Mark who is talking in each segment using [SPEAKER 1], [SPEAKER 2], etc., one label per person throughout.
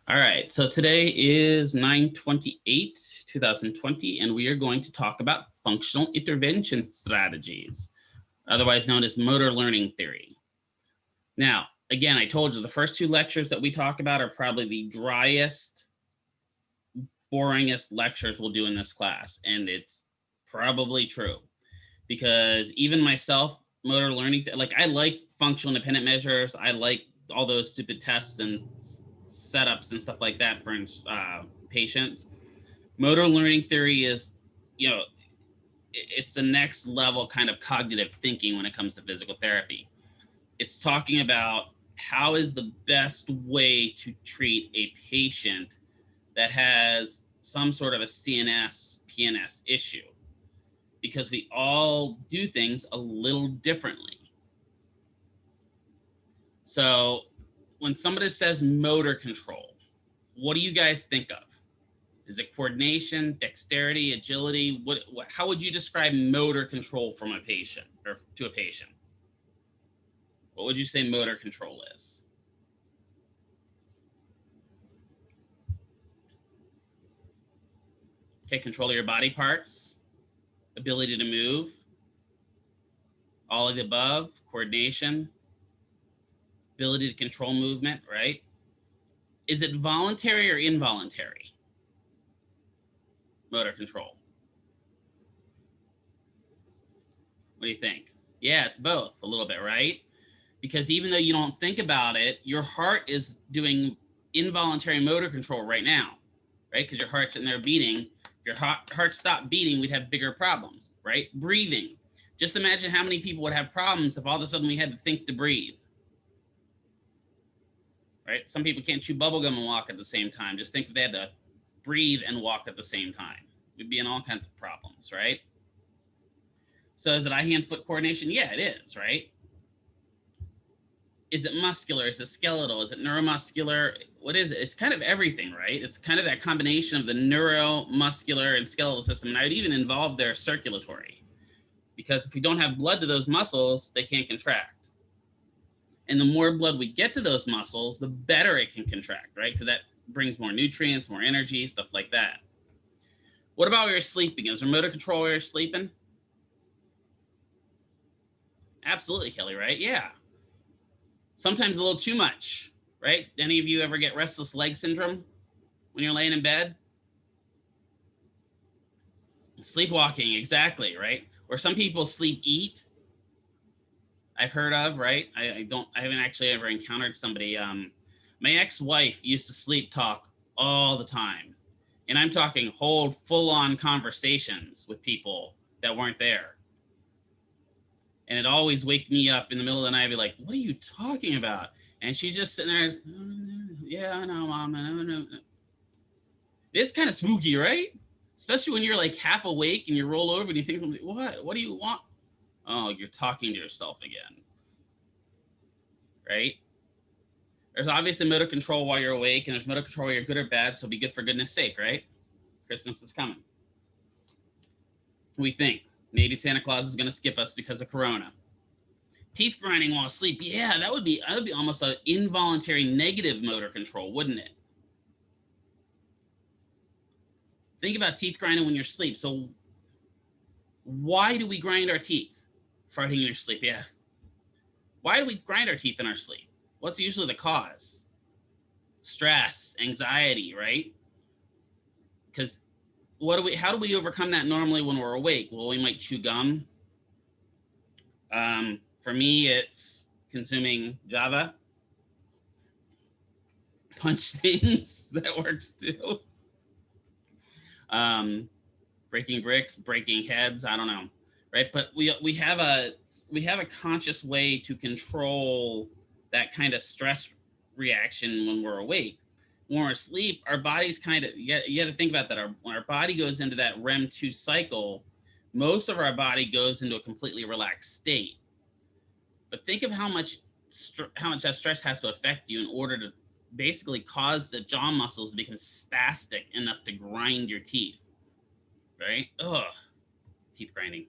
[SPEAKER 1] All right, so today is 9/28/2020, and we are going to talk about functional intervention strategies, otherwise known as motor learning theory. Now, again, I told you the first two lectures that we talk about are probably the driest, boringest lectures we'll do in this class, and it's probably true because even myself, motor learning, like I like functional independent measures, I like all those stupid tests and setups and stuff like that for patients. Motor learning theory is, it's the next level kind of cognitive thinking when it comes to physical therapy. It's talking about how is the best way to treat a patient that has some sort of a CNS, PNS issue, because we all do things a little differently. So when somebody says motor control, what do you guys think of? Is it coordination, dexterity, agility? How would you describe motor control from a patient or to a patient? What would you say motor control is? Okay, control of your body parts, ability to move, all of the above, coordination, ability to control movement, right? Is it voluntary or involuntary? Motor control. What do you think? Yeah, it's both a little bit, right? Because even though you don't think about it, your heart is doing involuntary motor control right now, right? Because your heart's sitting there beating. If your heart stopped beating, we'd have bigger problems, right? Breathing. Just imagine how many people would have problems if all of a sudden we had to think to breathe, right? Some people can't chew bubblegum and walk at the same time. Just think if they had to breathe and walk at the same time. We'd be in all kinds of problems, right? So is it eye-hand-foot coordination? Yeah, it is, right? Is it muscular? Is it skeletal? Is it neuromuscular? What is it? It's kind of everything, right? It's kind of that combination of the neuromuscular and skeletal system. And I would even involve their circulatory, because if we don't have blood to those muscles, they can't contract. And the more blood we get to those muscles, the better it can contract, right? Because that brings more nutrients, more energy, stuff like that. What about when you're sleeping? Is there motor control while you're sleeping? Absolutely, Kelly, right? Yeah. Sometimes a little too much, right? Any of you ever get restless leg syndrome when you're laying in bed? Sleepwalking, exactly, right? Or some people sleep eat. I've heard of, right? I haven't actually ever encountered somebody. My ex-wife used to sleep talk all the time. And I'm talking hold full-on conversations with people that weren't there. And it always wake me up in the middle of the night. I'd be like, what are you talking about? And she's just sitting there, yeah, I know, Mom. I know. It's kind of spooky, right? Especially when you're like half awake and you roll over and you think, what do you want? Oh, you're talking to yourself again, right? There's obviously motor control while you're awake, and there's motor control while you're good or bad, so be good for goodness sake, right? Christmas is coming. We think maybe Santa Claus is going to skip us because of Corona. Teeth grinding while asleep, yeah, that would be almost an involuntary negative motor control, wouldn't it? Think about teeth grinding when you're asleep. So why do we grind our teeth? Farting in your sleep, yeah. Why do we grind our teeth in our sleep? What's usually the cause? Stress, anxiety, right? Because how do we overcome that normally when we're awake? Well, we might chew gum. For me, it's consuming Java. Punch things, that works too. Breaking bricks, breaking heads, I don't know, right? But we have a conscious way to control that kind of stress reaction when we're awake. When we're asleep, our body's kind of, you got to think about that. When our body goes into that REM 2 cycle, most of our body goes into a completely relaxed state. But think of how much that stress has to affect you in order to basically cause the jaw muscles to become spastic enough to grind your teeth, right? Ugh, teeth grinding.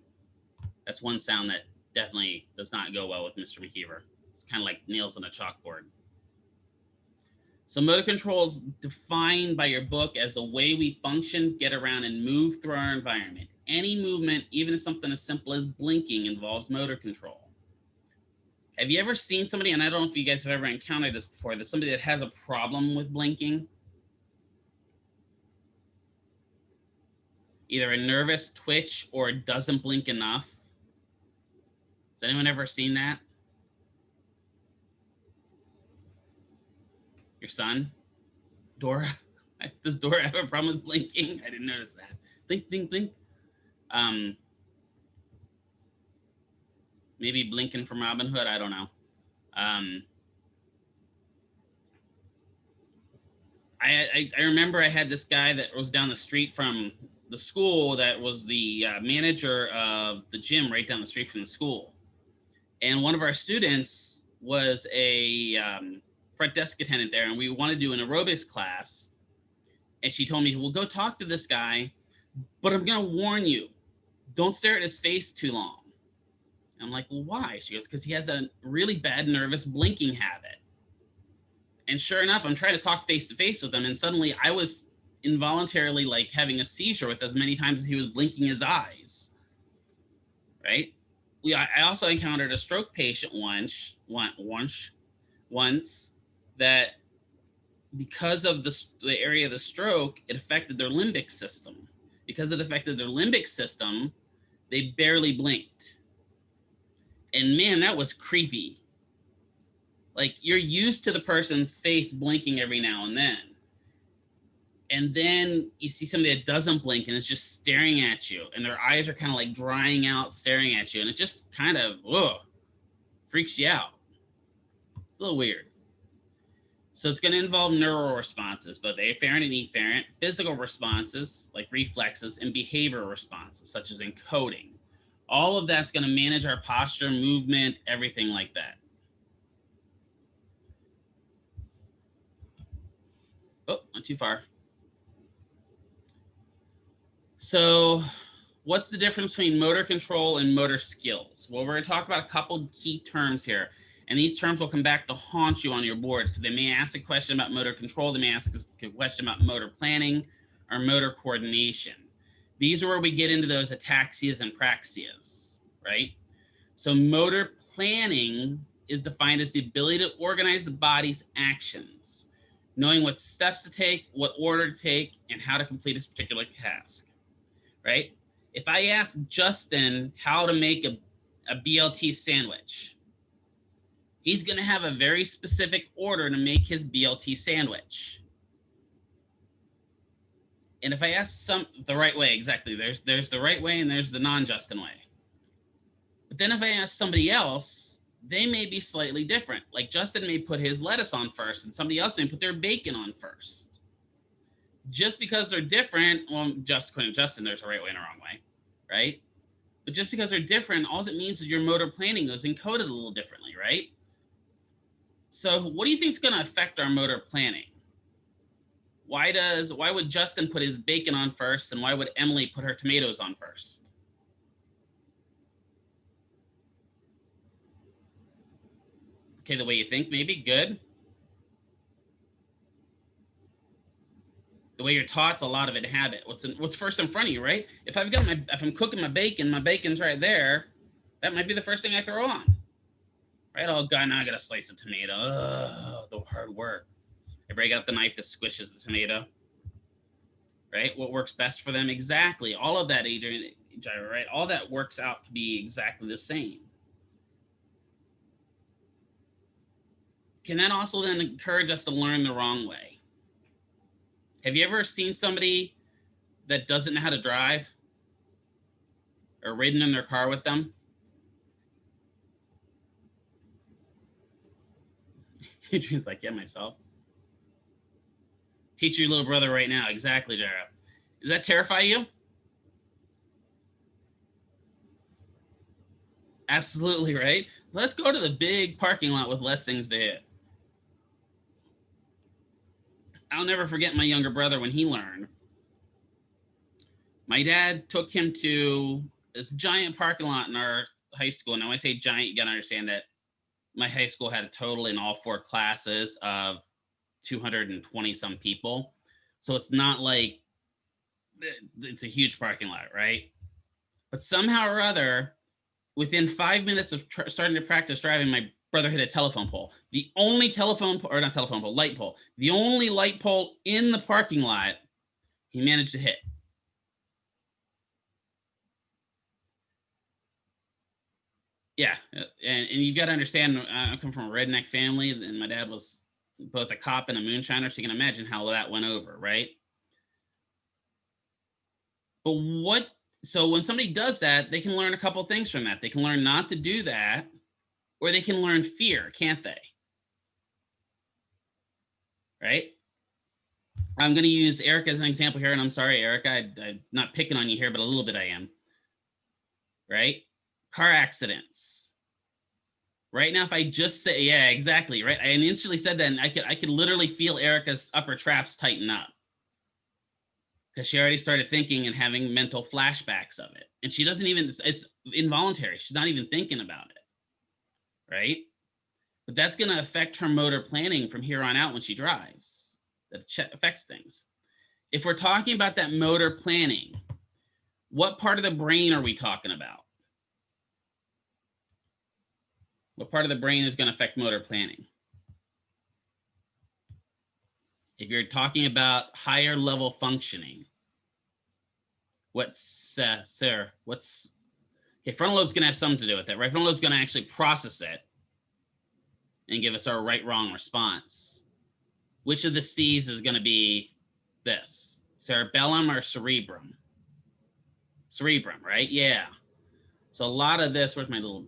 [SPEAKER 1] That's one sound that definitely does not go well with Mr. McKeever. It's kind of like nails on a chalkboard. So motor control is defined by your book as the way we function, get around, and move through our environment. Any movement, even something as simple as blinking, involves motor control. Have you ever seen somebody, and I don't know if you guys have ever encountered this before, that somebody that has a problem with blinking? Either a nervous twitch or doesn't blink enough. Has anyone ever seen that? Your son? Dora? Does Dora have a problem with blinking? I didn't notice that. Blink, blink, blink. Maybe blinking from Robin Hood, I don't know. I remember I had this guy that was down the street from the school that was the manager of the gym right down the street from the school. And one of our students was a front desk attendant there, and we wanted to do an aerobics class. And she told me, well, go talk to this guy, but I'm going to warn you, don't stare at his face too long. And I'm like, well, why? She goes, because he has a really bad nervous blinking habit. And sure enough, I'm trying to talk face to face with him, and suddenly I was involuntarily like having a seizure with as many times as he was blinking his eyes, right? I also encountered a stroke patient once that because of the area of the stroke, it affected their limbic system. Because it affected their limbic system, they barely blinked. And man, that was creepy. Like, you're used to the person's face blinking every now and then. And then you see somebody that doesn't blink and is just staring at you, and their eyes are kind of like drying out, staring at you. And it just kind of, freaks you out. It's a little weird. So it's going to involve neural responses, both afferent and efferent, physical responses like reflexes, and behavioral responses such as encoding. All of that's going to manage our posture, movement, everything like that. Oh, not too far. So what's the difference between motor control and motor skills? Well, we're going to talk about a couple key terms here. And these terms will come back to haunt you on your boards, because they may ask a question about motor control. They may ask a question about motor planning or motor coordination. These are where we get into those ataxias and praxias, right? So motor planning is defined as the ability to organize the body's actions, knowing what steps to take, what order to take, and how to complete a particular task, right? If I ask Justin how to make a BLT sandwich, he's going to have a very specific order to make his BLT sandwich. And if I ask the right way, exactly, there's the right way and there's the non-Justin way. But then if I ask somebody else, they may be slightly different. Like Justin may put his lettuce on first, and somebody else may put their bacon on first. Just because they're different, well, according to Justin, there's a right way and a wrong way, right? But just because they're different, all it means is your motor planning is encoded a little differently, right? So what do you think is going to affect our motor planning? Why would Justin put his bacon on first, and why would Emily put her tomatoes on first? Okay, the way you think, maybe. Good. The way you're taught's a lot of it habit. What's first in front of you, right? If I'm cooking my bacon's right there, that might be the first thing I throw on. Right? Oh God, now I gotta slice a tomato. Ugh, the hard work. I break out the knife that squishes the tomato. Right? What works best for them? Exactly. All of that, Adrian, right? All that works out to be exactly the same. Can that also then encourage us to learn the wrong way? Have you ever seen somebody that doesn't know how to drive or ridden in their car with them? Adrian's like, yeah, myself. Teach your little brother right now. Exactly, Dara. Does that terrify you? Absolutely, right? Let's go to the big parking lot with less things to hit. I'll never forget my younger brother when he learned. My dad took him to this giant parking lot in our high school. Now, when I say giant, you got to understand that my high school had a total in all 4 classes of 220 some people. So it's not like it's a huge parking lot, right? But somehow or other, within 5 minutes of starting to practice driving, my brother hit a telephone pole. The only telephone pole, or not telephone pole, light pole. The only light pole in the parking lot, he managed to hit. Yeah, and you've got to understand, I come from a redneck family, and my dad was both a cop and a moonshiner, so you can imagine how that went over, right? But so when somebody does that, they can learn a couple things from that. They can learn not to do that, or they can learn fear, can't they? Right? I'm going to use Erica as an example here, and I'm sorry, Erica, I'm not picking on you here, but a little bit I am. Right? Car accidents. Right now, if I just say, yeah, exactly, right? I initially said that, and I could literally feel Erica's upper traps tighten up, because she already started thinking and having mental flashbacks of it. And she doesn't even, it's involuntary. She's not even thinking about it, right? But that's going to affect her motor planning from here on out when she drives. That affects things. If we're talking about that motor planning, what part of the brain are we talking about? What part of the brain is going to affect motor planning? If you're talking about higher level functioning, okay, frontal lobe's going to have something to do with that, right? Frontal lobe's going to actually process it and give us our right-wrong response. Which of the C's is going to be this? Cerebellum or cerebrum? Cerebrum, right? Yeah. So a lot of this, where's my little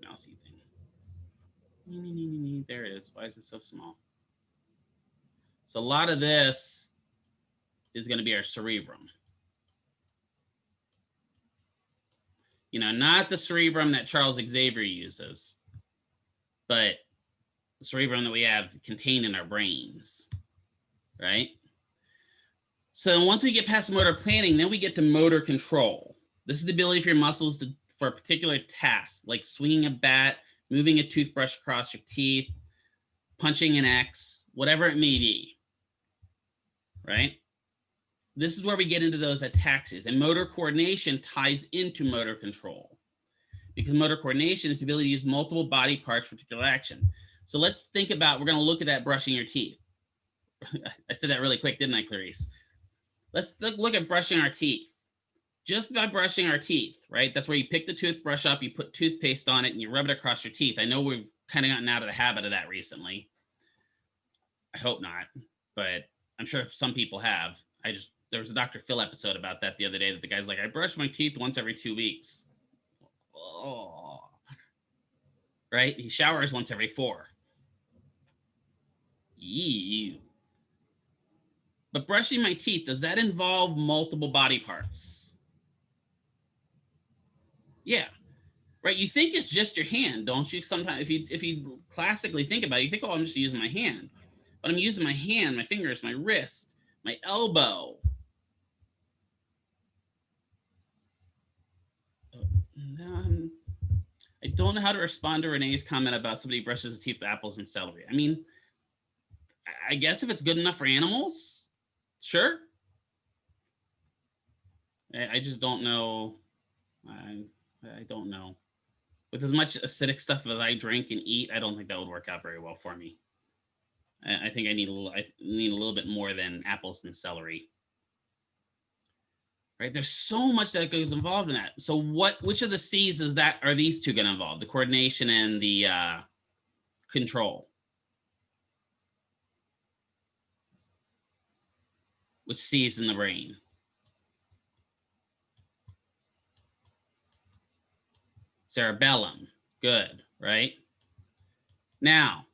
[SPEAKER 1] mousey thing? There it is. Why is it so small? So a lot of this is going to be our cerebrum. You know, not the cerebrum that Charles Xavier uses, but the cerebrum that we have contained in our brains, right? So once we get past motor planning, then we get to motor control. This is the ability for your muscles for a particular task, like swinging a bat, moving a toothbrush across your teeth, punching an X, whatever it may be, right? This is where we get into those ataxias, and motor coordination ties into motor control, because motor coordination is the ability to use multiple body parts for particular action. So let's think about, we're going to look at that brushing your teeth. I said that really quick, didn't I, Clarice? Let's look at brushing our teeth. Just by brushing our teeth, right? That's where you pick the toothbrush up, you put toothpaste on it, and you rub it across your teeth. I know we've kind of gotten out of the habit of that recently. I hope not, but I'm sure some people have. There was a Dr. Phil episode about that the other day, that the guy's like, I brush my teeth once every 2 weeks. Oh. Right? He showers once every 4. Ew. But brushing my teeth, does that involve multiple body parts? Yeah. Right? You think it's just your hand, don't you? Sometimes if you classically think about it, you think, oh, I'm just using my hand. But I'm using my hand, my fingers, my wrist, my elbow. I don't know how to respond to Renee's comment about somebody brushes his teeth with apples and celery. I mean, I guess if it's good enough for animals, sure. I just don't know. I don't know. With as much acidic stuff as I drink and eat, I don't think that would work out very well for me. I think I need a little bit more than apples and celery. Right? There's so much that goes involved in that. So which of the C's are these two going to involve? The coordination and the control. Which C is in the brain? Cerebellum. Good, right? Now,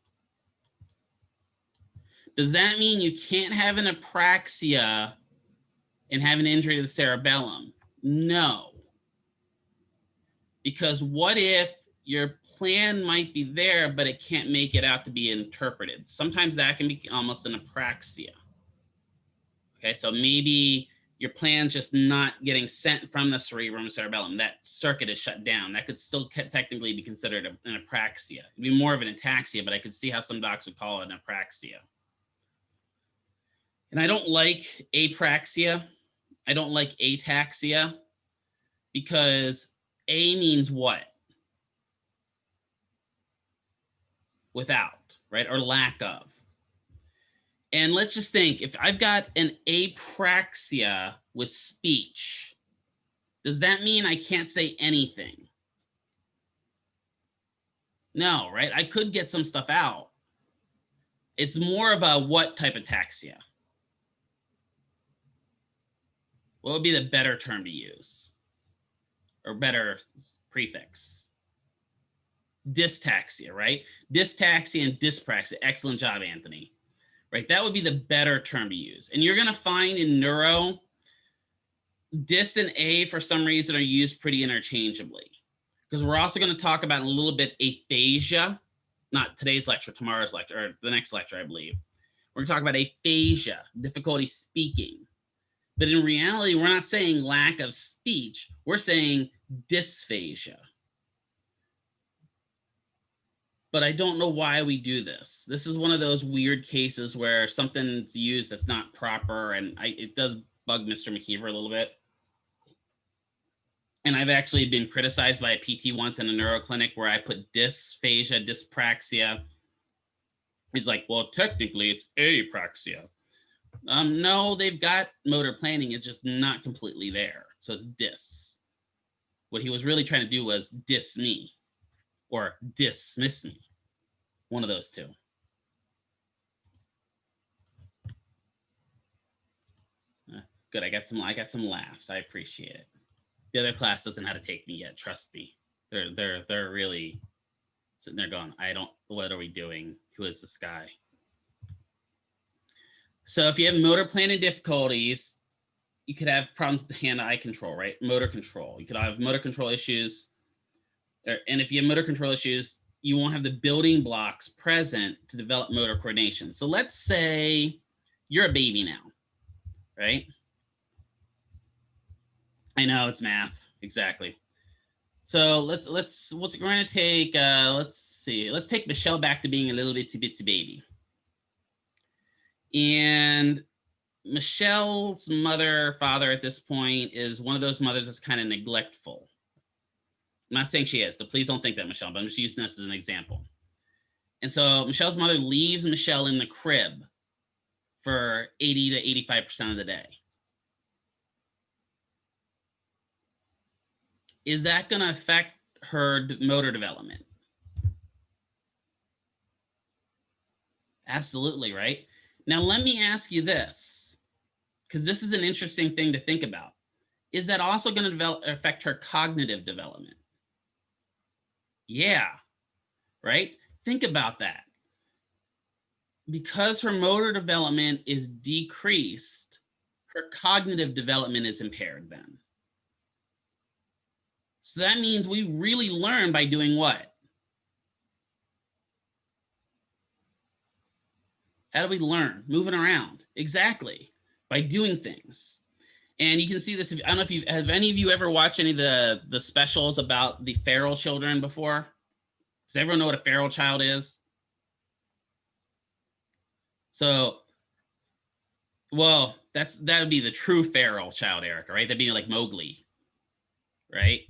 [SPEAKER 1] does that mean you can't have an apraxia and have an injury to the cerebellum? No. Because what if your plan might be there, but it can't make it out to be interpreted? Sometimes that can be almost an apraxia. Okay, so maybe your plan's just not getting sent from the cerebrum cerebellum. That circuit is shut down. That could still technically be considered an apraxia. It'd be more of an ataxia, but I could see how some docs would call it an apraxia. And I don't like apraxia. I don't like ataxia, because A means what? Without, right? Or lack of. And let's just think, if I've got an apraxia with speech, does that mean I can't say anything? No, right? I could get some stuff out. It's more of a what type of ataxia? What would be the better term to use? Or better prefix? Dystaxia, right? Dystaxia and dyspraxia. Excellent job, Anthony. Right? That would be the better term to use. And you're going to find in neuro, dys and a, for some reason, are used pretty interchangeably. Because we're also going to talk about in a little bit aphasia. Not today's lecture, tomorrow's lecture, or the next lecture, I believe. We're going to talk about aphasia, difficulty speaking. But in reality, we're not saying lack of speech. We're saying dysphagia. But I don't know why we do this. This is one of those weird cases where something's used that's not proper, and it does bug Mr. McKeever a little bit. And I've actually been criticized by a PT once in a neuro clinic where I put dysphagia, dyspraxia. He's like, well, technically it's apraxia. No, they've got motor planning. It's just not completely there. So it's dys. What he was really trying to do was diss me or dismiss me. One of those two. Good. I got some laughs. I appreciate it. The other class doesn't know how to take me yet. Trust me. They're really sitting there going, what are we doing? Who is this guy? So if you have motor planning difficulties, you could have problems with hand-eye control, right? Motor control. You could have motor control issues. And if you have motor control issues, you won't have the building blocks present to develop motor coordination. So let's say you're a baby now, right? I know it's math, exactly. So let's we're going to take, let's take Michelle back to being a little bitsy baby. And Michelle's father at this point is one of those mothers that's kind of neglectful. I'm not saying she is, so please don't think that, Michelle, but I'm just using this as an example. And so Michelle's mother leaves Michelle in the crib for 80 to 85% of the day. Is that going to affect her motor development? Absolutely, right? Now, let me ask you this, because this is an interesting thing to think about. Is that also going to affect her cognitive development? Yeah, right? Think about that. Because her motor development is decreased, her cognitive development is impaired then. So that means we really learn by doing what? How do we learn? Moving around. Exactly. By doing things. And you can see this. I don't know if have any of you ever watched any of the specials about the feral children before? Does everyone know what a feral child is? So, well, that would be the true feral child, Erica, right? That'd be like Mowgli, right?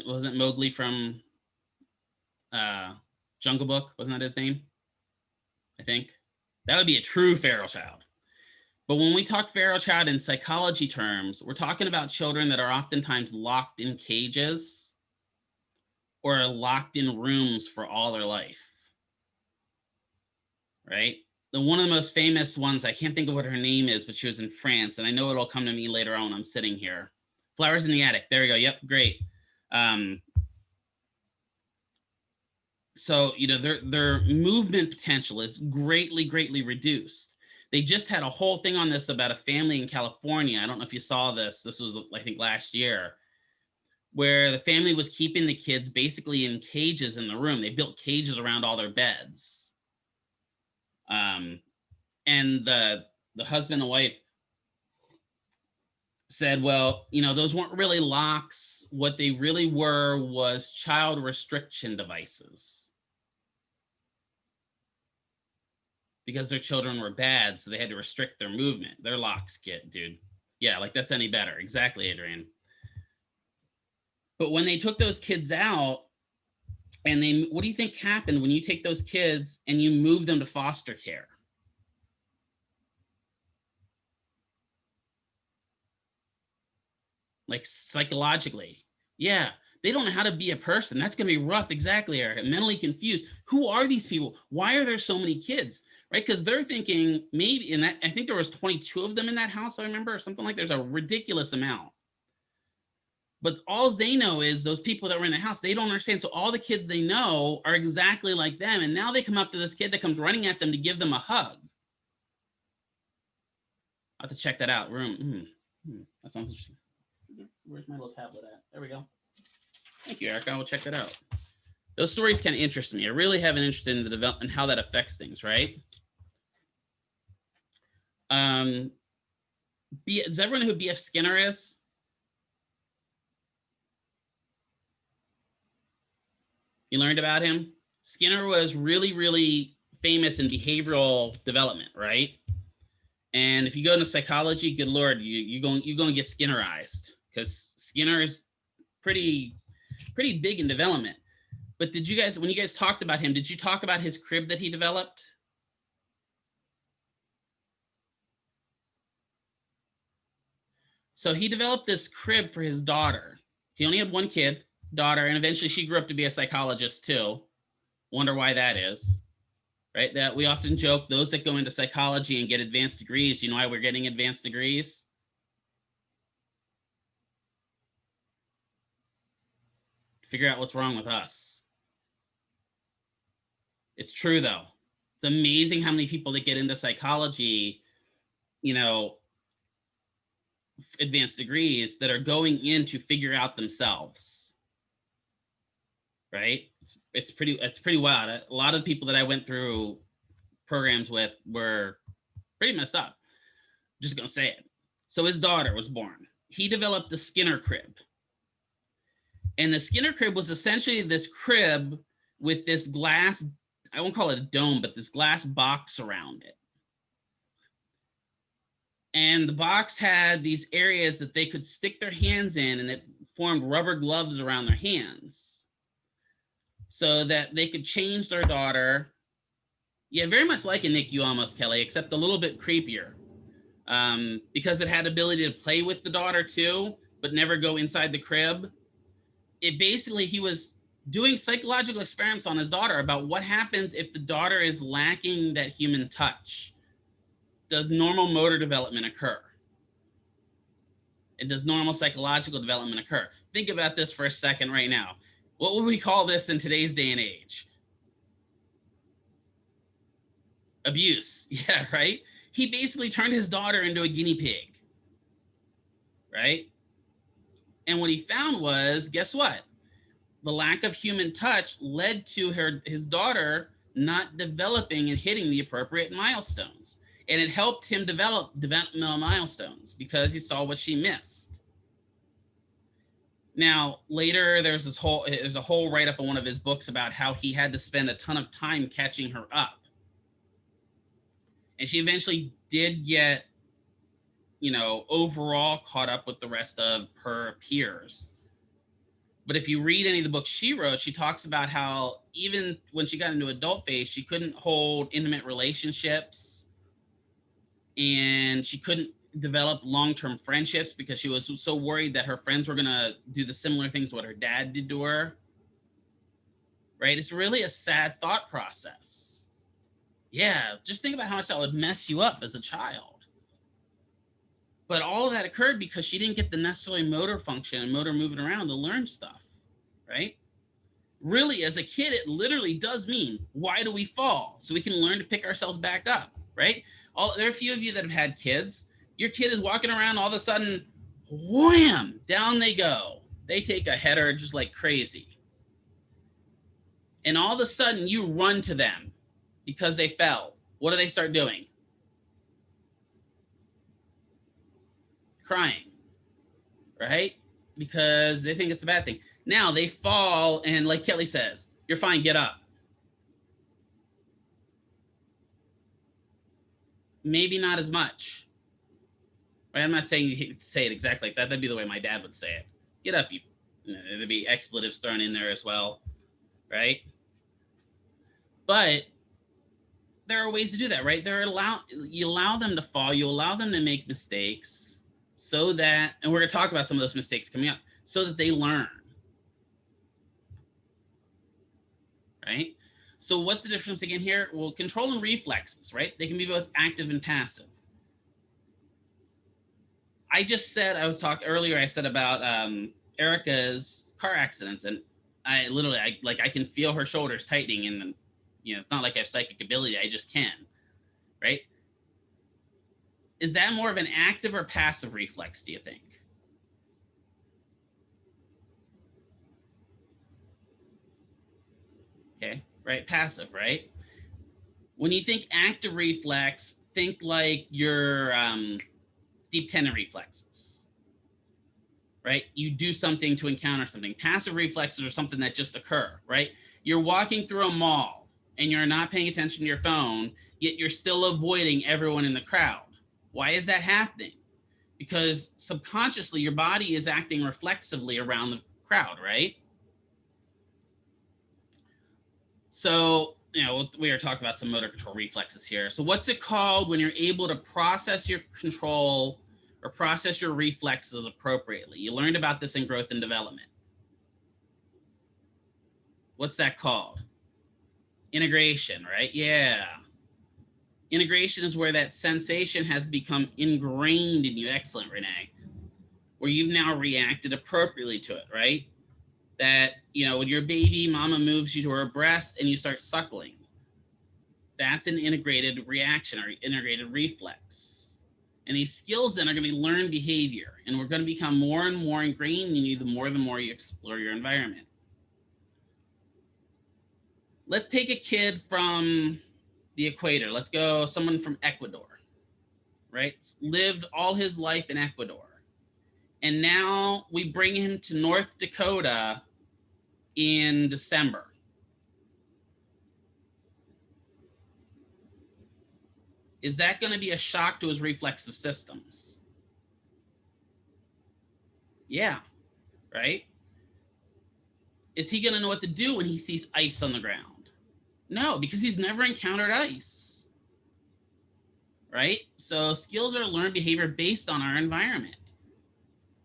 [SPEAKER 1] Wasn't Mowgli from Jungle Book? Wasn't that his name? I think that would be a true feral child. But when we talk feral child in psychology terms, we're talking about children that are oftentimes locked in cages or locked in rooms for all their life, right? One of the most famous ones, I can't think of what her name is, but she was in France, and I know it'll come to me later on when I'm sitting here. Flowers in the Attic. There we go. Yep, great. So, their movement potential is greatly reduced. They just had a whole thing on this about a family in California. I don't know if you saw this. This was, I think, last year, where the family was keeping the kids basically in cages in the room. They built cages around all their beds. And the husband and wife said, well, those weren't really locks. What they really were was child restriction devices. because their children were bad, so they had to restrict their movement. Their locks kid, dude. Yeah, like that's any better. Exactly, Adrian. But when they took those kids out, and what do you think happened when you take those kids and you move them to foster care? Like psychologically. Yeah, they don't know how to be a person. That's going to be rough. Exactly, Erica. Mentally confused. Who are these people? Why are there so many kids? Right? Because they're thinking maybe in that, I think there was 22 of them in that house, I remember, or something like there's a ridiculous amount. But all they know is those people that were in the house, they don't understand. So all the kids they know are exactly like them. And now they come up to this kid that comes running at them to give them a hug. I'll have to check that out. That sounds interesting. Where's my little tablet at? There we go. Thank you, Erica. I will check that out. Those stories kind of interest me. I really have an interest in the development and how that affects things, right? Does everyone know who B.F. Skinner is? You learned about him? Skinner was really, really famous in behavioral development, right? And if you go into psychology, good Lord, you're going to get Skinnerized, because Skinner is pretty big in development. But did you guys, when you guys talked about him, did you talk about his crib that he developed? So he developed this crib for his daughter. He only had one kid, daughter, and eventually she grew up to be a psychologist too. Wonder why that is, right? That we often joke, those that go into psychology and get advanced degrees, you know why we're getting advanced degrees? Figure out what's wrong with us. It's true though. It's amazing how many people that get into psychology, you know, advanced degrees, that are going in to figure out themselves. Right? It's pretty wild. A lot of the people that I went through programs with were pretty messed up. I'm just gonna say it. So his daughter was born. He developed the Skinner crib. And the Skinner crib was essentially this crib with this glass, I won't call it a dome, but this glass box around it. And the box had these areas that they could stick their hands in, and it formed rubber gloves around their hands so that they could change their daughter. Yeah, very much like a NICU almost, Kelly, except a little bit creepier, because it had ability to play with the daughter too, but never go inside the crib. It basically, he was doing psychological experiments on his daughter about what happens if the daughter is lacking that human touch. Does normal motor development occur? And does normal psychological development occur? Think about this for a second right now. What would we call this in today's day and age? Abuse. Yeah, right? He basically turned his daughter into a guinea pig, right? And what he found was, guess what? The lack of human touch led to his daughter not developing and hitting the appropriate milestones. And it helped him develop developmental milestones because he saw what she missed. Now, later, there's a whole write-up in one of his books about how he had to spend a ton of time catching her up. And she eventually did get, you know, overall caught up with the rest of her peers. But if you read any of the books she wrote, she talks about how even when she got into adult phase, she couldn't hold intimate relationships, and she couldn't develop long-term friendships because she was so worried that her friends were going to do the similar things to what her dad did to her. Right? It's really a sad thought process. Yeah, just think about how much that would mess you up as a child. But all of that occurred because she didn't get the necessary motor function and motor moving around to learn stuff, right? Really, as a kid, it literally does mean, why do we fall? So we can learn to pick ourselves back up, right? There are a few of you that have had kids. Your kid is walking around, all of a sudden, wham, down they go. They take a header just like crazy. And all of a sudden, you run to them because they fell. What do they start doing? Crying, right? Because they think it's a bad thing. Now they fall, and like Kelly says, you're fine, get up. maybe not as much. Right? I'm not saying you say it exactly like that. That'd be the way my dad would say it. Get up, you. There'd be expletives thrown in there as well, right? But there are ways to do that, right? You allow them to fall, you allow them to make mistakes so that, and we're going to talk about some of those mistakes coming up, so that they learn, right? So what's the difference again here? Well, control and reflexes, right? They can be both active and passive. I just said, I said about Erica's car accidents, and I can feel her shoulders tightening, and it's not like I have psychic ability, I just can, right? Is that more of an active or passive reflex, do you think? Okay, right, passive, right? When you think active reflex, think like your deep tendon reflexes, right? You do something to encounter something. Passive reflexes are something that just occur, right? You're walking through a mall and you're not paying attention to your phone, yet you're still avoiding everyone in the crowd. Why is that happening? Because subconsciously your body is acting reflexively around the crowd, right? So, we are talking about some motor control reflexes here. So what's it called when you're able to process your control or process your reflexes appropriately? You learned about this in growth and development. What's that called? Integration, right? Yeah. Integration is where that sensation has become ingrained in you. Excellent, Renee. Where you've now reacted appropriately to it, right? That, when your baby, mama moves you to her breast and you start suckling. That's an integrated reaction or integrated reflex. And these skills then are going to be learned behavior, and we're going to become more and more ingrained in you the more you explore your environment. Let's take a kid from the equator. Let's go someone from Ecuador, right? Lived all his life in Ecuador. And now we bring him to North Dakota in December. Is that going to be a shock to his reflexive systems? Yeah, right? Is he going to know what to do when he sees ice on the ground? No, because he's never encountered ice, right? So skills are learned behavior based on our environment,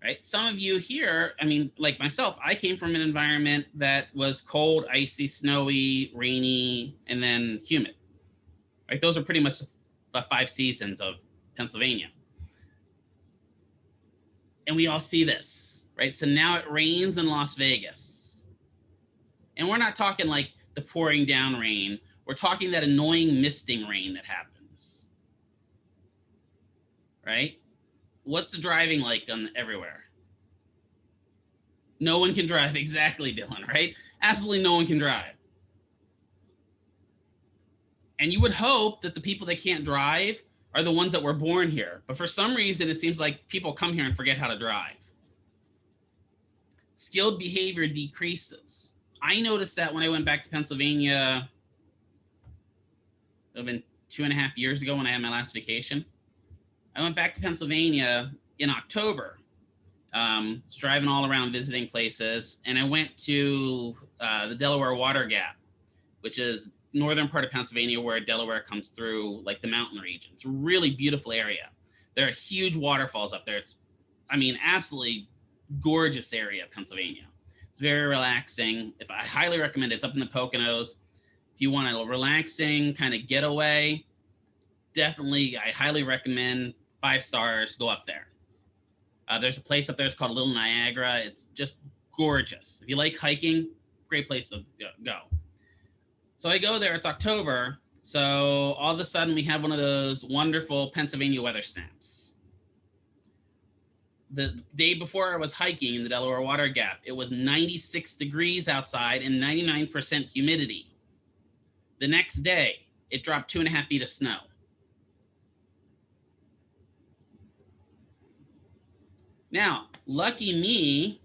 [SPEAKER 1] right? Some of you here, like myself, I came from an environment that was cold, icy, snowy, rainy, and then humid, right? Those are pretty much the 5 seasons of Pennsylvania. And we all see this, right? So now it rains in Las Vegas. And we're not talking like the pouring down rain. We're talking that annoying misting rain that happens, right? What's the driving like everywhere? No one can drive. Exactly, Dylan, right? Absolutely no one can drive. And you would hope that the people that can't drive are the ones that were born here. But for some reason, it seems like people come here and forget how to drive. Skilled behavior decreases. I noticed that when I went back to Pennsylvania, it would have been 2.5 years ago when I had my last vacation. I went back to Pennsylvania in October. Was driving all around visiting places, and I went to the Delaware Water Gap, which is northern part of Pennsylvania where Delaware comes through, like the mountain region. It's a really beautiful area. There are huge waterfalls up there. It's, absolutely gorgeous area of Pennsylvania. It's very relaxing. I highly recommend it. It's up in the Poconos. If you want a relaxing kind of getaway, definitely, I highly recommend 5 stars, go up there. There's a place up there, it's called Little Niagara. It's just gorgeous. If you like hiking, great place to go. So I go there, it's October. So all of a sudden we have one of those wonderful Pennsylvania weather snaps. The day before I was hiking in the Delaware Water Gap, it was 96 degrees outside and 99% humidity. The next day, it dropped 2.5 feet of snow. Now, lucky me,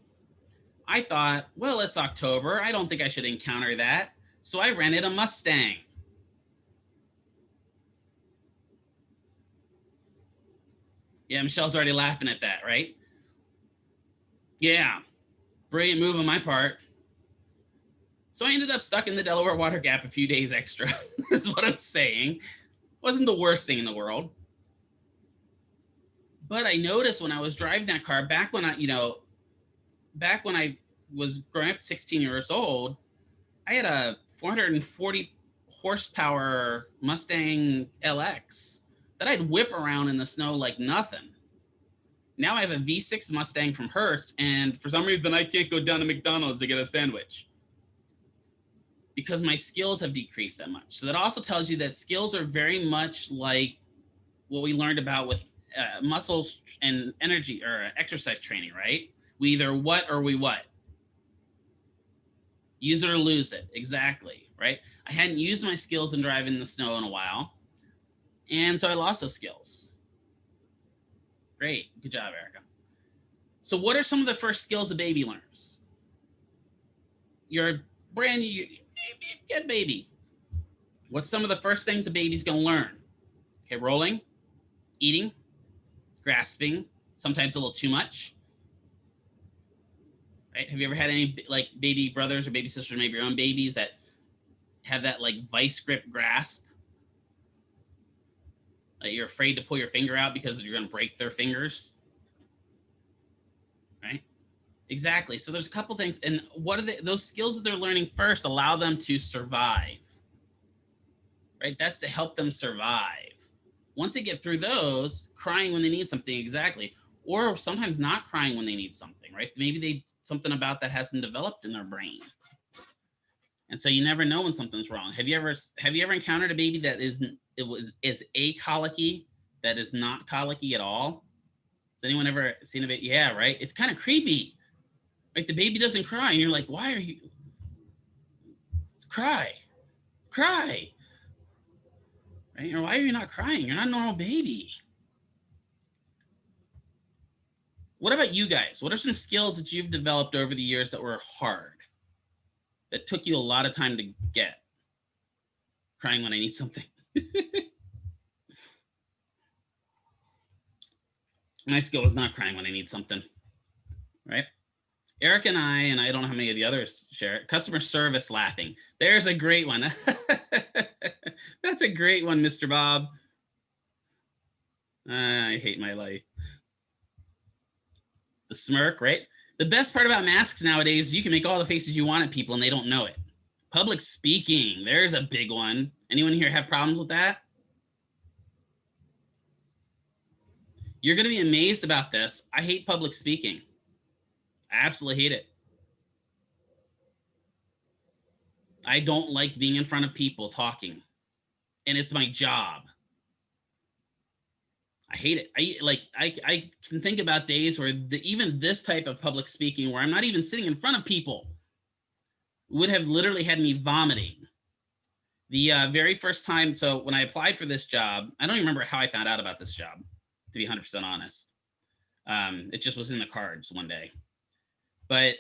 [SPEAKER 1] I thought, well, it's October. I don't think I should encounter that. So I rented a Mustang. Yeah, Michelle's already laughing at that, right? Yeah, brilliant move on my part. So I ended up stuck in the Delaware Water Gap a few days extra. That's what I'm saying. Wasn't the worst thing in the world. But I noticed when I was driving that car back when back when I was growing up 16 years old, I had a 440 horsepower Mustang LX that I'd whip around in the snow like nothing. Now I have a V6 Mustang from Hertz, and for some reason I can't go down to McDonald's to get a sandwich because my skills have decreased that much. So that also tells you that skills are very much like what we learned about with muscles and energy or exercise training, right? We either what or we what. Use it or lose it. Exactly, right? I hadn't used my skills in driving in the snow in a while, and so I lost those skills. Great. Good job, Erica. So what are some of the first skills a baby learns? You're brand new, get baby. What's some of the first things a baby's going to learn? Okay, rolling, eating, grasping, sometimes a little too much. Right? Have you ever had any like baby brothers or baby sisters, maybe your own babies that have that like vice grip grasp? Like you're afraid to pull your finger out because you're going to break their fingers. Right? Exactly. So there's a couple things, and what are those skills that they're learning first allow them to survive. Right? That's to help them survive. Once they get through those, crying when they need something, exactly, or sometimes not crying when they need something, right? Maybe something about that hasn't developed in their brain, and so you never know when something's wrong. Have you ever encountered a baby that is acolicky, that is not colicky at all? Has anyone ever seen a baby? Yeah, right. It's kind of creepy. Like the baby doesn't cry, and you're like, why are you? Cry. Right? Or why are you not crying? You're not a normal baby. What about you guys? What are some skills that you've developed over the years that were hard, that took you a lot of time to get? Crying when I need something. My skill is not crying when I need something, right? Eric and I don't know how many of the others share it. Customer service laughing. There's a great one. That's a great one, Mr. Bob. I hate my life. The smirk, right? The best part about masks nowadays is you can make all the faces you want at people and they don't know it. Public speaking, there's a big one. Anyone here have problems with that? You're going to be amazed about this. I hate public speaking. I absolutely hate it. I don't like being in front of people talking, and it's my job. I hate it. I can think about days where even this type of public speaking, where I'm not even sitting in front of people, would have literally had me vomiting. The very first time, so when I applied for this job, I don't even remember how I found out about this job, to be 100% honest. It just was in the cards one day. But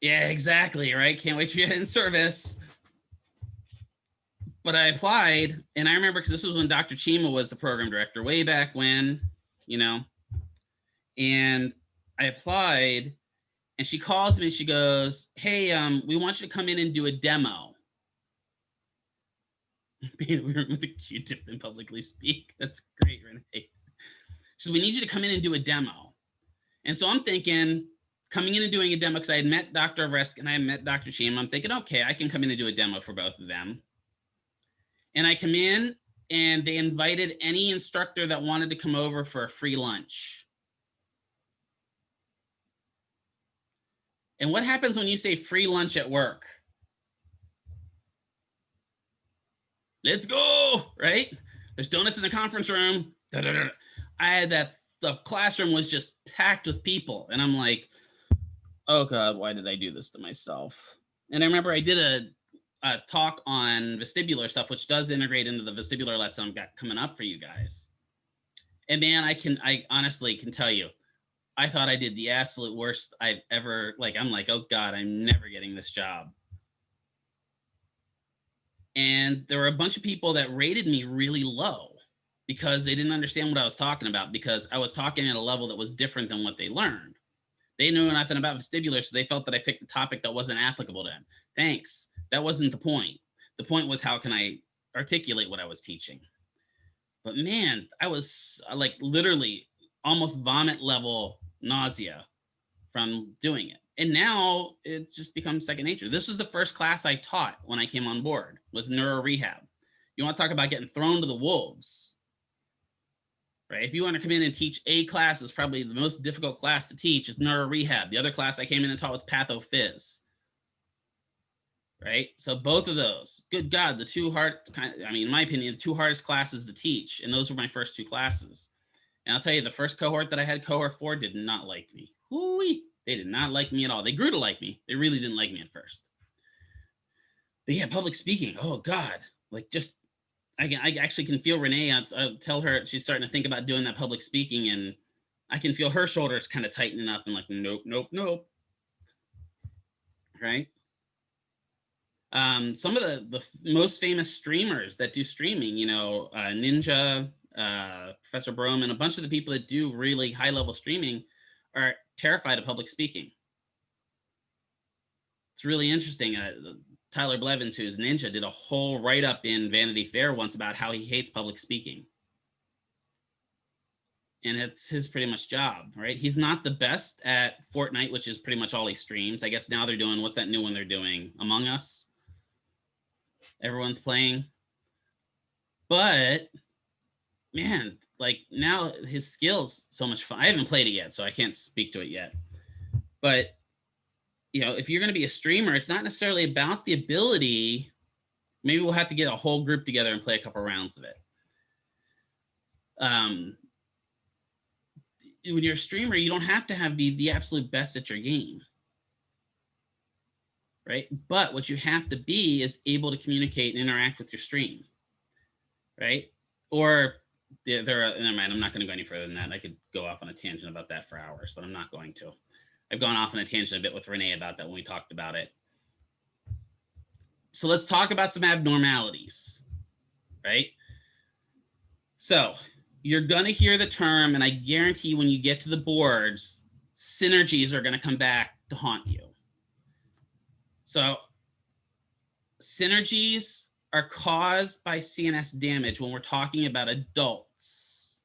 [SPEAKER 1] yeah, exactly, right? Can't wait for you in service. But I applied, and I remember because this was when Dr. Chima was the program director, way back when, and I applied, and she calls me and she goes, hey, we want you to come in and do a demo. Being weird with a Q-tip and publicly speak. That's great, Renee. She said, we need you to come in and do a demo. And so I'm thinking, coming in and doing a demo, because I had met Dr. Resk and I had met Dr. Chima, I'm thinking, okay, I can come in and do a demo for both of them. And I come in, and they invited any instructor that wanted to come over for a free lunch. And what happens when you say free lunch at work? Let's go, right? There's donuts in the conference room. Da-da-da. I had the classroom was just packed with people. And I'm like, oh God, why did I do this to myself? And I remember I did a talk on vestibular stuff, which does integrate into the vestibular lesson I've got coming up for you guys. And man, I honestly can tell you, I thought I did the absolute worst I've ever, I'm like, oh God, I'm never getting this job. And there were a bunch of people that rated me really low because they didn't understand what I was talking about, because I was talking at a level that was different than what they learned. They knew nothing about vestibular, so they felt that I picked a topic that wasn't applicable to them. Thanks. That wasn't the point. The point was, how can I articulate what I was teaching? But man, I was like literally almost vomit level nausea from doing it. And now it just becomes second nature. This was the first class I taught when I came on board, was neuro rehab. You want to talk about getting thrown to the wolves, right? If you want to come in and teach a class, it's probably the most difficult class to teach is neuro rehab. The other class I came in and taught was pathophys, right? So both of those, good God, the two in my opinion, the two hardest classes to teach. And those were my first two classes. And I'll tell you, the first cohort that I had, cohort 4, did not like me. Whoo-wee. They did not like me at all. They grew to like me. They really didn't like me at first. But yeah, public speaking, oh God, like just, I actually can feel Renee. I'll tell her she's starting to think about doing that public speaking, and I can feel her shoulders kind of tightening up and like, nope, nope, nope. Right? Some of the most famous streamers that do streaming, Ninja, Professor Brom, and a bunch of the people that do really high level streaming are terrified of public speaking. It's really interesting. Tyler Blevins, who's Ninja, did a whole write-up in Vanity Fair once about how he hates public speaking. And it's his pretty much job, right? He's not the best at Fortnite, which is pretty much all he streams. I guess now they're doing, what's that new one they're doing? Among Us. Everyone's playing. But, man, like now his skills so much fun. I haven't played it yet, so I can't speak to it yet. But if you're going to be a streamer, it's not necessarily about the ability. Maybe we'll have to get a whole group together and play a couple rounds of it. When you're a streamer, you don't have to be the absolute best at your game, right? But what you have to be is able to communicate and interact with your stream, right? Or never mind, I'm not going to go any further than that. I could go off on a tangent about that for hours, but I'm not going to. I've gone off on a tangent a bit with Renee about that when we talked about it. So let's talk about some abnormalities, right? So you're going to hear the term, and I guarantee when you get to the boards, synergies are going to come back to haunt you. So synergies are caused by CNS damage when we're talking about adults.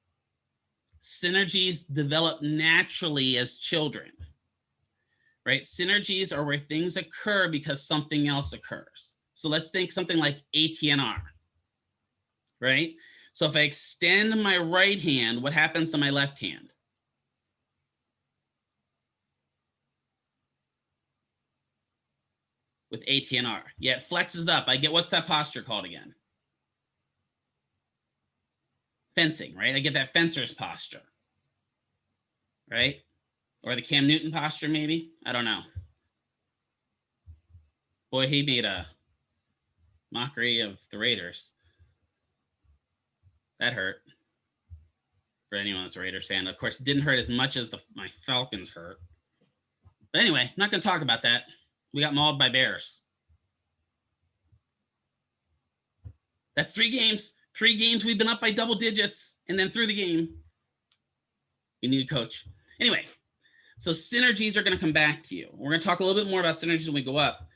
[SPEAKER 1] Synergies develop naturally as children. Right? Synergies are where things occur because something else occurs. So let's think something like ATNR, right? So if I extend my right hand, what happens to my left hand? With ATNR. Yeah, it flexes up. I get, what's that posture called again? Fencing, right? I get that fencer's posture, right? Or the Cam Newton posture, maybe? I don't know. Boy, he made a mockery of the Raiders. That hurt. For anyone that's a Raiders fan. Of course, it didn't hurt as much as my Falcons hurt. But anyway, I'm not going to talk about that. We got mauled by Bears. That's 3 games. 3 games we've been up by double digits and then through the game. We need a coach. Anyway. So synergies are going to come back to you. We're going to talk a little bit more about synergies when we go up,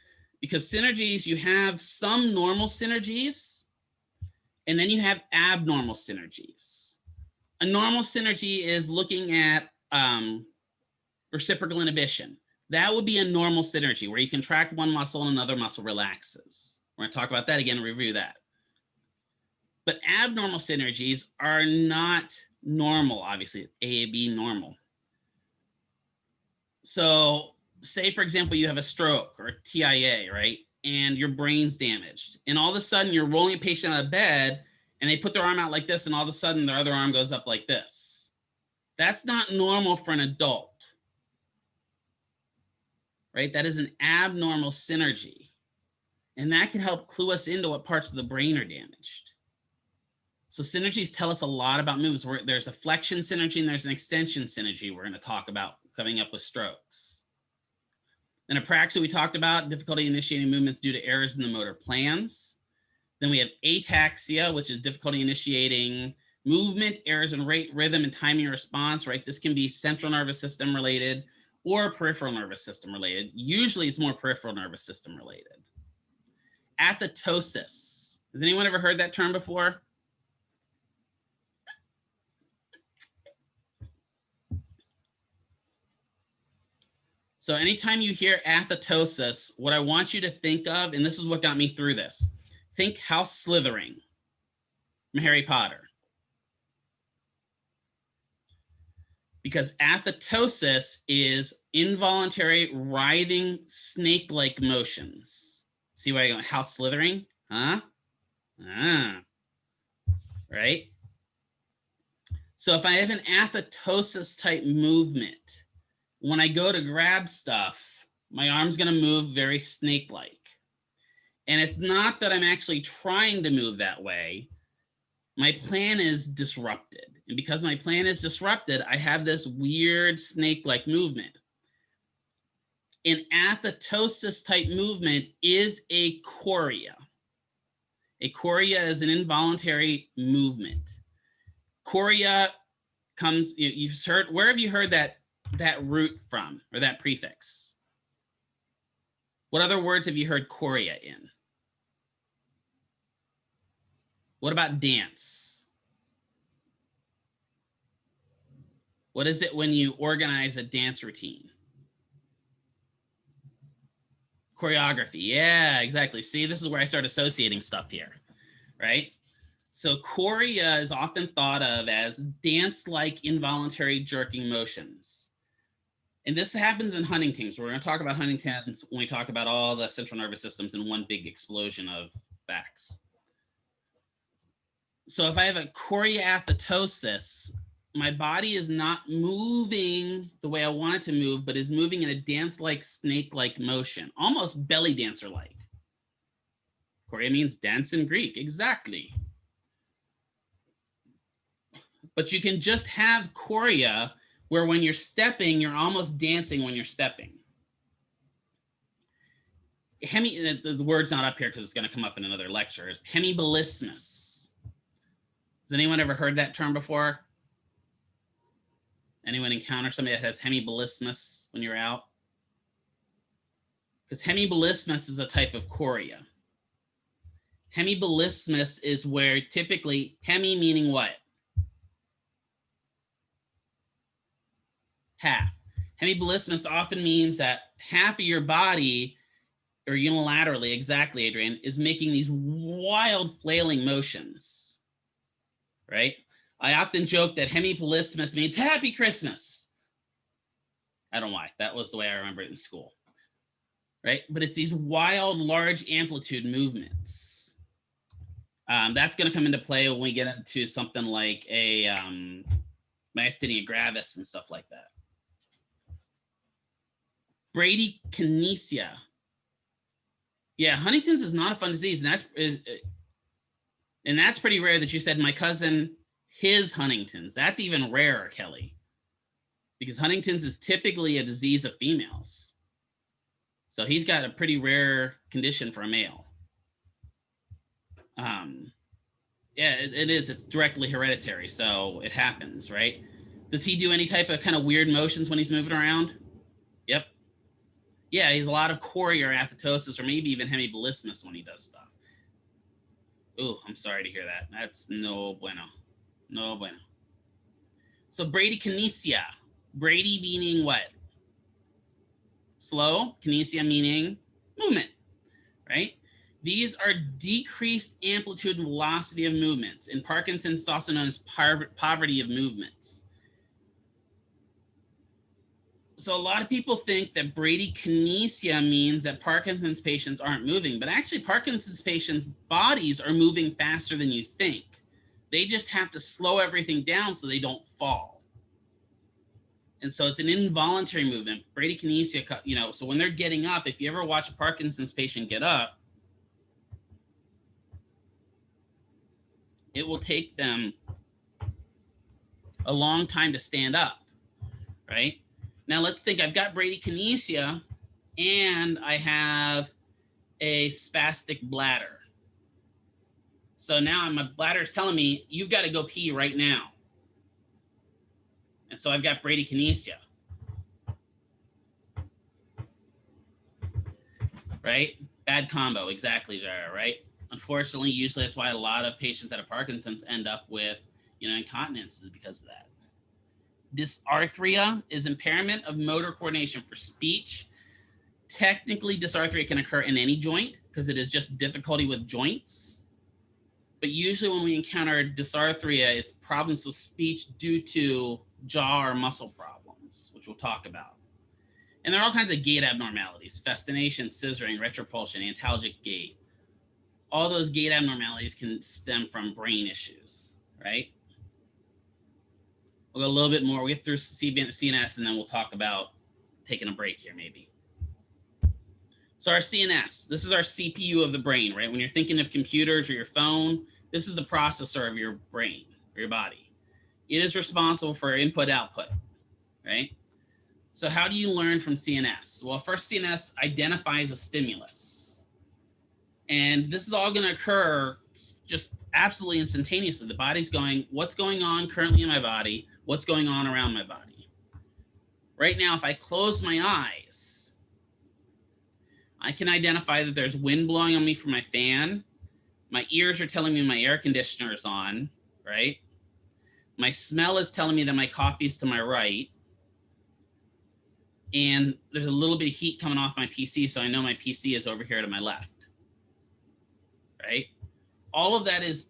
[SPEAKER 1] because synergies, you have some normal synergies, and then you have abnormal synergies. A normal synergy is looking at reciprocal inhibition. That would be a normal synergy where you contract one muscle and another muscle relaxes. We're going to talk about that again and review that. But abnormal synergies are not normal, obviously, AAB normal. So say, for example, you have a stroke or TIA, right? And your brain's damaged. And all of a sudden you're rolling a patient out of bed and they put their arm out like this, and all of a sudden their other arm goes up like this. That's not normal for an adult, right? That is an abnormal synergy. And that can help clue us into what parts of the brain are damaged. So synergies tell us a lot about movements. There's a flexion synergy and there's an extension synergy we're going to talk about coming up with strokes. Then apraxia we talked about, difficulty initiating movements due to errors in the motor plans. Then we have ataxia, which is difficulty initiating Movement, errors in rate, rhythm, and timing response, right? This can be central nervous system related or peripheral nervous system related. Usually it's more peripheral nervous system related. Athetosis. Has anyone ever heard that term before? So anytime you hear athetosis, what I want you to think of, and this is what got me through this, think House Slithering from Harry Potter. Because athetosis is involuntary writhing snake-like motions. See where I go? House Slithering? Huh? Right? So if I have an athetosis type movement, when I go to grab stuff, my arm's going to move very snake-like. And it's not that I'm actually trying to move that way. My plan is disrupted. And because my plan is disrupted, I have this weird snake-like movement. An athetosis type movement is a chorea. A chorea is an involuntary movement. Chorea comes, you've heard, where have you heard that root from, or that prefix? What other words have you heard chorea in? What about dance? What is it when you organize a dance routine? Choreography. Yeah, exactly. See, this is where I start associating stuff here, right? So chorea is often thought of as dance-like involuntary jerking motions. And this happens in Huntington's. We're going to talk about Huntington's when we talk about all the central nervous systems in one big explosion of facts. So if I have a choreathetosis, my body is not moving the way I want it to move, but is moving in a dance-like, snake-like motion, almost belly dancer-like. Chorea means dance in Greek, exactly. But you can just have chorea where when you're stepping, you're almost dancing when you're stepping. The word's not up here because it's going to come up in another lecture, is Hemi Ballisticus. Has anyone ever heard that term before? Anyone encounter somebody that has Hemi Ballisticus when you're out? Because Hemi Ballisticus is a type of chorea. Hemi Ballisticus is where typically, hemi meaning what? Half. Hemi Ballisticus often means that half of your body, or unilaterally, exactly, Adrian, is making these wild flailing motions, right? I often joke that Hemi Ballisticus means Happy Christmas. I don't know why. That was the way I remember it in school, right? But it's these wild, large amplitude movements. That's going to come into play when we get into something like a myasthenia gravis and stuff like that. Bradykinesia. Yeah, Huntington's is not a fun disease, and that's pretty rare that you said my cousin, his Huntington's. That's even rarer, Kelly, because Huntington's is typically a disease of females. So he's got a pretty rare condition for a male. Yeah, it is. It's directly hereditary, so it happens, right? Does he do any type of kind of weird motions when he's moving around? Yep. Yeah, he's a lot of chorea or athetosis, or maybe even Hemi Ballisticus when he does stuff. Ooh, I'm sorry to hear that. That's no bueno. No bueno. So bradykinesia. Brady meaning what? Slow. Kinesia meaning movement, right? These are decreased amplitude and velocity of movements. In Parkinson's, it's also known as poverty of movements. So a lot of people think that bradykinesia means that Parkinson's patients aren't moving, but actually Parkinson's patients' bodies are moving faster than you think. They just have to slow everything down so they don't fall. And so it's an involuntary movement. Bradykinesia, you know, so when they're getting up, if you ever watch a Parkinson's patient get up, it will take them a long time to stand up, right? Now let's think I've got bradykinesia and I have a spastic bladder. So now my bladder is telling me, you've got to go pee right now. And so I've got bradykinesia. Right? Bad combo, exactly, Jara, right? Unfortunately, usually that's why a lot of patients that have Parkinson's end up with, incontinence, is because of that. Dysarthria is impairment of motor coordination for speech. Technically, dysarthria can occur in any joint because it is just difficulty with joints. But usually when we encounter dysarthria, it's problems with speech due to jaw or muscle problems, which we'll talk about. And there are all kinds of gait abnormalities: festination, scissoring, retropulsion, antalgic gait. All those gait abnormalities can stem from brain issues, right? We'll go a little bit more. We'll get through CNS, and then we'll talk about taking a break here, maybe. So our CNS, this is our CPU of the brain, right? When you're thinking of computers or your phone, this is the processor of your brain or your body. It is responsible for input-output, right? So how do you learn from CNS? Well, first, CNS identifies a stimulus. And this is all going to occur just absolutely instantaneously. The body's going, what's going on currently in my body? What's going on around my body? Right now, if I close my eyes, I can identify that there's wind blowing on me from my fan. My ears are telling me my air conditioner is on, right? My smell is telling me that my coffee is to my right. And there's a little bit of heat coming off my PC, so I know my PC is over here to my left, right? All of that is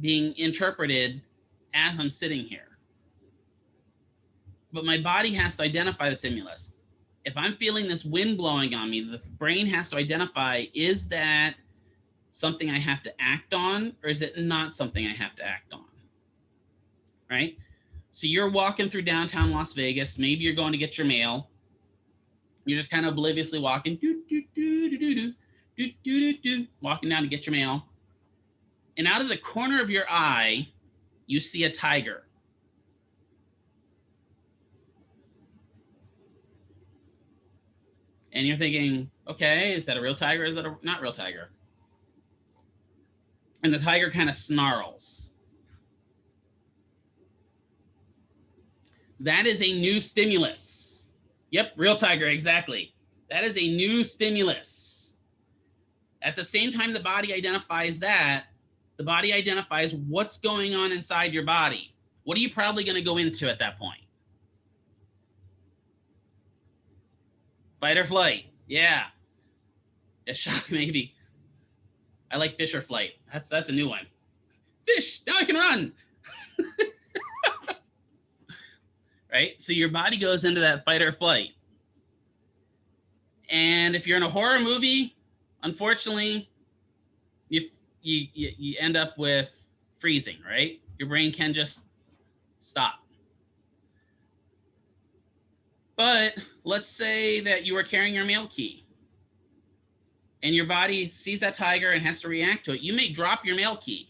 [SPEAKER 1] being interpreted as I'm sitting here. But my body has to identify the stimulus. If I'm feeling this wind blowing on me, the brain has to identify, is that something I have to act on, or is it not something I have to act on, right? So you're walking through downtown Las Vegas. Maybe you're going to get your mail. You're just kind of obliviously walking, walking down to get your mail. And out of the corner of your eye, you see a tiger. And you're thinking, okay, is that a real tiger? Is that a not real tiger? And the tiger kind of snarls. That is a new stimulus. Yep, real tiger, exactly. That is a new stimulus. At the same time the body identifies that, the body identifies what's going on inside your body. What are you probably going to go into at that point? Fight or flight. Yeah. A shock, maybe. I like fish or flight. That's a new one. Fish, now I can run. Right? So your body goes into that fight or flight. And if you're in a horror movie, unfortunately, you end up with freezing, right? Your brain can just stop. But let's say that you are carrying your mail key and your body sees that tiger and has to react to it. You may drop your mail key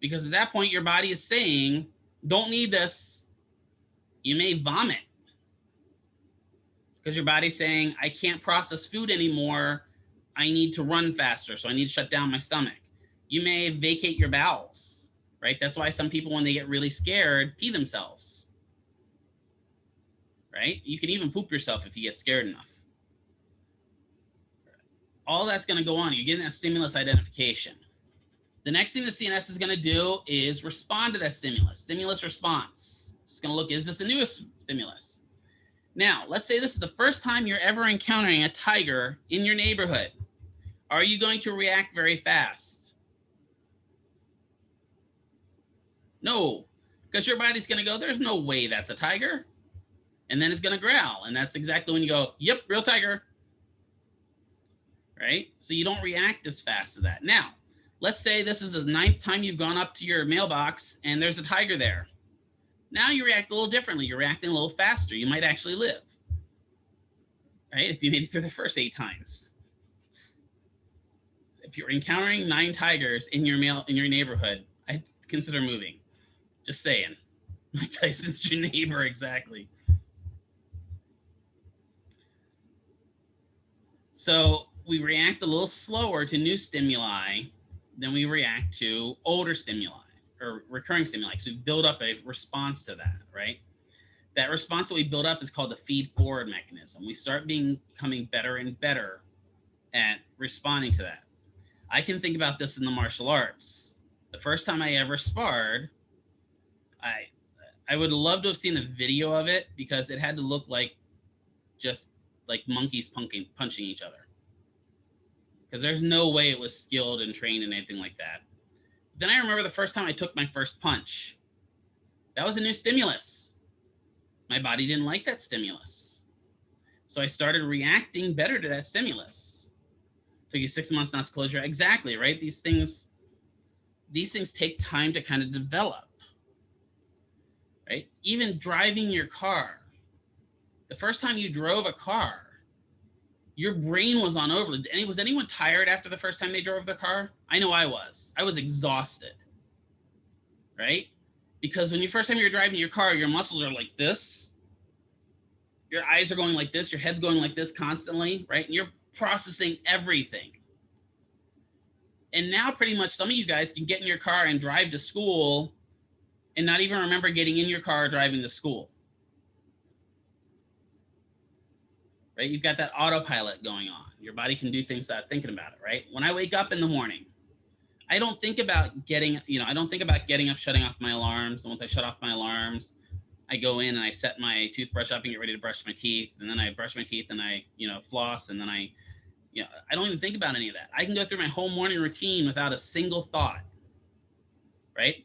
[SPEAKER 1] because at that point your body is saying, don't need this. You may vomit because your body's saying, I can't process food anymore. I need to run faster, so I need to shut down my stomach. You may vacate your bowels, right? That's why some people, when they get really scared, pee themselves, right? You can even poop yourself if you get scared enough. All that's going to go on. You're getting that stimulus identification. The next thing the CNS is going to do is respond to that stimulus. Stimulus response. It's going to look, is this a new stimulus? Now, let's say this is the first time you're ever encountering a tiger in your neighborhood. Are you going to react very fast? No, because your body's going to go, there's no way that's a tiger. And then it's going to growl. And that's exactly when you go, yep, real tiger. Right? So you don't react as fast to that. Now, let's say this is the 9th time you've gone up to your mailbox and there's a tiger there. Now you react a little differently. You're reacting a little faster. You might actually live. Right? If you made it through the first 8 times. If you're encountering 9 tigers in your neighborhood, I'd consider moving. Just saying. Mike Tyson's your neighbor, exactly. So we react a little slower to new stimuli then we react to older stimuli or recurring stimuli. So we build up a response to that, right? That response that we build up is called the feed-forward mechanism. We start becoming better and better at responding to that. I can think about this in the martial arts. The first time I ever sparred, I would love to have seen a video of it because it had to look like just like monkeys punching each other. Because there's no way it was skilled and trained and anything like that. Then I remember the first time I took my first punch. That was a new stimulus. My body didn't like that stimulus. So I started reacting better to that stimulus. Took you 6 months not to close your eye. Exactly, right? These things take time to kind of develop. Right? Even driving your car. The first time you drove a car, your brain was on overload. Was anyone tired after the first time they drove their car? I know I was. I was exhausted. Right? Because when you first time you're driving your car, your muscles are like this. Your eyes are going like this. Your head's going like this constantly, right? And you're processing everything. And now pretty much some of you guys can get in your car and drive to school and not even remember getting in your car driving to school. Right? You've got that autopilot going on. Your body can do things without thinking about it, right? When I wake up in the morning, I don't think about getting up, shutting off my alarms. And once I shut off my alarms, I go in and I set my toothbrush up and get ready to brush my teeth. And then I brush my teeth and I, floss. And then I don't even think about any of that. I can go through my whole morning routine without a single thought, right?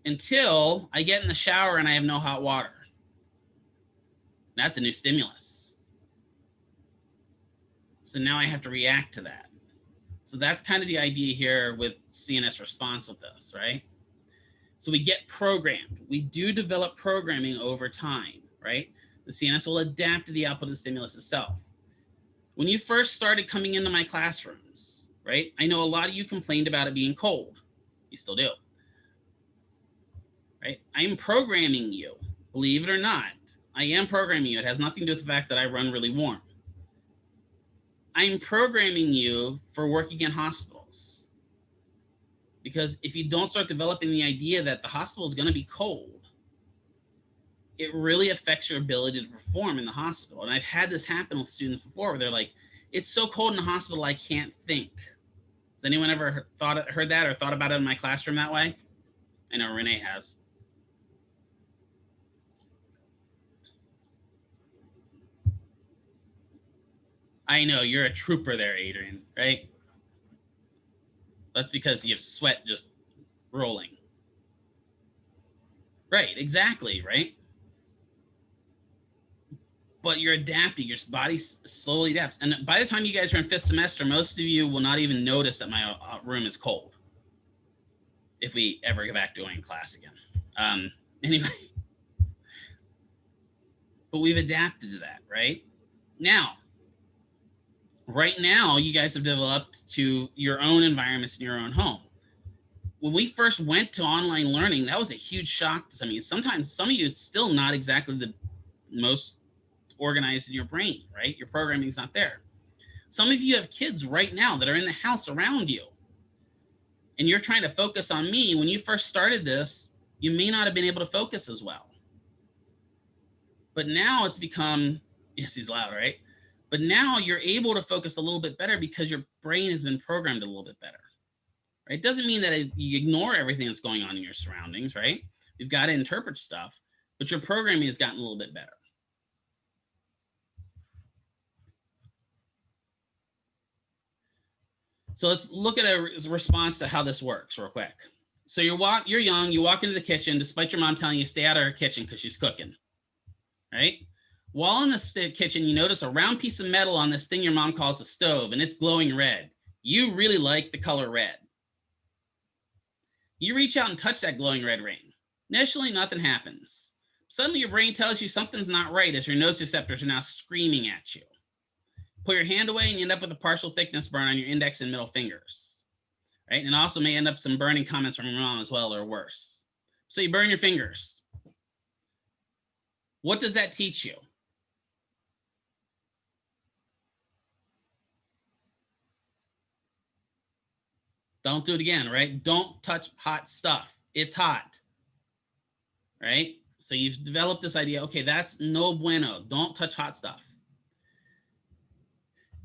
[SPEAKER 1] Until I get in the shower and I have no hot water. That's a new stimulus. So now I have to react to that. So that's kind of the idea here with CNS response with this, right? So we get programmed. We do develop programming over time, right? The CNS will adapt to the output of the stimulus itself. When you first started coming into my classrooms, right? I know a lot of you complained about it being cold. You still do, right? I'm programming you, believe it or not. I am programming you. It has nothing to do with the fact that I run really warm. I'm programming you for working in hospitals. Because if you don't start developing the idea that the hospital is going to be cold, it really affects your ability to perform in the hospital. And I've had this happen with students before where they're like, it's so cold in the hospital, I can't think. Has anyone ever heard that or thought about it in my classroom that way? I know Renee has. I know, you're a trooper there, Adrian, right? That's because you have sweat just rolling. Right, exactly, right? But you're adapting, your body slowly adapts. And by the time you guys are in 5th semester, most of you will not even notice that my room is cold. If we ever go back to going in class again. Anyway. But we've adapted to that, right? Right now, you guys have developed to your own environments in your own home. When we first went to online learning, that was a huge shock to some of you. Sometimes some of you, it's still not exactly the most organized in your brain, right? Your programming is not there. Some of you have kids right now that are in the house around you, and you're trying to focus on me. When you first started this, you may not have been able to focus as well. But now it's become, yes, he's loud, right? But now you're able to focus a little bit better because your brain has been programmed a little bit better, right? It doesn't mean that you ignore everything that's going on in your surroundings, right? You've got to interpret stuff, but your programming has gotten a little bit better. So let's look at a response to how this works real quick. So you're young, you walk into the kitchen, despite your mom telling you stay out of her kitchen because she's cooking, right? While in the kitchen, you notice a round piece of metal on this thing your mom calls a stove, and it's glowing red. You really like the color red. You reach out and touch that glowing red ring. Initially, nothing happens. Suddenly, your brain tells you something's not right as your nociceptors are now screaming at you. Pull your hand away and you end up with a partial thickness burn on your index and middle fingers, right? And also may end up some burning comments from your mom as well, or worse. So you burn your fingers. What does that teach you? Don't do it again, right? Don't touch hot stuff. It's hot, right? So you've developed this idea, okay, that's no bueno. Don't touch hot stuff.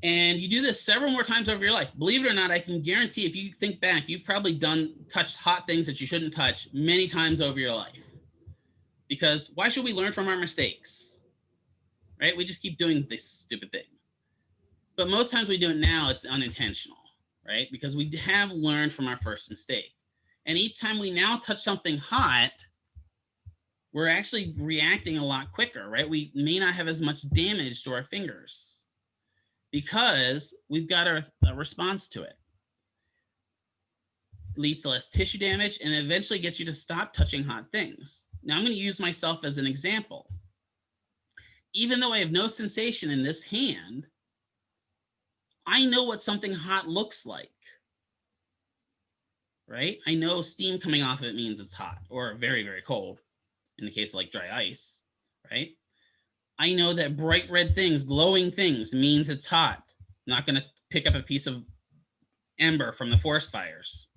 [SPEAKER 1] And you do this several more times over your life. Believe it or not, I can guarantee if you think back, you've probably touched hot things that you shouldn't touch many times over your life. Because why should we learn from our mistakes? Right? We just keep doing these stupid things. But most times we do it now, it's unintentional, right? Because we have learned from our first mistake. And each time we now touch something hot, we're actually reacting a lot quicker, right? We may not have as much damage to our fingers because we've got a response to it. It leads to less tissue damage and eventually gets you to stop touching hot things. Now I'm going to use myself as an example. Even though I have no sensation in this hand, I know what something hot looks like, right? I know steam coming off of it means it's hot or very, very cold in the case of like dry ice, right? I know that bright red things, glowing things means it's hot. I'm not going to pick up a piece of ember from the forest fires.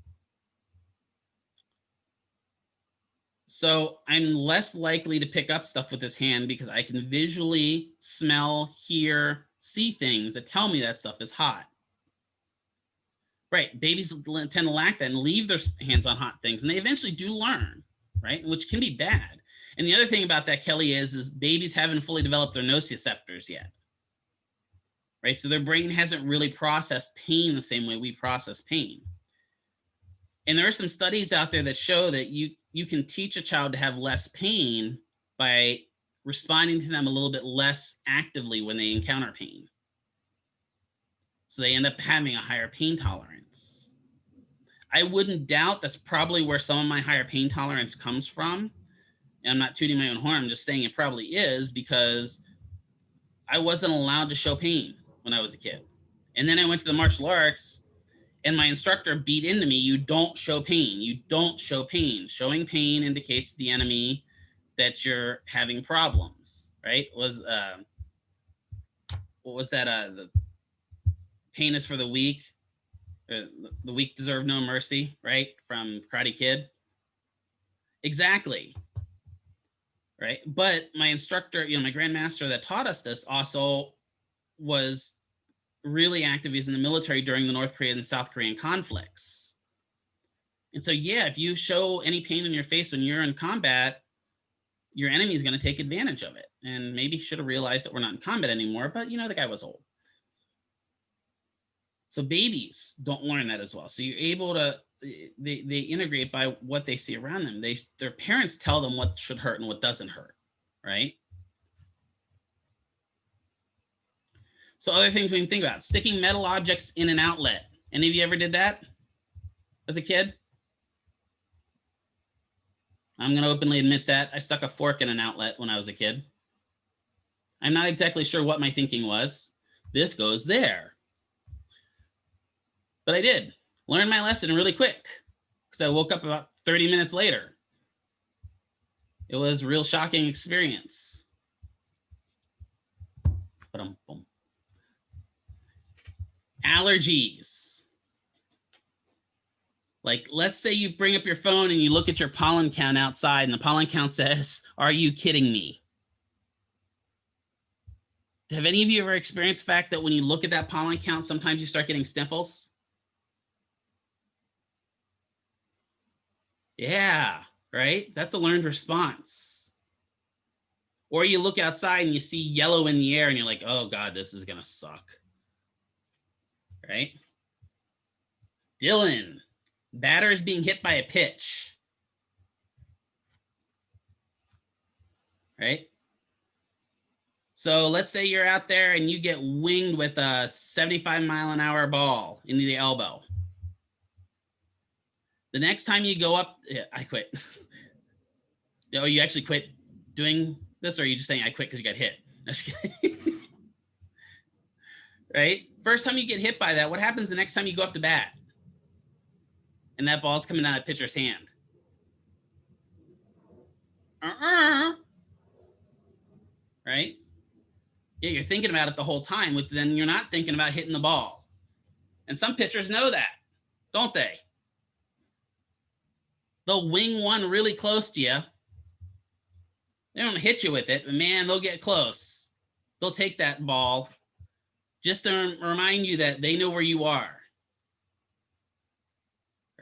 [SPEAKER 1] So I'm less likely to pick up stuff with this hand because I can visually smell, hear, see things that tell me that stuff is hot. Right, babies tend to lack that and leave their hands on hot things, and they eventually do learn, right? Which can be bad. And the other thing about that, Kelly, is babies haven't fully developed their nociceptors yet, right? So their brain hasn't really processed pain the same way we process pain. And there are some studies out there that show that you can teach a child to have less pain by responding to them a little bit less actively when they encounter pain. So they end up having a higher pain tolerance. I wouldn't doubt that's probably where some of my higher pain tolerance comes from. And I'm not tooting my own horn, I'm just saying it probably is because I wasn't allowed to show pain when I was a kid. And then I went to the martial arts and my instructor beat into me, you don't show pain, you don't show pain. Showing pain indicates to the enemy that you're having problems, right? What was that? The pain is for the weak. The weak deserve no mercy, right? From Karate Kid. Exactly. Right. But my instructor, my grandmaster that taught us this also was really active. He was in the military during the North Korean and South Korean conflicts. And so, yeah, if you show any pain in your face when you're in combat, your enemy is going to take advantage of it. And maybe should have realized that we're not in combat anymore, but the guy was old. So babies don't learn that as well. So you're able to, they integrate by what they see around them. Their parents tell them what should hurt and what doesn't hurt, right? So other things we can think about, sticking metal objects in an outlet. Any of you ever did that as a kid? I'm going to openly admit that. I stuck a fork in an outlet when I was a kid. I'm not exactly sure what my thinking was. This goes there. But I did learn my lesson really quick because I woke up about 30 minutes later. It was a real shocking experience. Allergies. Like, let's say you bring up your phone and you look at your pollen count outside and the pollen count says, "Are you kidding me?" Have any of you ever experienced the fact that when you look at that pollen count, sometimes you start getting sniffles? Yeah, right? That's a learned response. Or you look outside and you see yellow in the air and you're like, oh God, this is gonna suck, right? Dylan, batter is being hit by a pitch, right? So let's say you're out there and you get winged with a 75-mile-an-hour ball into the elbow. The next time you go up, yeah, I quit. Oh, you actually quit doing this, or are you just saying I quit because you got hit? Right? First time you get hit by that, what happens the next time you go up to bat? And that ball's coming out of the pitcher's hand. Right? Yeah, you're thinking about it the whole time, but then you're not thinking about hitting the ball. And some pitchers know that, don't they? They'll wing one really close to you. They don't hit you with it, but man, they'll get close. They'll take that ball just to remind you that they know where you are.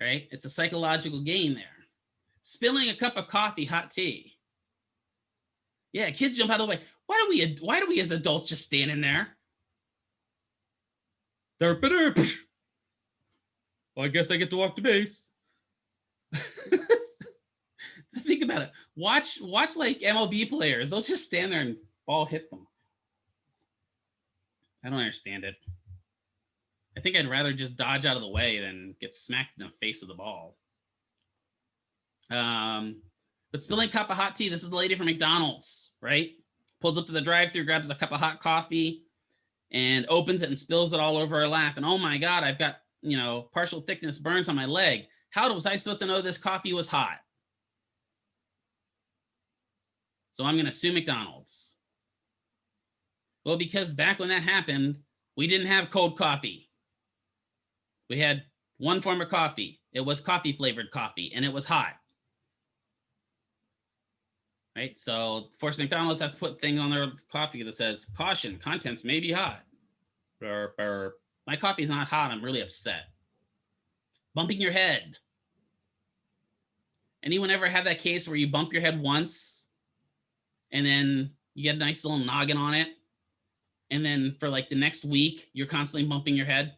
[SPEAKER 1] Right? It's a psychological game there. Spilling a cup of coffee, hot tea. Yeah, kids jump out of the way. Why do we as adults just stand in there? Well, I guess I get to walk the base. Think about it. Watch like MLB players. They'll just stand there and ball hit them. I don't understand it. I think I'd rather just dodge out of the way than get smacked in the face with the ball. But spilling a cup of hot tea. This is the lady from McDonald's, right? Pulls up to the drive-thru, grabs a cup of hot coffee, and opens it and spills it all over her lap. And oh my God, I've got, partial thickness burns on my leg. How was I supposed to know this coffee was hot? So I'm going to sue McDonald's. Well, because back when that happened, we didn't have cold coffee. We had one form of coffee. It was coffee flavored coffee, and it was hot. Right? So, force McDonald's has to put things on their coffee that says, caution, contents may be hot. Or my coffee's not hot, I'm really upset. Bumping your head. Anyone ever have that case where you bump your head once, and then you get a nice little noggin on it, and then for like the next week, you're constantly bumping your head?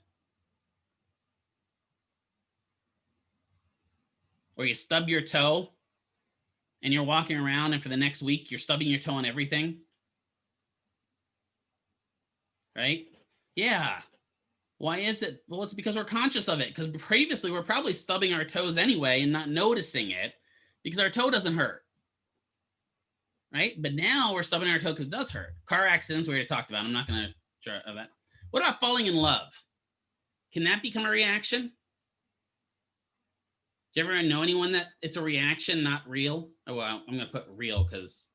[SPEAKER 1] Or you stub your toe, and you're walking around, and for the next week, you're stubbing your toe on everything? Right? Yeah. Why is it? Well, it's because we're conscious of it. Because previously, we're probably stubbing our toes anyway and not noticing it because our toe doesn't hurt. Right? But now we're stubbing our toe because it does hurt. Car accidents, we already talked about. I'm not going to try that. What about falling in love? Can that become a reaction? Do you ever know anyone that it's a reaction, not real? Oh, well, I'm going to put real because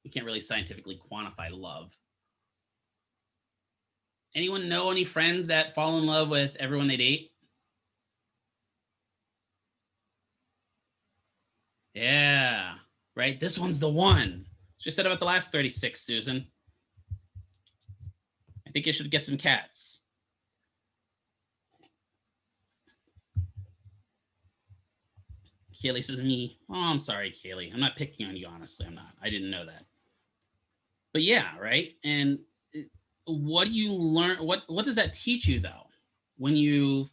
[SPEAKER 1] we can't really scientifically quantify love. Anyone know any friends that fall in love with everyone they date? Yeah, right? This one's the one. What you said about the last 36, Susan. I think you should get some cats. Kaylee says me. Oh, I'm sorry, Kaylee. I'm not picking on you, honestly. I'm not. I didn't know that. But yeah, right? And what do you learn? What does that teach you, though? When you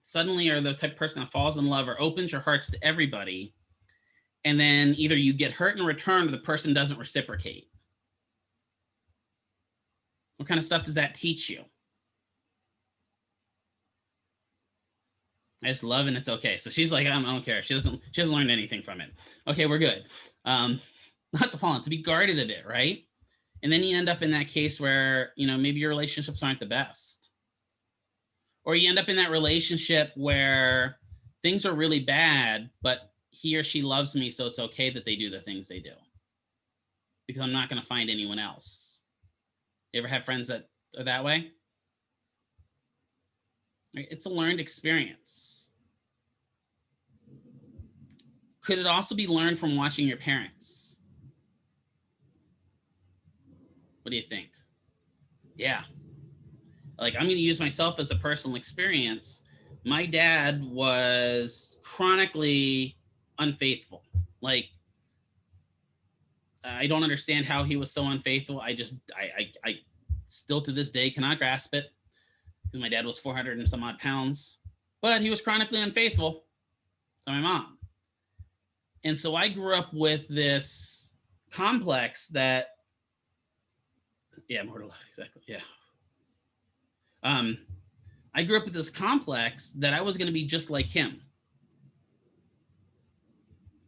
[SPEAKER 1] suddenly are the type of person that falls in love or opens your hearts to everybody, and then either you get hurt in return or the person doesn't reciprocate. What kind of stuff does that teach you? I just love and it's okay. So she's like, I don't care. She doesn't learn anything from it. Okay, we're good. Not to fall in, to be guarded a bit, right? And then you end up in that case where, maybe your relationships aren't the best. Or you end up in that relationship where things are really bad, but he or she loves me, so it's okay that they do the things they do. Because I'm not going to find anyone else. You ever have friends that are that way? It's a learned experience. Could it also be learned from watching your parents? What do you think? Yeah. Like, I'm going to use myself as a personal experience. My dad was chronically unfaithful. Like, I don't understand how he was so unfaithful. I still to this day cannot grasp it. Because my dad was 400 and some odd pounds, but he was chronically unfaithful to my mom. And so I grew up with this complex that, more to love, exactly, yeah. I grew up with this complex that I was going to be just like him.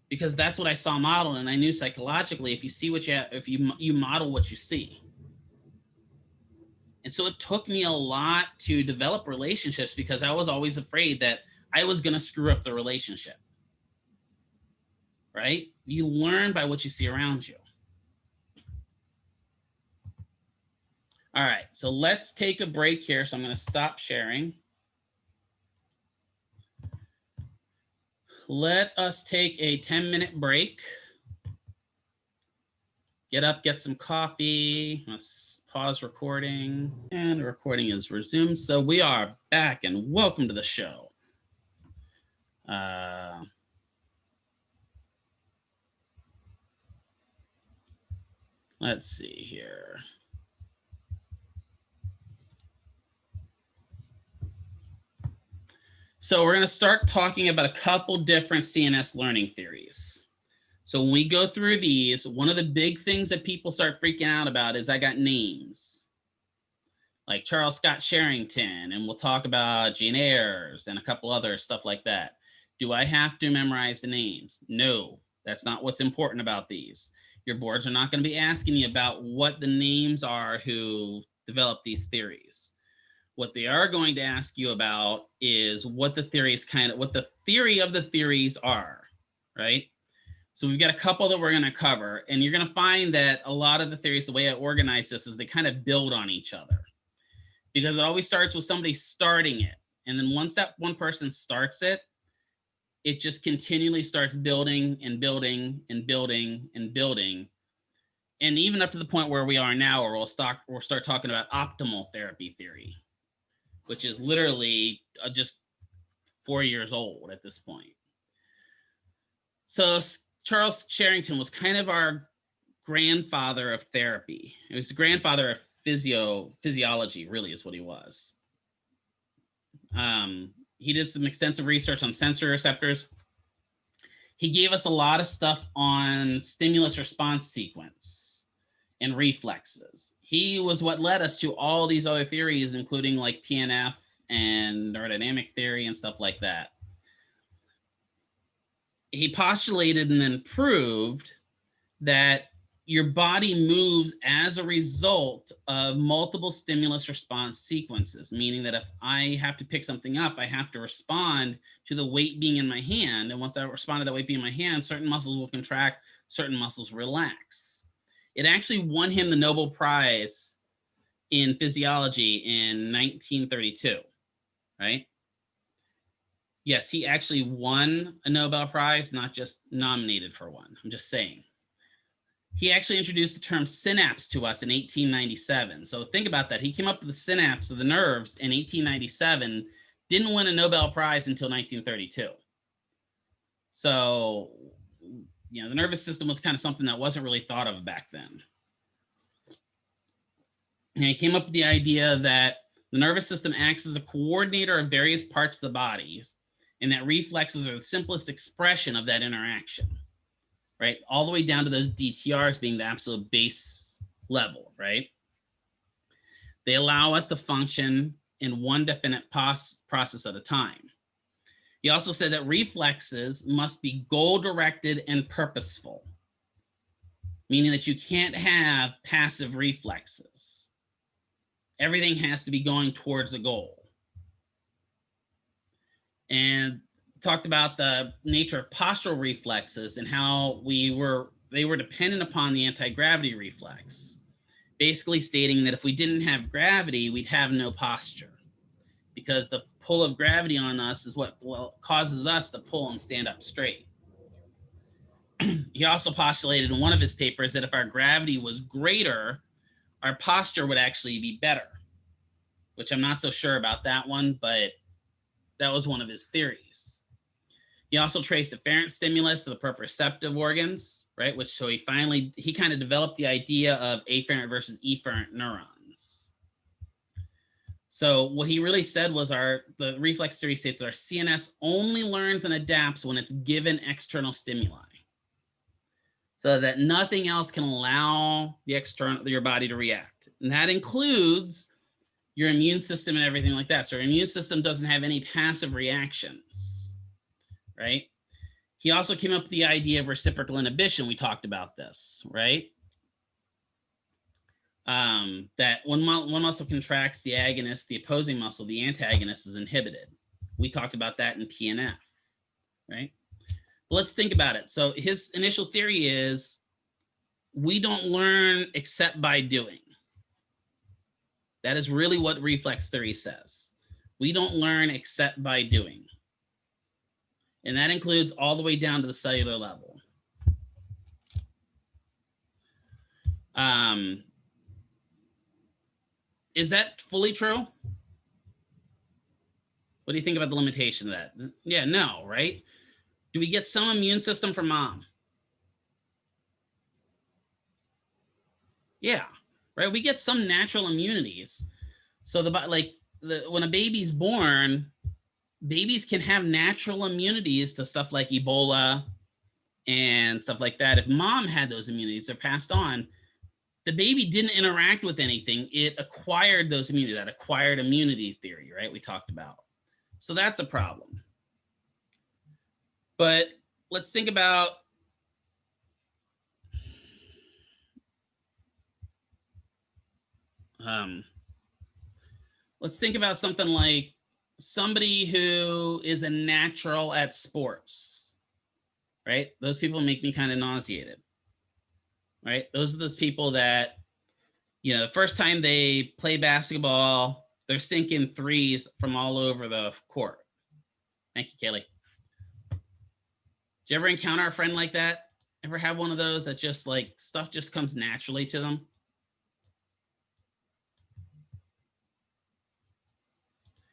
[SPEAKER 1] Because that's what I saw modeled, and I knew psychologically, if you see what if you model what you see. And so it took me a lot to develop relationships because I was always afraid that I was going to screw up the relationship. Right? You learn by what you see around you. All right, so let's take a break here. So I'm going to stop sharing. let us take a 10-minute break. Get up, get some coffee. Let's pause recording, and the recording is resumed. So we are back, and welcome to the show. Let's see here. So we're going to start talking about a couple different CNS learning theories. So when we go through these, one of the big things that people start freaking out about is I got names. Like Charles Scott Sherrington, and we'll talk about Jane Eyres and a couple other stuff like that. Do I have to memorize the names? No, that's not what's important about these. Your boards are not going to be asking you about what the names are who developed these theories. What they are going to ask you about is what the theories what the theory of the theories are, right? So we've got a couple that we're going to cover, and you're going to find that a lot of the theories, the way I organize this is they kind of build on each other, because it always starts with somebody starting it. And then once that one person starts it, it just continually starts building and building and building and building. And even up to the point where we are now, where we'll start talking about optimal therapy theory, which is literally just 4 years old at this point. So Charles Sherrington was kind of our grandfather of therapy. He was the grandfather of physiology, really, is what he was. He did some extensive research on sensory receptors. He gave us a lot of stuff on stimulus response sequence and reflexes. He was what led us to all these other theories, including like PNF and neurodynamic theory and stuff like that. He postulated and then proved that your body moves as a result of multiple stimulus response sequences, meaning that if I have to pick something up, I have to respond to the weight being in my hand. And once I respond to that weight being in my hand, certain muscles will contract, certain muscles relax. It actually won him the Nobel Prize in physiology in 1932, right? Yes, he actually won a Nobel Prize, not just nominated for one. I'm just saying. He actually introduced the term synapse to us in 1897. So think about that. He came up with the synapse of the nerves in 1897, didn't win a Nobel Prize until 1932. So, you know, the nervous system was kind of something that wasn't really thought of back then. And he came up with the idea that the nervous system acts as a coordinator of various parts of the body, and that reflexes are the simplest expression of that interaction. Right? All the way down to those DTRs being the absolute base level, right? They allow us to function in one definite process at a time. He also said that reflexes must be goal-directed and purposeful, meaning that you can't have passive reflexes. Everything has to be going towards a goal. And talked about the nature of postural reflexes and how they were dependent upon the anti-gravity reflex, basically stating that if we didn't have gravity, we'd have no posture, because the pull of gravity on us is what causes us to pull and stand up straight. He also postulated in one of his papers that if our gravity was greater, our posture would actually be better, which I'm not so sure about that one, but that was one of his theories. He also traced afferent stimulus to the proprioceptive organs, right? So he kind of developed the idea of afferent versus efferent neurons. So what he really said was the reflex theory states that our CNS only learns and adapts when it's given external stimuli, so that nothing else can allow your body to react. And that includes your immune system and everything like that. So your immune system doesn't have any passive reactions. Right? He also came up with the idea of reciprocal inhibition. We talked about this, right? That when one muscle contracts, the agonist, the opposing muscle, the antagonist is inhibited. We talked about that in PNF, right? But let's think about it. So his initial theory is we don't learn except by doing. That is really what reflex theory says. We don't learn except by doing. And that includes all the way down to the cellular level. Is that fully true? What do you think about the limitation of that? Yeah, no, right? Do we get some immune system from mom? Yeah, right. We get some natural immunities. So when a baby's born, babies can have natural immunities to stuff like Ebola and stuff like that. If mom had those immunities, they're passed on. The baby didn't interact with anything. It acquired those immunities, that acquired immunity theory, right? We talked about. So that's a problem. But let's think about something like somebody who is a natural at sports, right? Those people make me kind of nauseated, right? Those are those people that, the first time they play basketball, they're sinking threes from all over the court. Thank you, Kelly. Did you ever encounter a friend like that? Ever have one of those that just like stuff just comes naturally to them?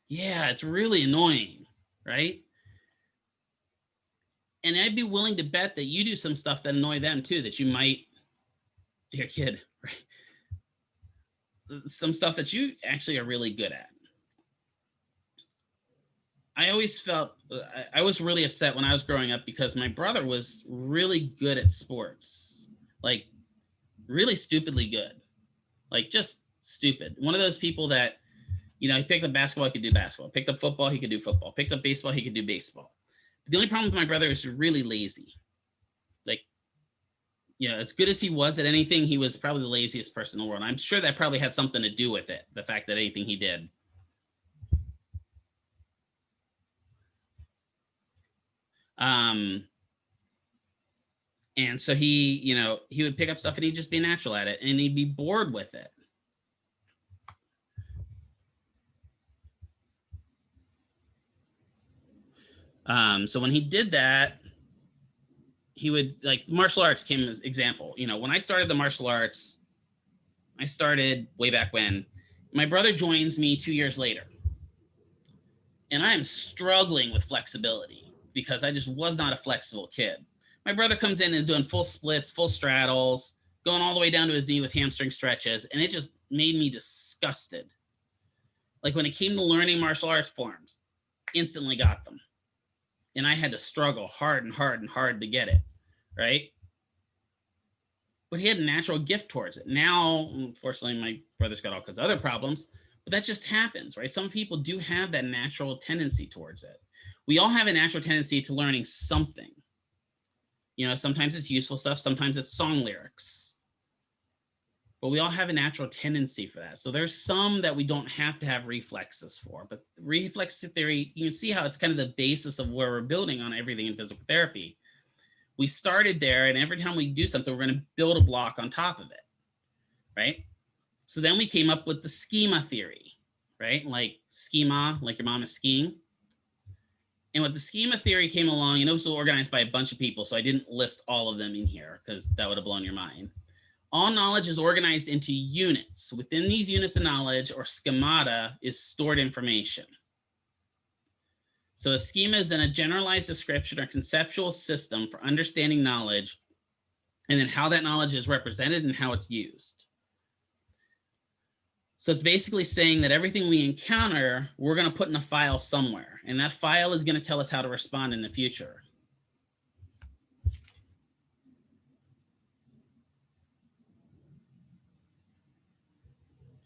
[SPEAKER 1] Yeah, it's really annoying, right? And I'd be willing to bet that you do some stuff that annoy them too, that you might, your kid, right? Some stuff that you actually are really good at. I always felt, I was really upset when I was growing up because my brother was really good at sports, like really stupidly good, like just stupid. One of those people that, he picked up basketball, he could do basketball, picked up football, he could do football, picked up baseball, he could do baseball. The only problem with my brother is really lazy. Like, as good as he was at anything, he was probably the laziest person in the world. I'm sure that probably had something to do with it, the fact that anything he did. And so he would pick up stuff and he'd just be natural at it and he'd be bored with it. So when he did that, he would, like, martial arts came as example. When I started the martial arts, I started way back when. My brother joins me 2 years later. And I am struggling with flexibility because I just was not a flexible kid. My brother comes in and is doing full splits, full straddles, going all the way down to his knee with hamstring stretches. And it just made me disgusted. Like when it came to learning martial arts forms, instantly got them. And I had to struggle hard and hard and hard to get it, right? But he had a natural gift towards it. Now, unfortunately, my brother's got all kinds of other problems, but that just happens, right? Some people do have that natural tendency towards it. We all have a natural tendency to learning something. Sometimes it's useful stuff, sometimes it's song lyrics. But we all have a natural tendency for that. So there's some that we don't have to have reflexes for. But reflexive theory, you can see how it's kind of the basis of where we're building on everything in physical therapy. We started there, and every time we do something, we're going to build a block on top of it, right? So then we came up with the schema theory, right? Like schema, like your mom is skiing. And with the schema theory came along, and it was organized by a bunch of people, so I didn't list all of them in here because that would have blown your mind. All knowledge is organized into units. Within these units of knowledge, or schemata, is stored information. So a schema is then a generalized description or conceptual system for understanding knowledge, and then how that knowledge is represented and how it's used. So it's basically saying that everything we encounter, we're going to put in a file somewhere, and that file is going to tell us how to respond in the future.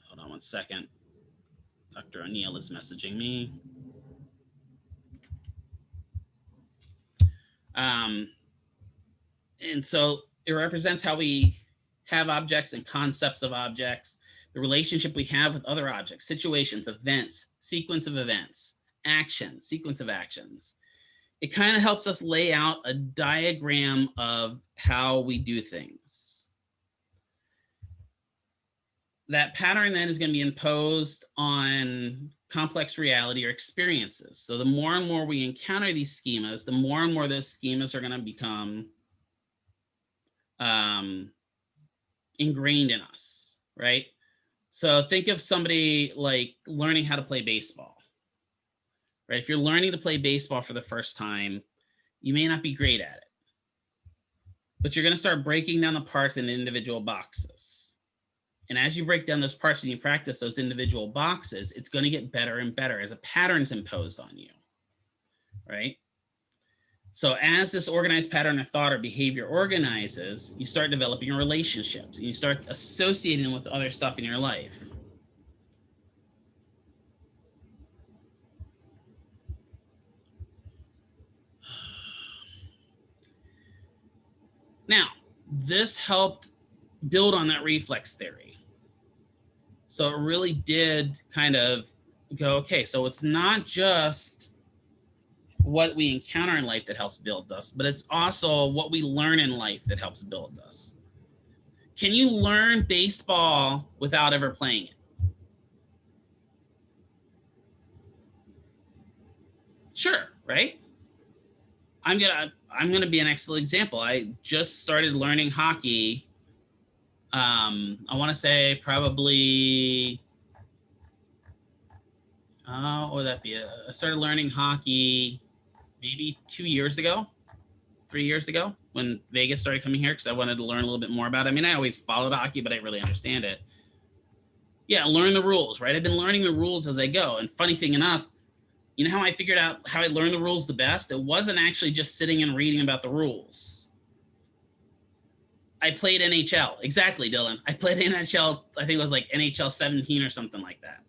[SPEAKER 1] Hold on one second. Dr. O'Neill is messaging me. And so it represents how we have objects and concepts of objects, the relationship we have with other objects, situations, events, sequence of events, actions, sequence of actions. It kind of helps us lay out a diagram of how we do things. That pattern then is going to be imposed on complex reality or experiences. So the more and more we encounter these schemas, the more and more those schemas are going to become ingrained in us, right? So think of somebody like learning how to play baseball, right? If you're learning to play baseball for the first time, you may not be great at it, but you're going to start breaking down the parts in individual boxes. And as you break down those parts and you practice those individual boxes, it's going to get better and better as a pattern's imposed on you, right? So as this organized pattern of thought or behavior organizes, you start developing relationships and you start associating with other stuff in your life. Now, this helped build on that reflex theory. So it really did kind of go, okay, so it's not just what we encounter in life that helps build us, but it's also what we learn in life that helps build us. Can you learn baseball without ever playing it? Sure, right? I'm gonna be an excellent example. I just started learning hockey. I want to say probably, what would that be? I started learning hockey maybe 2 years ago, 3 years ago, when Vegas started coming here because I wanted to learn a little bit more about it. I mean, I always followed hockey, but I didn't really understand it. Yeah, learn the rules, right? I've been learning the rules as I go. And funny thing enough, you know how I figured out how I learned the rules the best? It wasn't actually just sitting and reading about the rules. I played NHL. Exactly, Dylan. I played NHL, I think it was like NHL 17 or something like that.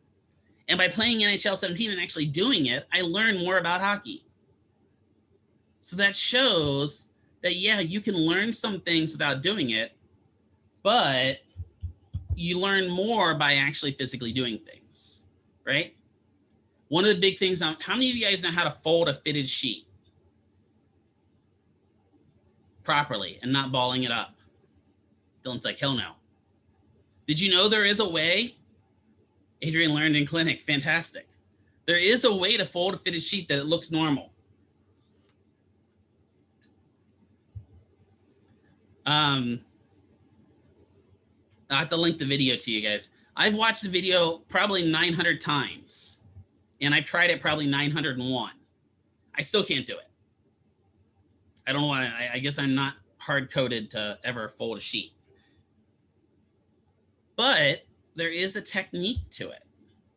[SPEAKER 1] And by playing NHL 17 and actually doing it, I learned more about hockey. So that shows that, yeah, you can learn some things without doing it, but you learn more by actually physically doing things, right? One of the big things, how many of you guys know how to fold a fitted sheet properly and not balling it up? Dylan's like, hell no. Did you know there is a way? Adrian learned in clinic. Fantastic. There is a way to fold a fitted sheet that it looks normal. I have to link the video to you guys. I've watched the video probably 900 times, and I've tried it probably 901. I still can't do it. I don't know why. I guess I'm not hard-coded to ever fold a sheet. But there is a technique to it.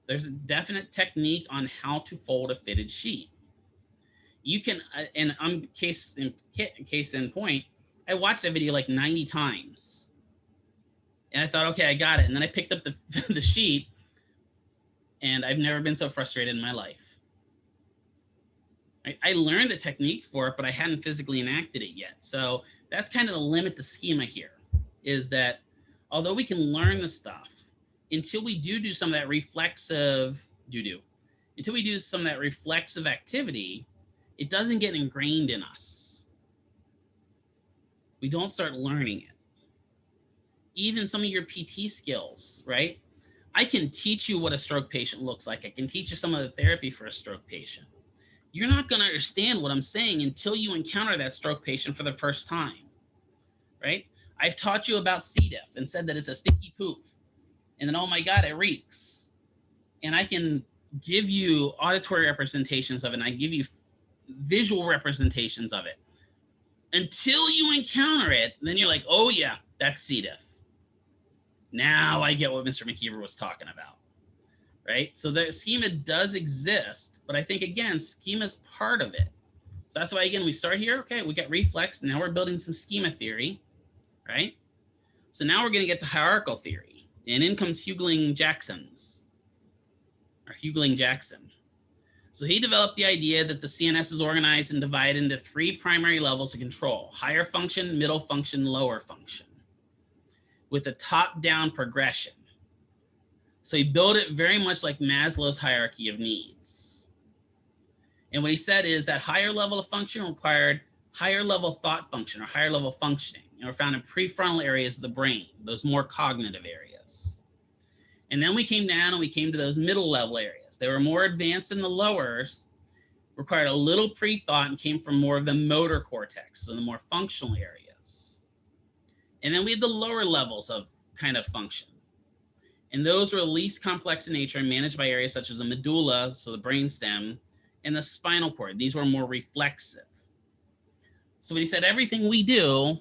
[SPEAKER 1] There's a definite technique on how to fold a fitted sheet. You can, and I'm case in point, I watched that video like 90 times. And I thought, okay, I got it. And then I picked up the sheet, and I've never been so frustrated in my life. I learned the technique for it, but I hadn't physically enacted it yet. So that's kind of the limit to schema here, is that although we can learn the stuff, until we do some of that reflexive, until we do some of that reflexive activity, it doesn't get ingrained in us. We don't start learning it. Even some of your PT skills, right? I can teach you what a stroke patient looks like. I can teach you some of the therapy for a stroke patient. You're not going to understand what I'm saying until you encounter that stroke patient for the first time, right? I've taught you about C. diff and said that it's a stinky poop. And then, oh my God, it reeks. And I can give you auditory representations of it, and I give you visual representations of it. Until you encounter it, then you're like, oh yeah, that's C. diff. Now I get what Mr. McKeever was talking about, right? So the schema does exist, but I think, again, schema is part of it. So that's why, again, we start here. Okay, we got reflex. Now we're building some schema theory, right? So now we're going to get to hierarchical theory. And in comes Hugling-Jackson. So he developed the idea that the CNS is organized and divided into 3 primary levels of control: higher function, middle function, lower function, with a top-down progression. So he built it very much like Maslow's hierarchy of needs. And what he said is that higher level of function required higher level thought function or higher level functioning, and are found in prefrontal areas of the brain, those more cognitive areas. And then we came down and we came to those middle level areas. They were more advanced than the lowers, required a little pre-thought, and came from more of the motor cortex, so the more functional areas. And then we had the lower levels of kind of function. And those were least complex in nature and managed by areas such as the medulla, so the brainstem, and the spinal cord. These were more reflexive. So when he said everything we do,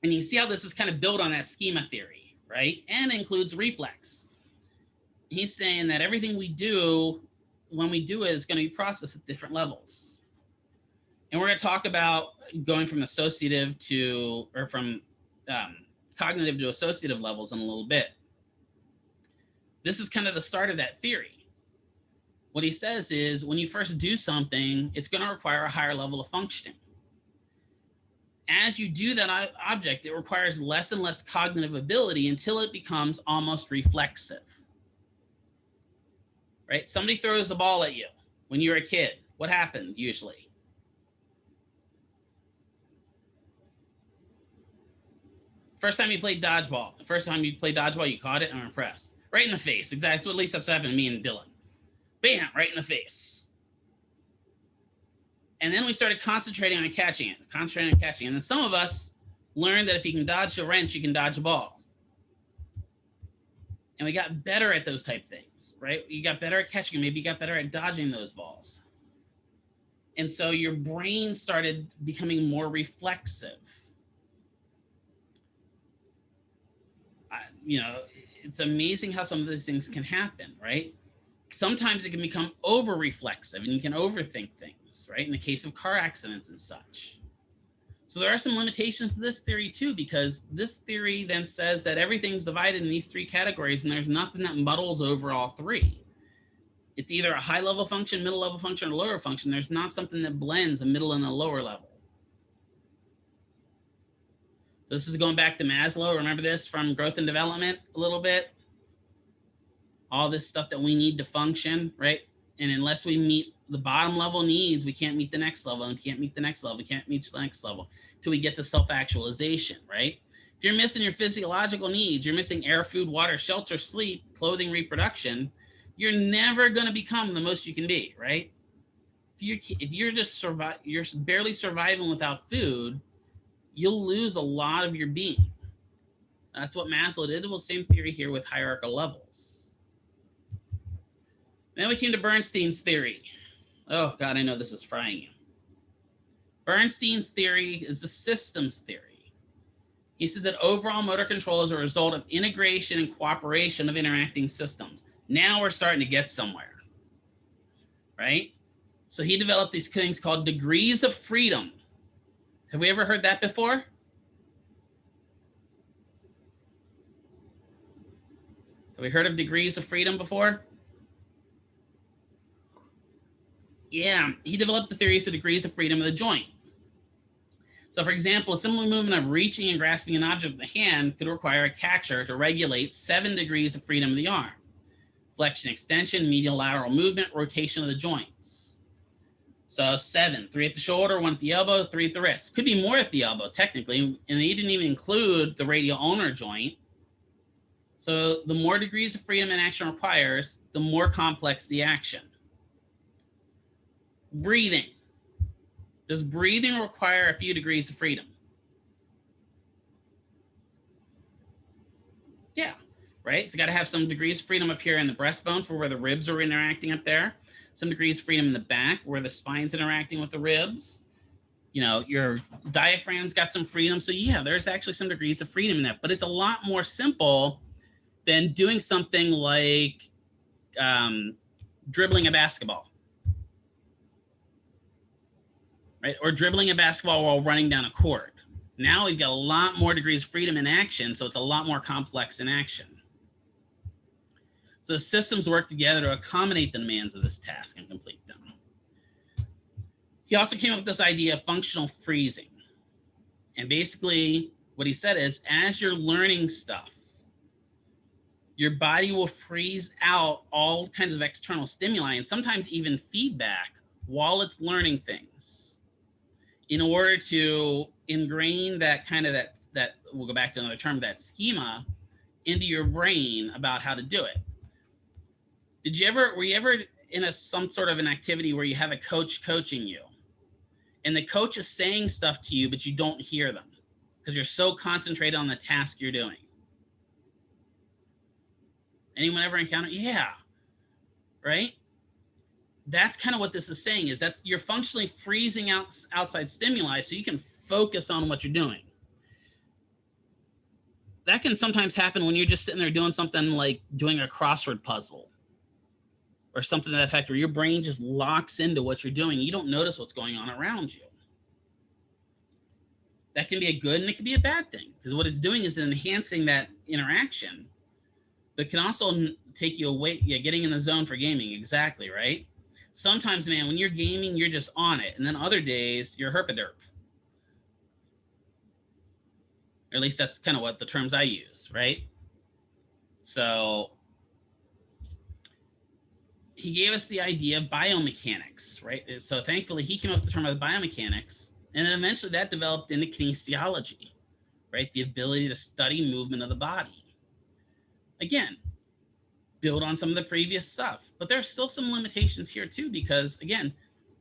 [SPEAKER 1] and you see how this is kind of built on that schema theory, right? And includes reflex. He's saying that everything we do, when we do it, is going to be processed at different levels. And we're going to talk about going from associative to, or from cognitive to associative levels in a little bit. This is kind of the start of that theory. What he says is when you first do something, it's going to require a higher level of functioning. As you do that object, it requires less and less cognitive ability until it becomes almost reflexive. Right? Somebody throws a ball at you when you were a kid. What happened usually? First time you played dodgeball. The first time you played dodgeball, you caught it. I'm impressed. Right in the face. Exactly. At least that's what happened to me and Dylan. Bam! Right in the face. And then we started concentrating on catching it. And then some of us learned that if you can dodge a wrench, you can dodge a ball. And we got better at those type things, right? You got better at catching, maybe you got better at dodging those balls. And so your brain started becoming more reflexive. It's amazing how some of these things can happen, right? Sometimes it can become over reflexive and you can overthink things, right? In the case of car accidents and such. So there are some limitations to this theory too, because this theory then says that everything's divided in these three categories and there's nothing that muddles over all three. It's either a high level function, middle level function, or lower function. There's not something that blends a middle and a lower level. So this is going back to Maslow. Remember this from Growth and Development a little bit? All this stuff that we need to function, right? And unless we meet the bottom level needs, we can't meet the next level, and we can't meet the next level, we can't meet the next level till we get to self-actualization, right? If you're missing your physiological needs, you're missing air, food, water, shelter, sleep, clothing, reproduction, you're never going to become the most you can be, right? If you're just you're barely surviving without food, you'll lose a lot of your being. That's what Maslow did. It was the same theory here with hierarchical levels. Then we came to Bernstein's theory. Oh, God, I know this is frying you. Bernstein's theory is the systems theory. He said that overall motor control is a result of integration and cooperation of interacting systems. Now we're starting to get somewhere, right? So he developed these things called degrees of freedom. Have we ever heard that before? Have we heard of degrees of freedom before? Yeah, he developed the theories of degrees of freedom of the joint. So for example, a simple movement of reaching and grasping an object with the hand could require a catcher to regulate 7 degrees of freedom of the arm. Flexion, extension, medial lateral movement, rotation of the joints. So 7, 3 at the shoulder, 1 at the elbow, 3 at the wrist. Could be more at the elbow, technically, and he didn't even include the radial ulnar joint. So the more degrees of freedom an action requires, the more complex the action. Breathing. Does breathing require a few degrees of freedom? Yeah, right? It's got to have some degrees of freedom up here in the breastbone for where the ribs are interacting up there. Some degrees of freedom in the back where the spine's interacting with the ribs. You know, your diaphragm's got some freedom. So yeah, there's actually some degrees of freedom in that, but it's a lot more simple than doing something like dribbling a basketball. Right? Or dribbling a basketball while running down a court. Now we've got a lot more degrees of freedom in action, so it's a lot more complex in action. So the systems work together to accommodate the demands of this task and complete them. He also came up with this idea of functional freezing. And basically what he said is, as you're learning stuff, your body will freeze out all kinds of external stimuli and sometimes even feedback while it's learning things, in order to ingrain that kind of that we'll go back to another term, that schema into your brain about how to do it. Were you ever in some sort of an activity where you have a coach coaching you and the coach is saying stuff to you, but you don't hear them because you're so concentrated on the task you're doing? Anyone ever encountered? Yeah, right? That's kind of what this is saying, is you're functionally freezing out outside stimuli so you can focus on what you're doing. That can sometimes happen when you're just sitting there doing something like doing a crossword puzzle or something to that effect, where your brain just locks into what you're doing. You don't notice what's going on around you. That can be a good and it can be a bad thing, because what it's doing is enhancing that interaction, but can also take you away. Yeah, getting in the zone for gaming. Exactly, right? Sometimes, man, when you're gaming, you're just on it. And then other days, you're herpaderp. Or at least that's kind of what the terms I use, right? So he gave us the idea of biomechanics, right? So thankfully, he came up with the term of biomechanics. And then eventually that developed into kinesiology, right? The ability to study movement of the body. Again, build on some of the previous stuff. But there are still some limitations here too, because again,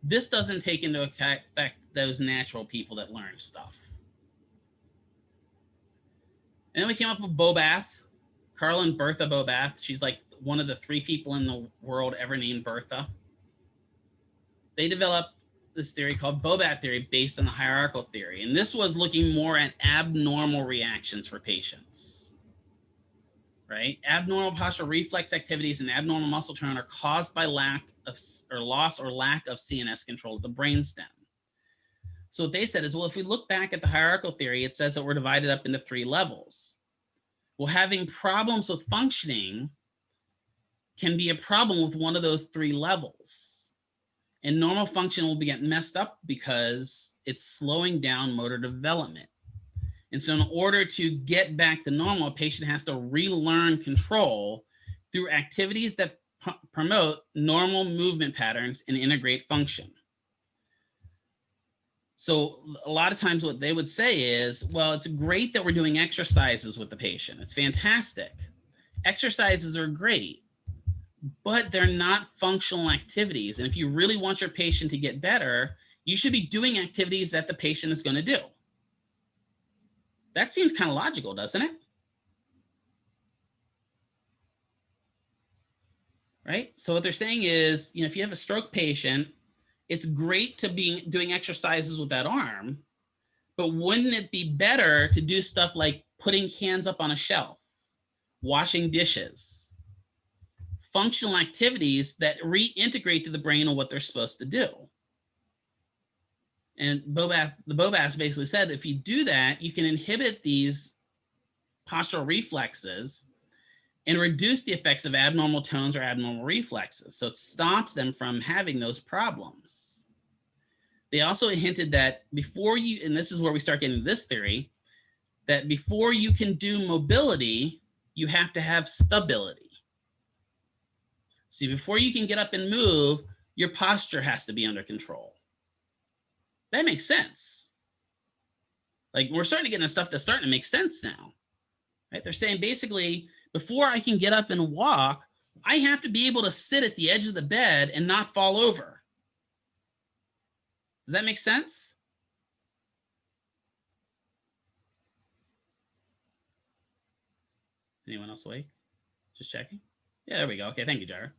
[SPEAKER 1] this doesn't take into effect those natural people that learn stuff. And then we came up with Bobath, Carl and Bertha Bobath. She's like one of the 3 people in the world ever named Bertha. They developed this theory called Boba Theory based on the hierarchical theory. And this was looking more at abnormal reactions for patients, right? Abnormal postural reflex activities and abnormal muscle tone are caused by loss of CNS control of the brainstem. So what they said is, well, if we look back at the hierarchical theory, it says that we're divided up into 3 levels. Well, having problems with functioning can be a problem with one of those 3 levels. And normal function will get messed up because it's slowing down motor development. And so in order to get back to normal, a patient has to relearn control through activities that promote normal movement patterns and integrate function. So a lot of times what they would say is, well, it's great that we're doing exercises with the patient. It's fantastic. Exercises are great, but they're not functional activities. And if you really want your patient to get better, you should be doing activities that the patient is going to do. That seems kind of logical, doesn't it? Right? So what they're saying is, if you have a stroke patient, it's great to be doing exercises with that arm, but wouldn't it be better to do stuff like putting cans up on a shelf, washing dishes, functional activities that reintegrate to the brain on what they're supposed to do? And the Bobath basically said, if you do that, you can inhibit these postural reflexes and reduce the effects of abnormal tones or abnormal reflexes. So it stops them from having those problems. They also hinted that before you, and this is where we start getting this theory, that before you can do mobility, you have to have stability. So before you can get up and move, your posture has to be under control. That makes sense. Like, we're starting to get into stuff that's starting to make sense now, right? They're saying basically, before I can get up and walk, I have to be able to sit at the edge of the bed and not fall over. Does that make sense? Anyone else awake? Just checking. Yeah, there we go. Okay, thank you, Jara.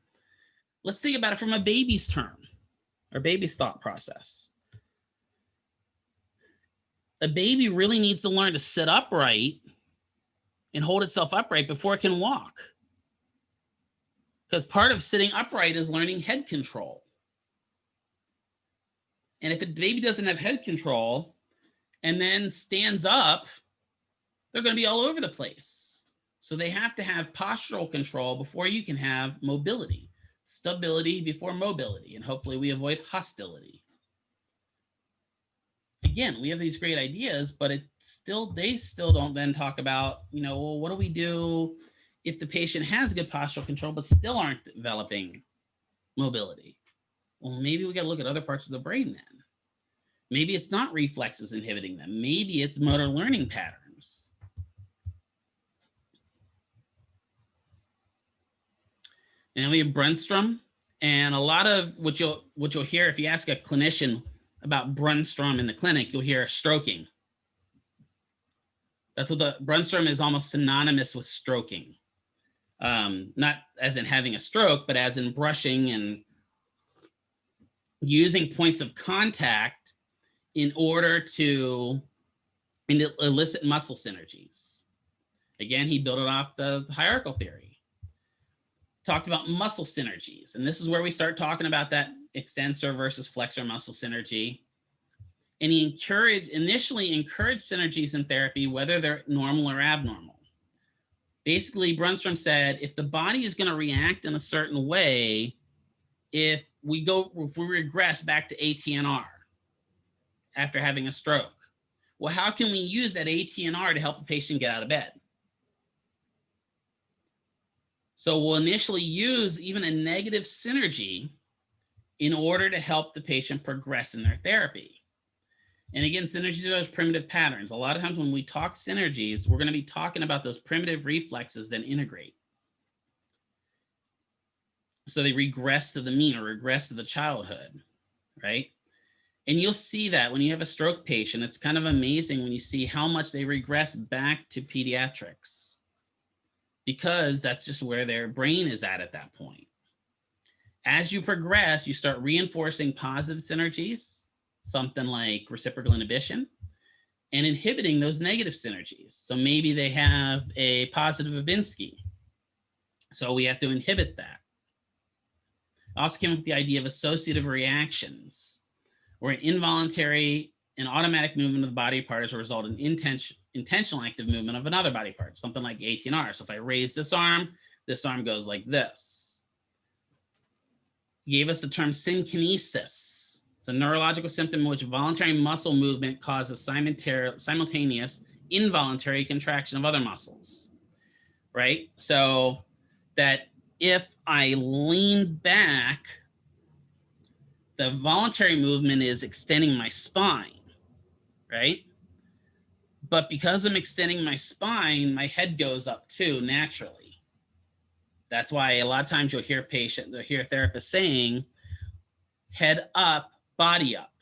[SPEAKER 1] Let's think about it from a baby's term, or baby's thought process. A baby really needs to learn to sit upright and hold itself upright before it can walk. Because part of sitting upright is learning head control. And if a baby doesn't have head control and then stands up, they're going to be all over the place. So they have to have postural control before you can have mobility. Stability before mobility. And hopefully we avoid hostility. Again, we have these great ideas, but they still don't then talk about, well, what do we do if the patient has good postural control, but still aren't developing mobility? Well, maybe we got to look at other parts of the brain then. Maybe it's not reflexes inhibiting them. Maybe it's motor learning patterns. And then we have Brunstrom. And a lot of what you'll hear if you ask a clinician about Brunstrom in the clinic, you'll hear stroking. That's what the Brunstrom is, almost synonymous with stroking. Not as in having a stroke, but as in brushing and using points of contact in order to elicit muscle synergies. Again, he built it off the hierarchical theory. Talked about muscle synergies, and this is where we start talking about that extensor versus flexor muscle synergy. And he initially encouraged synergies in therapy, whether they're normal or abnormal. Basically, Brunstrom said, if the body is going to react in a certain way, if we regress back to ATNR after having a stroke, well, how can we use that ATNR to help a patient get out of bed? So we'll initially use even a negative synergy in order to help the patient progress in their therapy. And again, synergies are those primitive patterns. A lot of times when we talk synergies, we're going to be talking about those primitive reflexes that integrate. So they regress to the mean or regress to the childhood, right? And you'll see that when you have a stroke patient, it's kind of amazing when you see how much they regress back to pediatrics, because that's just where their brain is at that point. As you progress, you start reinforcing positive synergies, something like reciprocal inhibition, and inhibiting those negative synergies. So maybe they have a positive Babinski, so we have to inhibit that. I also came up with the idea of associative reactions, where an involuntary and automatic movement of the body part as a result of intentional active movement of another body part, something like ATNR. So if I raise this arm goes like this. He gave us the term synkinesis. It's a neurological symptom in which voluntary muscle movement causes simultaneous involuntary contraction of other muscles, right? So that if I lean back, the voluntary movement is extending my spine, right? But because I'm extending my spine, my head goes up too naturally. That's why a lot of times you'll hear therapists saying, head up, body up.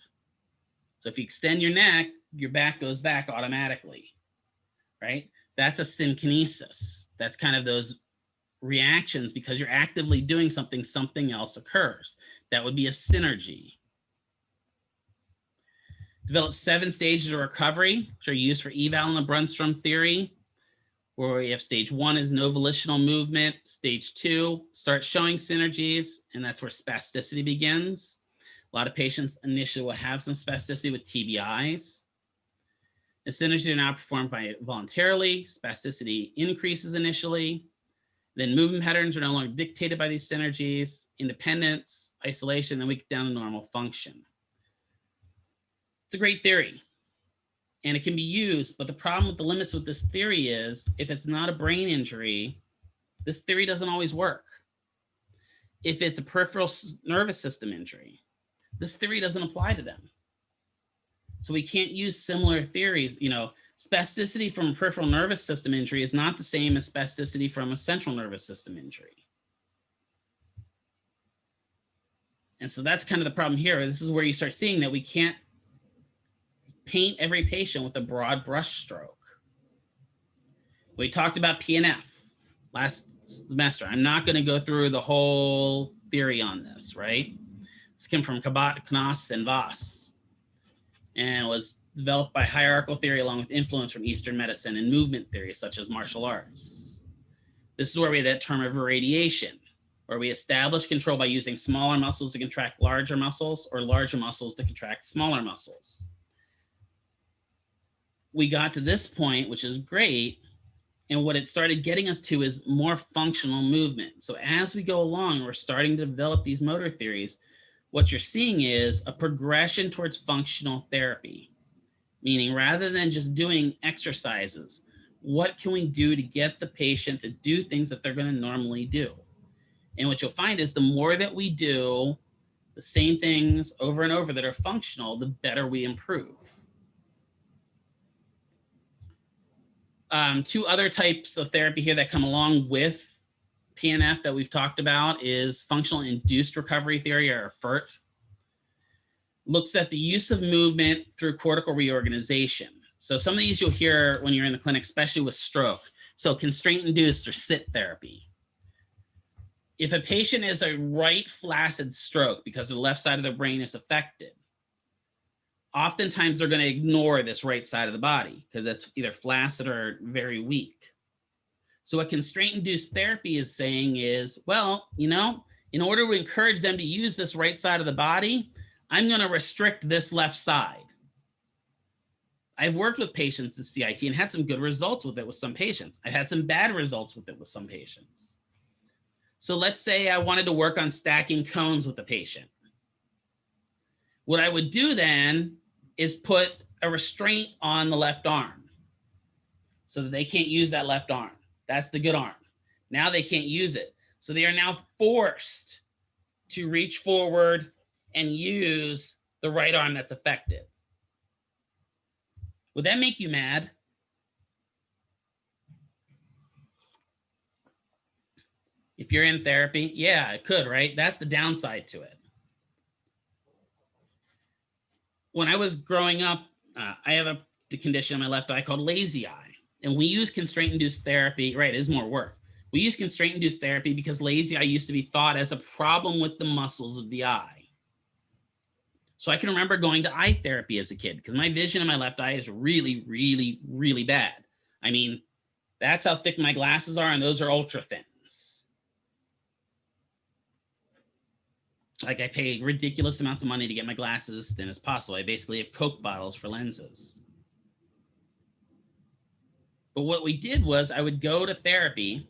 [SPEAKER 1] So if you extend your neck, your back goes back automatically, right? That's a synkinesis. That's kind of those reactions because you're actively doing something, something else occurs. That would be a synergy. Developed 7 stages of recovery, which are used for eval in the Brunstrom theory, where we have stage 1 is no volitional movement. Stage 2 starts showing synergies, and that's where spasticity begins. A lot of patients initially will have some spasticity with TBIs. The synergies are now performed voluntarily. Spasticity increases initially. Then movement patterns are no longer dictated by these synergies, independence, isolation, then we get down to normal function. It's a great theory, and it can be used, but the problem with the limits with this theory is if it's not a brain injury, this theory doesn't always work. If it's a peripheral nervous system injury, this theory doesn't apply to them. So we can't use similar theories. You know, spasticity from a peripheral nervous system injury is not the same as spasticity from a central nervous system injury. And so that's kind of the problem here. This is where you start seeing that we can't paint every patient with a broad brush stroke. We talked about PNF last semester. I'm not going to go through the whole theory on this, right? This came from Cabot, Knaus, and Voss, and was developed by hierarchical theory along with influence from Eastern medicine and movement theory, such as martial arts. This is where we have that term of irradiation, where we establish control by using smaller muscles to contract larger muscles or larger muscles to contract smaller muscles. We got to this point, which is great. And what it started getting us to is more functional movement. So as we go along, we're starting to develop these motor theories. What you're seeing is a progression towards functional therapy, meaning rather than just doing exercises, what can we do to get the patient to do things that they're going to normally do? And what you'll find is the more that we do the same things over and over that are functional, the better we improve. 2 other types of therapy here that come along with PNF that we've talked about is functional induced recovery theory, or FIRT. Looks at the use of movement through cortical reorganization. So some of these you'll hear when you're in the clinic, especially with stroke. So constraint induced or sit therapy. If a patient is a right flaccid stroke because the left side of their brain is affected, oftentimes they're going to ignore this right side of the body because it's either flaccid or very weak. So what constraint-induced therapy is saying is, well, you know, in order to encourage them to use this right side of the body, I'm going to restrict this left side. I've worked with patients in CIT and had some good results with it with some patients. I've had some bad results with it with some patients. So let's say I wanted to work on stacking cones with the patient. What I would do then is put a restraint on the left arm so that they can't use that left arm. That's the good arm. Now they can't use it. So they are now forced to reach forward and use the right arm that's affected. Would that make you mad? If you're in therapy, yeah, it could, right? That's the downside to it. When I was growing up, I have a condition in my left eye called lazy eye. And we use constraint-induced therapy, right, it is more work. We use constraint-induced therapy because lazy eye used to be thought as a problem with the muscles of the eye. So I can remember going to eye therapy as a kid because my vision in my left eye is really, really, really bad. I mean, that's how thick my glasses are, and those are ultra thins. Like, I pay ridiculous amounts of money to get my glasses as thin as possible. I basically have Coke bottles for lenses. But what we did was I would go to therapy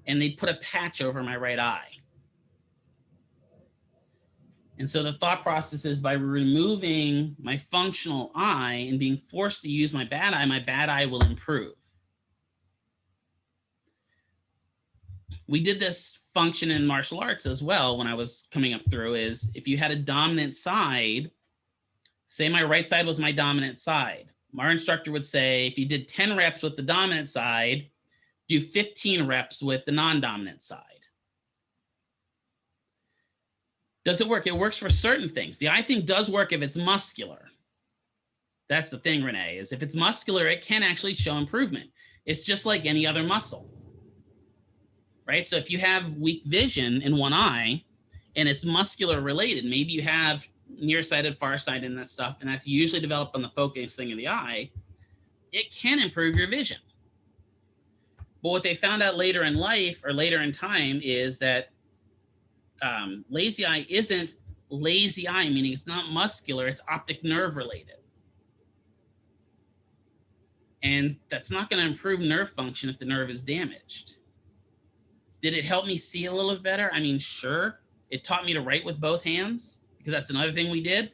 [SPEAKER 1] and they'd put a patch over my right eye. And so the thought process is by removing my functional eye and being forced to use my bad eye will improve. We did this function in martial arts as well when I was coming up through, is if you had a dominant side, say my right side was my dominant side, our instructor would say, if you did 10 reps with the dominant side, do 15 reps with the non-dominant side. Does it work? It works for certain things. The eye thing does work if it's muscular. That's the thing, Renee, is if it's muscular, it can actually show improvement. It's just like any other muscle, right? So if you have weak vision in one eye and it's muscular related, maybe you have nearsighted, farsighted, and that stuff, and that's usually developed on the focusing of the eye, it can improve your vision. But what they found out later in life or later in time is that lazy eye isn't lazy eye, meaning it's not muscular, it's optic nerve related. And that's not going to improve nerve function if the nerve is damaged. Did it help me see a little bit better? I mean, sure. It taught me to write with both hands, because that's another thing we did.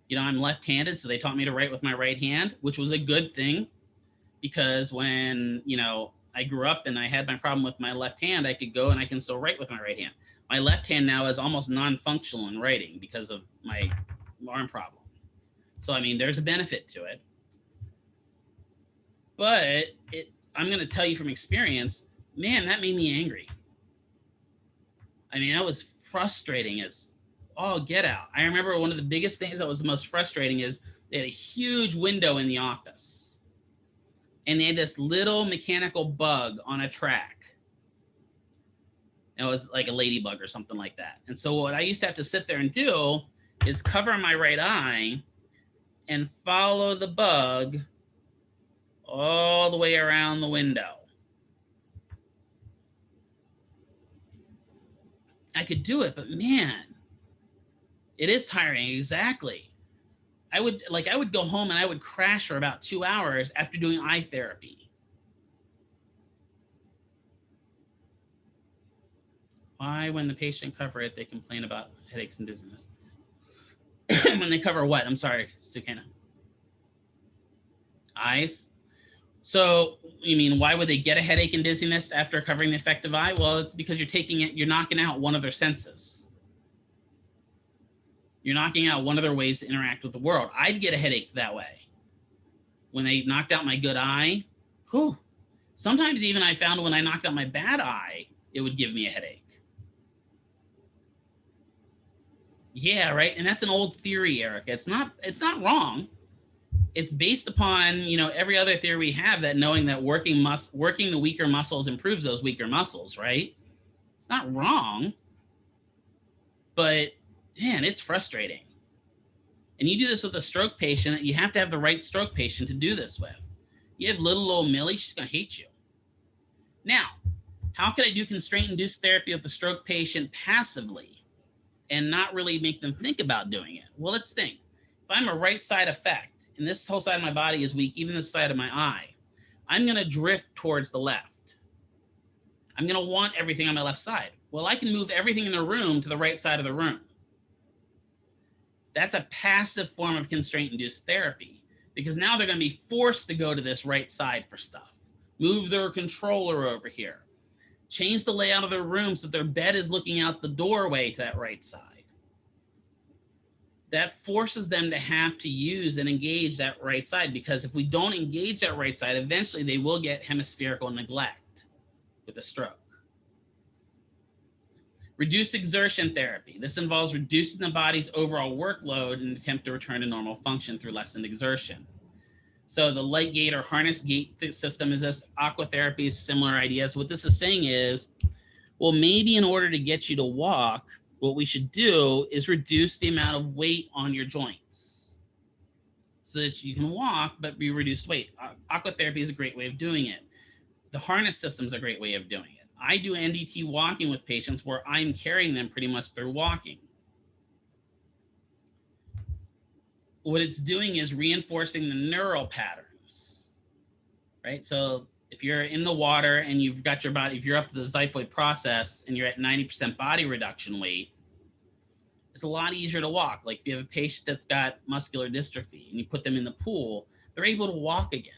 [SPEAKER 1] You know, I'm left-handed, so they taught me to write with my right hand, which was a good thing, because when, you know, I grew up and I had my problem with my left hand, I could go and I can still write with my right hand. My left hand now is almost non-functional in writing because of my arm problem. So, I mean, there's a benefit to it. But I'm going to tell you from experience, man, that made me angry. I mean, that was frustrating as all get out. I remember one of the biggest things that was the most frustrating is they had a huge window in the office. And they had this little mechanical bug on a track. It was like a ladybug or something like that. And so what I used to have to sit there and do is cover my right eye and follow the bug all the way around the window. I could do it, but man, it is tiring. Exactly. I would go home and I would crash for about 2 hours after doing eye therapy. Why, when the patient cover it, they complain about headaches and dizziness? When they cover what? I'm sorry, Sukana. Eyes? So, you mean, why would they get a headache and dizziness after covering the affective eye? Well, it's because you're knocking out one of their senses. You're knocking out one of their ways to interact with the world. I'd get a headache that way. When they knocked out my good eye, whew, Sometimes even I found when I knocked out my bad eye, it would give me a headache. Yeah, right. And that's an old theory, Erica. It's not wrong. It's based upon, every other theory we have, that knowing that working the weaker muscles improves those weaker muscles, right? It's not wrong. But man, it's frustrating. And you do this with a stroke patient, you have to have the right stroke patient to do this with. You have little old Millie, she's going to hate you. Now, how can I do constraint-induced therapy with the stroke patient passively and not really make them think about doing it? Well, let's think. If I'm a right side effect, and this whole side of my body is weak, even this side of my eye, I'm going to drift towards the left. I'm going to want everything on my left side. Well, I can move everything in the room to the right side of the room. That's a passive form of constraint-induced therapy, because now they're going to be forced to go to this right side for stuff. Move their controller over here. Change the layout of their room so their bed is looking out the doorway to that right side. That forces them to have to use and engage that right side, because if we don't engage that right side, eventually they will get hemispherical neglect with a stroke. Reduce exertion therapy. This involves reducing the body's overall workload in an attempt to return to normal function through lessened exertion. So the light gate or harness gate system is this. Aqua Therapy is similar ideas. What this is saying is, well, maybe in order to get you to walk, what we should do is reduce the amount of weight on your joints so that you can walk, but be reduced weight. Aqua Therapy is a great way of doing it. The harness system is a great way of doing it. I do NDT walking with patients where I'm carrying them pretty much through walking. What it's doing is reinforcing the neural patterns, right? So if you're in the water and you've got your body, if you're up to the xiphoid process and you're at 90% body reduction weight, it's a lot easier to walk. Like if you have a patient that's got muscular dystrophy and you put them in the pool, they're able to walk again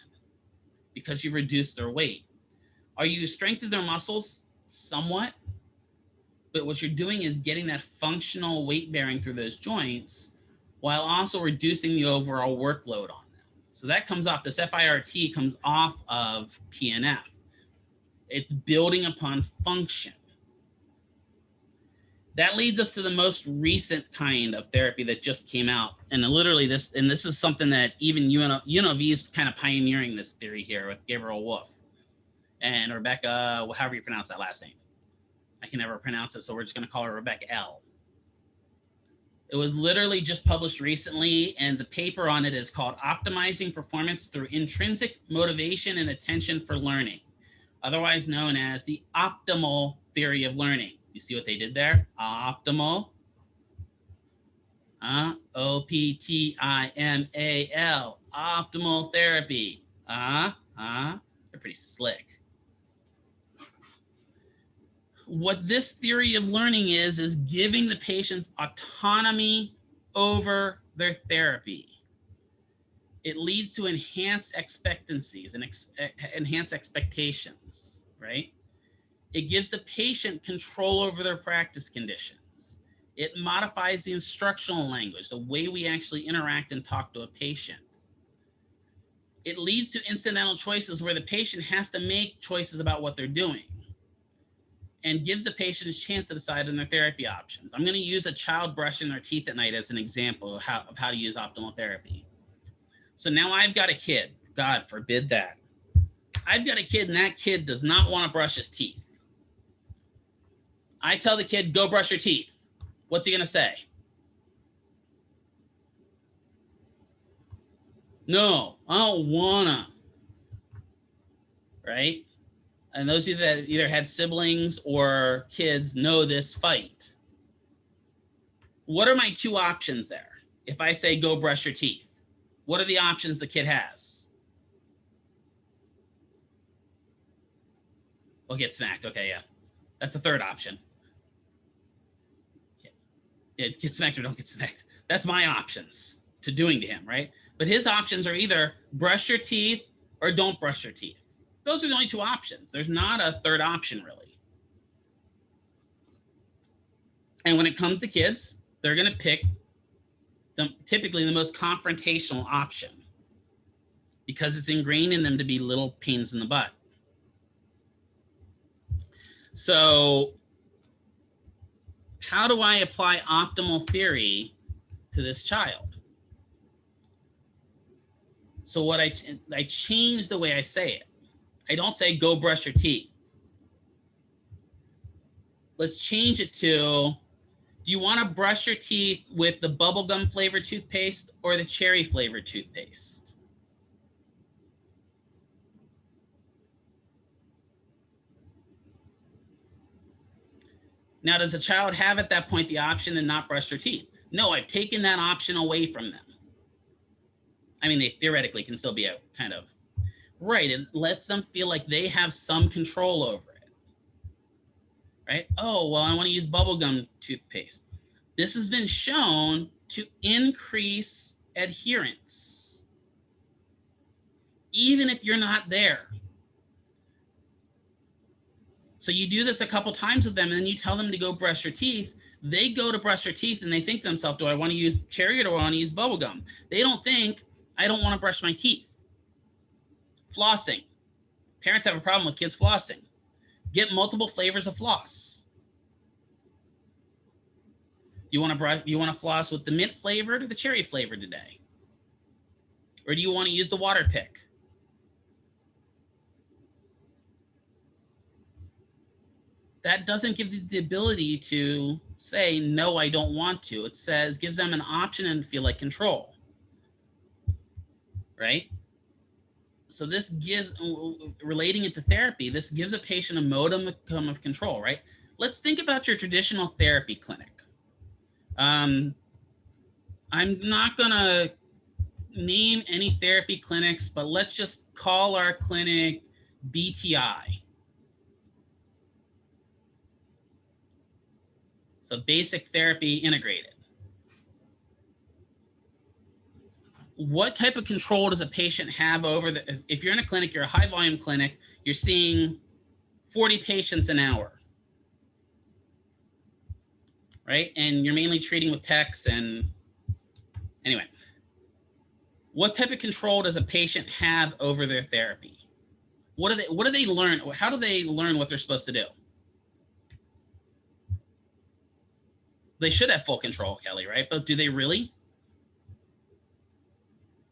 [SPEAKER 1] because you've reduced their weight. Are you strengthening their muscles? Somewhat. But what you're doing is getting that functional weight bearing through those joints while also reducing the overall workload on them. So that comes off, this FIRT comes off of PNF. It's building upon function. That leads us to the most recent kind of therapy that just came out. And literally this is something that even UNLV is kind of pioneering this theory here with Gabriel Wolf and Rebecca, however you pronounce that last name. I can never pronounce it, so we're just going to call her Rebecca L. It was literally just published recently, and the paper on it is called Optimizing Performance Through Intrinsic Motivation and Attention for Learning, otherwise known as the optimal theory of learning. You see what they did there? Optimal. O-P-T-I-M-A-L. Optimal therapy. They're pretty slick. What this theory of learning is giving the patients autonomy over their therapy. It leads to enhanced expectancies and enhanced expectations, right? It gives the patient control over their practice conditions. It modifies the instructional language, the way we actually interact and talk to a patient. It leads to incidental choices where the patient has to make choices about what they're doing, and gives the patient a chance to decide on their therapy options. I'm going to use a child brushing their teeth at night as an example of how to use optimal therapy. So now I've got a kid. God forbid that. I've got a kid, and that kid does not want to brush his teeth. I tell the kid, go brush your teeth. What's he going to say? No, I don't wanna. Right? And those of you that either had siblings or kids know this fight. What are my two options there? If I say, go brush your teeth, what are the options the kid has? We'll get smacked. Okay, yeah. That's the third option. Yeah, get smacked or don't get smacked. That's my options to doing to him, right? But his options are either brush your teeth or don't brush your teeth. Those are the only two options. There's not a third option, really. And when it comes to kids, they're going to pick typically the most confrontational option because it's ingrained in them to be little pains in the butt. So how do I apply optimal theory to this child? So what I change the way I say it. I don't say go brush your teeth. Let's change it to, do you want to brush your teeth with the bubblegum flavored toothpaste or the cherry flavored toothpaste? Now, does a child have at that point the option to not brush their teeth? No, I've taken that option away from them. I mean, they theoretically can still be a kind of, right, it lets them feel like they have some control over it, right? Oh, well, I want to use bubblegum toothpaste. This has been shown to increase adherence, even if you're not there. So you do this a couple times with them, and then you tell them to go brush your teeth. They go to brush their teeth, and they think to themselves, do I want to use cherry or do I want to use bubblegum? They don't think, I don't want to brush my teeth. Flossing. Parents have a problem with kids flossing. Get multiple flavors of floss. You want to floss with the mint flavored or the cherry flavored today? Or do you want to use the water pick? That doesn't give you the ability to say, no, I don't want to. It says, gives them an option and feel like control, right? So this gives, relating it to therapy, this gives a patient a modicum of control, right? Let's think about your traditional therapy clinic. I'm not gonna name any therapy clinics, but let's just call our clinic BTI. So basic therapy integrated. What type of control does a patient have over the, if you're in a clinic, you're a high volume clinic, you're seeing 40 patients an hour, right? And you're mainly treating with techs and anyway, what type of control does a patient have over their therapy? What do they learn? How do they learn what they're supposed to do? They should have full control, Kelly, right? But do they really?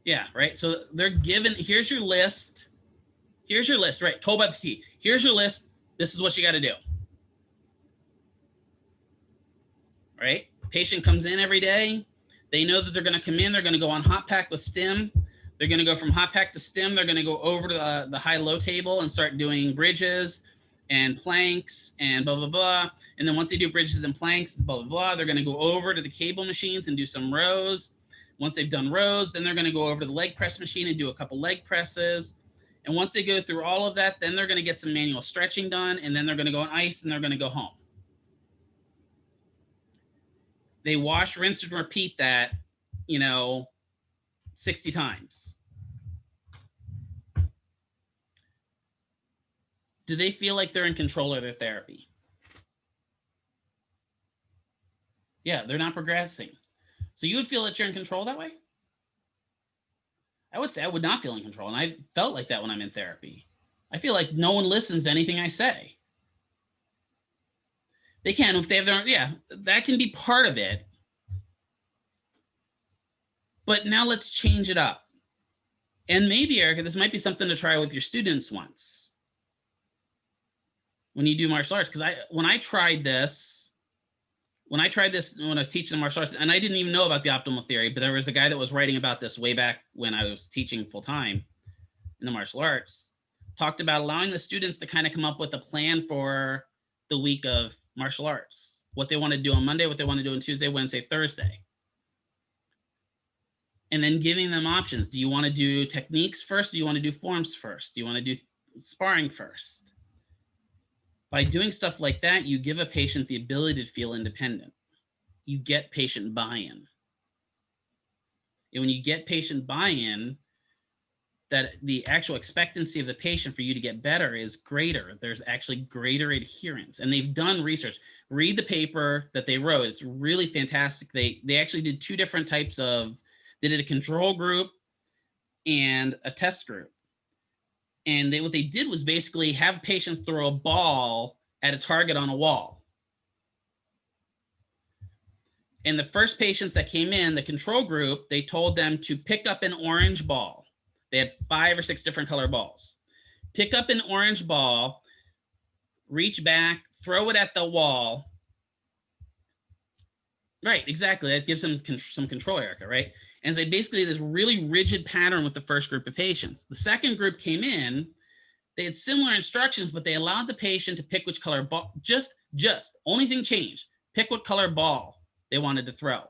[SPEAKER 1] Yeah, right. So they're given, here's your list. Here's your list, right? Told by the T. Here's your list. This is what you got to do. Right? Patient comes in every day. They know that they're going to come in. They're going to go on hot pack with stim. They're going to go from hot pack to stim. They're going to go over to the high-low table and start doing bridges and planks and blah, blah, blah. And then once they do bridges and planks, blah, blah, blah, they're going to go over to the cable machines and do some rows. Once they've done rows, then they're going to go over to the leg press machine and do a couple leg presses. And once they go through all of that, then they're going to get some manual stretching done, and then they're going to go on ice and they're going to go home. They wash, rinse, and repeat that, 60 times. Do they feel like they're in control of their therapy? Yeah, they're not progressing. So you would feel that you're in control that way? I would say I would not feel in control. And I felt like that when I'm in therapy. I feel like no one listens to anything I say. They can if they have their own, yeah, that can be part of it. But now let's change it up. And maybe, Erica, this might be something to try with your students once when you do martial arts. Because when I tried this when I was teaching the martial arts, and I didn't even know about the optimal theory, but there was a guy that was writing about this way back when I was teaching full time in the martial arts, talked about allowing the students to kind of come up with a plan for the week of martial arts, what they want to do on Monday, what they want to do on Tuesday, Wednesday, Thursday. And then giving them options. Do you want to do techniques first? Do you want to do forms first? Do you want to do sparring first? By doing stuff like that, you give a patient the ability to feel independent. You get patient buy-in. And when you get patient buy-in, that the actual expectancy of the patient for you to get better is greater. There's actually greater adherence. And they've done research. Read the paper that they wrote. It's really fantastic. They actually did two different types of, they did a control group and a test group. And what they did was basically have patients throw a ball at a target on a wall. And the first patients that came in, the control group, they told them to pick up an orange ball. They had 5 or 6 different color balls. Pick up an orange ball, reach back, throw it at the wall. Right, exactly. That gives them some control, Erica, right? And so basically this really rigid pattern with the first group of patients. The second group came in, they had similar instructions, but they allowed the patient to pick which color ball, just only thing changed, pick what color ball they wanted to throw.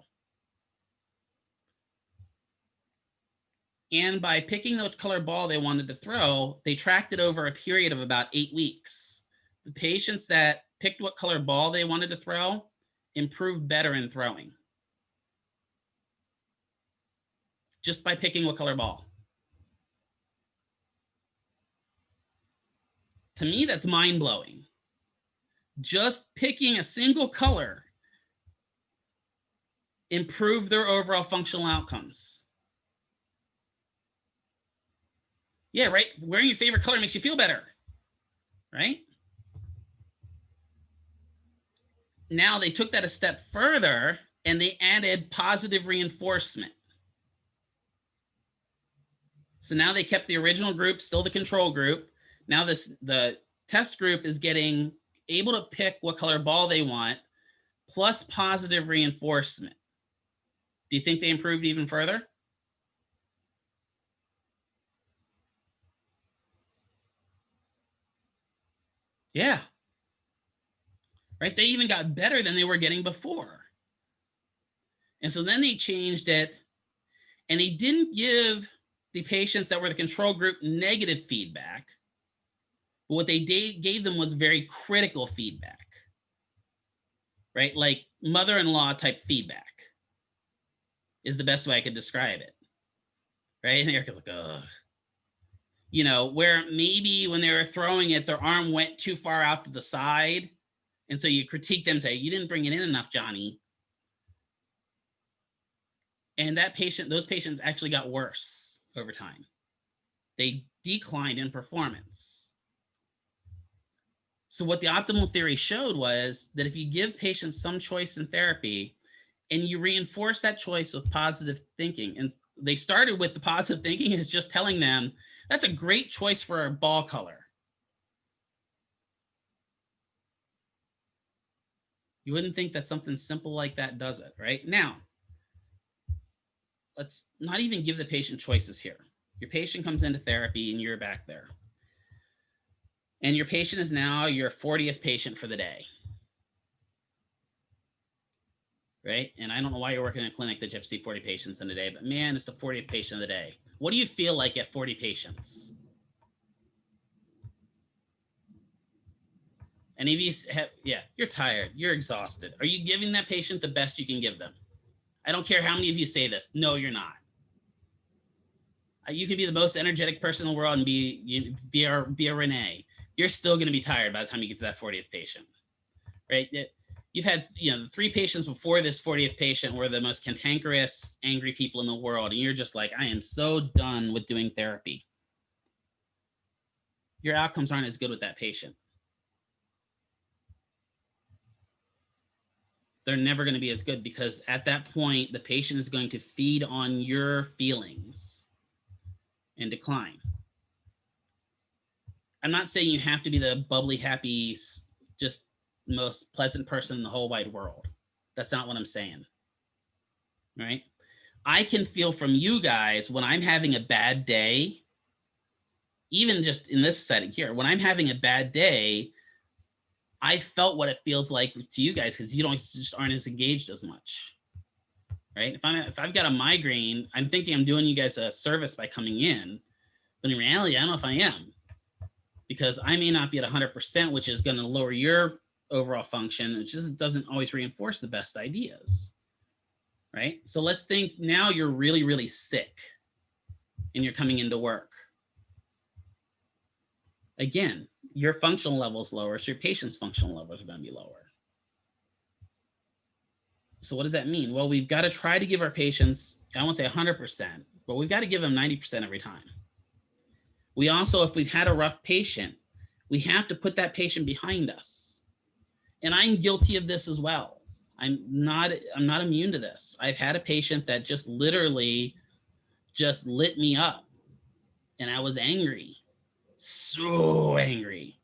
[SPEAKER 1] And by picking the color ball they wanted to throw, they tracked it over a period of about 8 weeks. The patients that picked what color ball they wanted to throw improved better in throwing. Just by picking what color ball. To me, that's mind-blowing. Just picking a single color improved their overall functional outcomes. Yeah, right? Wearing your favorite color makes you feel better, right? Now they took that a step further and they added positive reinforcement. So now they kept the original group, still the control group. Now the test group is getting able to pick what color ball they want, plus positive reinforcement. Do you think they improved even further? Yeah. Right? They even got better than they were getting before. And so then they changed it, and they didn't give the patients that were the control group negative feedback. But what they gave them was very critical feedback, right? Like mother-in-law type feedback is the best way I could describe it, right? And Erica's like, ugh. You know, where maybe when they were throwing it, their arm went too far out to the side. And so you critique them, say, you didn't bring it in enough, Johnny. And those patients actually got worse over time. They declined in performance. So what the optimal theory showed was that if you give patients some choice in therapy and you reinforce that choice with positive thinking, and they started with the positive thinking is just telling them, that's a great choice for a ball color. You wouldn't think that something simple like that does it, right? Now, let's not even give the patient choices here. Your patient comes into therapy and you're back there. And your patient is now your 40th patient for the day. Right? And I don't know why you're working in a clinic that you have to see 40 patients in a day, but man, it's the 40th patient of the day. What do you feel like at 40 patients? Any of you have, yeah, you're tired, you're exhausted. Are you giving that patient the best you can give them? I don't care how many of you say this. No, you're not. You could be the most energetic person in the world and be a Renee. You're still going to be tired by the time you get to that 40th patient, right? You've had, the 3 patients before this 40th patient were the most cantankerous, angry people in the world. And you're just like, I am so done with doing therapy. Your outcomes aren't as good with that patient. They're never going to be as good because at that point, the patient is going to feed on your feelings and decline. I'm not saying you have to be the bubbly, happy, just most pleasant person in the whole wide world. That's not what I'm saying, right? I can feel from you guys when I'm having a bad day, even just in this setting here, when I'm having a bad day, I felt what it feels like to you guys because you aren't as engaged as much, right? If I've got a migraine, I'm thinking I'm doing you guys a service by coming in, but in reality, I don't know if I am because I may not be at 100%, which is going to lower your overall function, which just doesn't always reinforce the best ideas, right? So let's think now you're really, really sick and you're coming into work. Again, your functional level is lower, so your patient's functional levels are going to be lower. So what does that mean? Well, we've got to try to give our patients, I won't say 100%, but we've got to give them 90% every time. We also, if we've had a rough patient, we have to put that patient behind us. And I'm guilty of this as well. I'm not immune to this. I've had a patient that just literally just lit me up, and I was angry, so angry.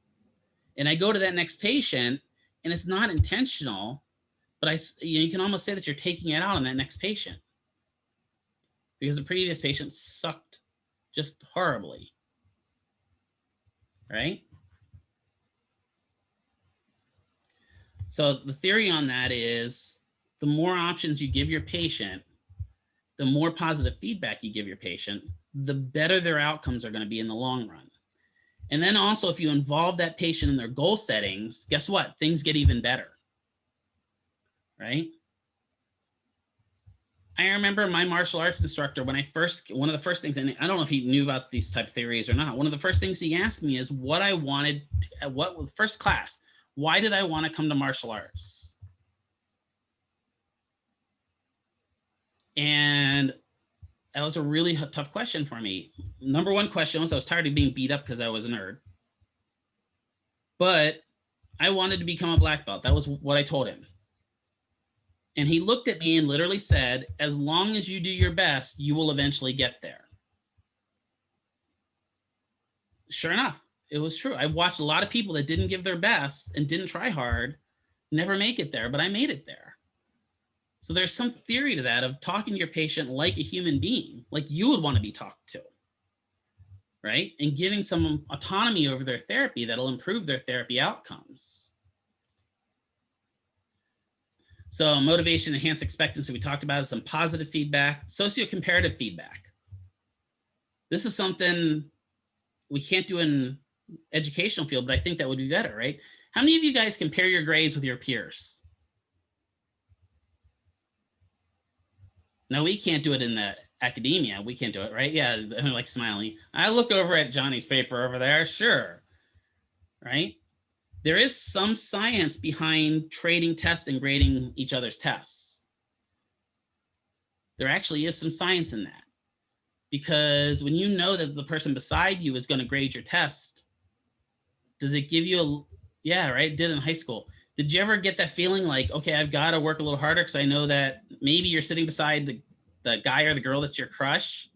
[SPEAKER 1] And I go to that next patient, and it's not intentional, but you can almost say that you're taking it out on that next patient because the previous patient sucked just horribly, right? So the theory on that is the more options you give your patient, the more positive feedback you give your patient, the better their outcomes are going to be in the long run. And then also, if you involve that patient in their goal settings, guess what? Things get even better, right? I remember my martial arts instructor, one of the first things, and I don't know if he knew about these type of theories or not, one of the first things he asked me is what I wanted, what was first class, why did I want to come to martial arts? And that was a really tough question for me. Number one question was I was tired of being beat up because I was a nerd. But I wanted to become a black belt. That was what I told him. And he looked at me and literally said, as long as you do your best, you will eventually get there. Sure enough, it was true. I watched a lot of people that didn't give their best and didn't try hard, never make it there, but I made it there. So there's some theory to that of talking to your patient like a human being, like you would want to be talked to, right? And giving some autonomy over their therapy that'll improve their therapy outcomes. So motivation, enhanced expectancy, we talked about some positive feedback, socio-comparative feedback. This is something we can't do in educational field, but I think that would be better, right? How many of you guys compare your grades with your peers? No, we can't do it in the academia. We can't do it, right? Yeah, I'm like smiling. I look over at Johnny's paper over there, sure, right? There is some science behind trading tests and grading each other's tests. There actually is some science in that. Because when you know that the person beside you is going to grade your test, does it give you yeah, right? Did in high school. Did you ever get that feeling like, okay, I've got to work a little harder because I know that maybe you're sitting beside the guy or the girl that's your crush?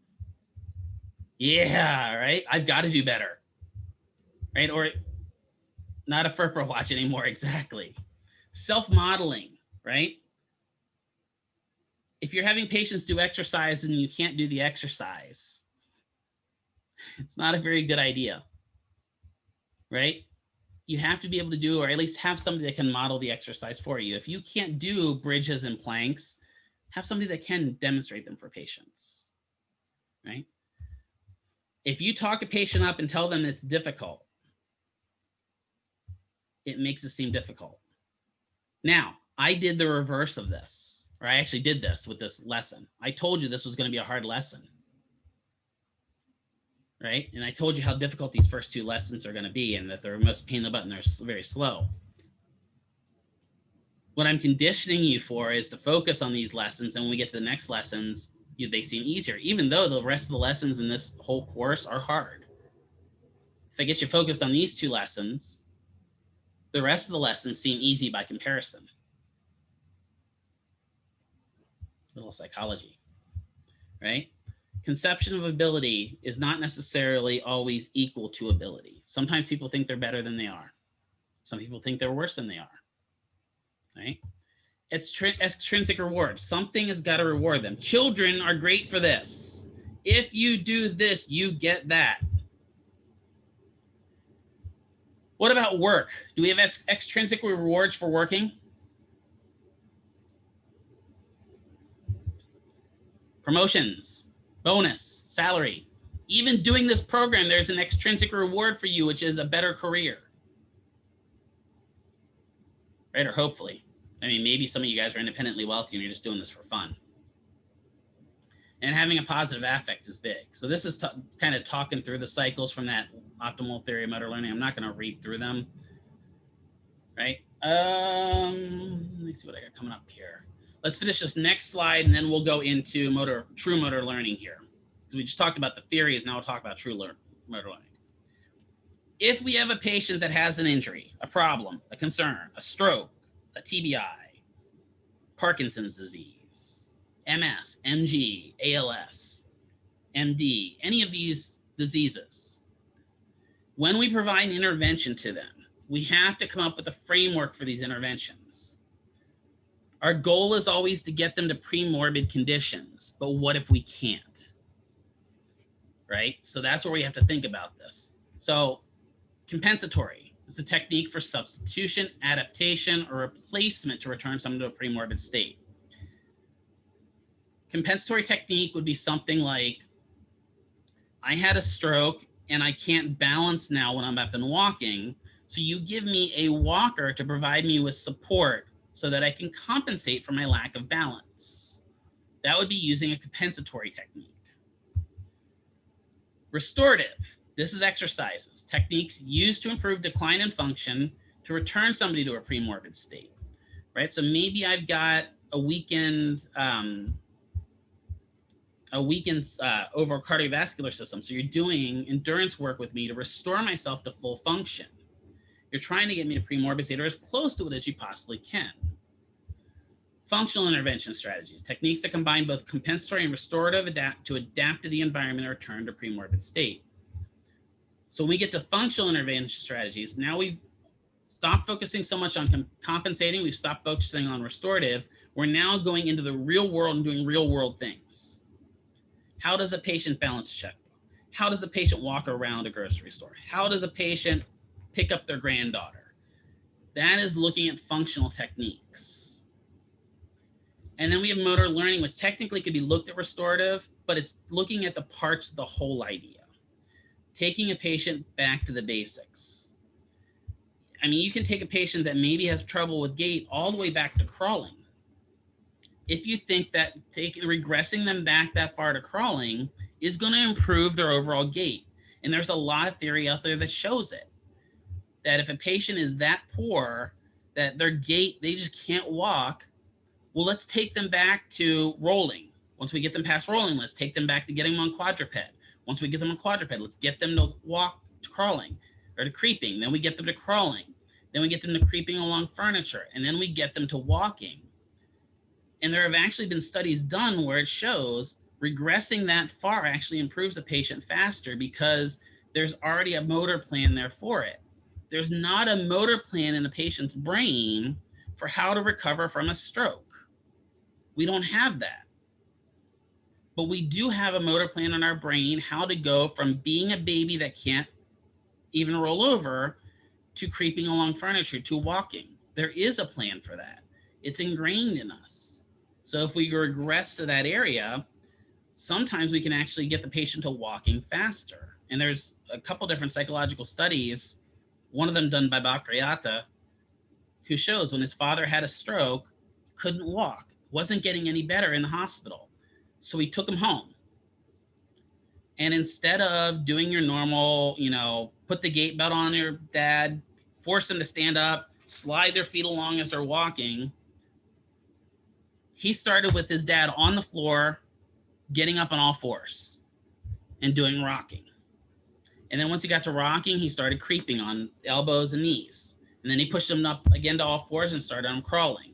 [SPEAKER 1] Yeah, right? I've got to do better, right? Or not a FERPA watch anymore, exactly. Self-modeling, right? If you're having patients do exercise and you can't do the exercise, it's not a very good idea, right? You have to be able to do, or at least have somebody that can model the exercise for you. If you can't do bridges and planks, have somebody that can demonstrate them for patients, right? If you talk a patient up and tell them it's difficult, it makes it seem difficult. Now, I did the reverse of this, or I actually did this with this lesson. I told you this was going to be a hard lesson, right? And I told you how difficult these first two lessons are going to be and that they're most pain in the butt and they're very slow. What I'm conditioning you for is to focus on these lessons, and when we get to the next lessons, they seem easier, even though the rest of the lessons in this whole course are hard. If I get you focused on these two lessons, the rest of the lessons seem easy by comparison. A little psychology, right? Conception of ability is not necessarily always equal to ability. Sometimes people think they're better than they are. Some people think they're worse than they are, right? It's extrinsic reward. Something has got to reward them. Children are great for this. If you do this, you get that. What about work? Do we have extrinsic rewards for working? Promotions, bonus, salary. Even doing this program, there's an extrinsic reward for you, which is a better career. Right, or hopefully. I mean, maybe some of you guys are independently wealthy and you're just doing this for fun. And having a positive affect is big. So this is kind of talking through the cycles from that optimal theory of motor learning. I'm not going to read through them, right? Let me see what I got coming up here. Let's finish this next slide, and then we'll go into true motor learning here. Because we just talked about the theories, now we'll talk about true motor learning. If we have a patient that has an injury, a problem, a concern, a stroke, a TBI, Parkinson's disease, MS, MG, ALS, MD, any of these diseases. When we provide intervention to them, we have to come up with a framework for these interventions. Our goal is always to get them to premorbid conditions, but what if we can't? Right? So that's where we have to think about this. So compensatory is a technique for substitution, adaptation, or replacement to return someone to a premorbid state. Compensatory technique would be something like, I had a stroke and I can't balance now when I'm up and walking, so you give me a walker to provide me with support so that I can compensate for my lack of balance. That would be using a compensatory technique. Restorative, this is exercises, techniques used to improve decline in function to return somebody to a premorbid state, right? So maybe I've got a weakened over cardiovascular system. So you're doing endurance work with me to restore myself to full function. You're trying to get me to premorbid state or as close to it as you possibly can. Functional intervention strategies, techniques that combine both compensatory and restorative to adapt to the environment and return to premorbid state. So when we get to functional intervention strategies, now we've stopped focusing so much on compensating, we've stopped focusing on restorative. We're now going into the real world and doing real world things. How does a patient balance a checkbook? How does a patient walk around a grocery store? How does a patient pick up their granddaughter? That is looking at functional techniques. And then we have motor learning, which technically could be looked at restorative, but it's looking at the parts of the whole idea. Taking a patient back to the basics. I mean, you can take a patient that maybe has trouble with gait all the way back to crawling. If you think that regressing them back that far to crawling is going to improve their overall gait. And there's a lot of theory out there that shows it. That if a patient is that poor, that their gait, they just can't walk, well, let's take them back to rolling. Once we get them past rolling, let's take them back to getting them on quadruped. Once we get them on quadruped, let's get them to walk to crawling or to creeping. Then we get them to crawling. Then we get them to creeping along furniture. And then we get them to walking. And there have actually been studies done where it shows regressing that far actually improves a patient faster because there's already a motor plan there for it. There's not a motor plan in a patient's brain for how to recover from a stroke. We don't have that. But we do have a motor plan in our brain how to go from being a baby that can't even roll over to creeping along furniture to walking. There is a plan for that. It's ingrained in us. So if we regress to that area, sometimes we can actually get the patient to walking faster. And there's a couple different psychological studies, one of them done by Bacriata, who shows when his father had a stroke, couldn't walk, wasn't getting any better in the hospital. So he took him home. And instead of doing your normal, put the gait belt on your dad, force them to stand up, slide their feet along as they're walking, he started with his dad on the floor, getting up on all fours and doing rocking. And then once he got to rocking, he started creeping on elbows and knees. And then he pushed him up again to all fours and started on crawling.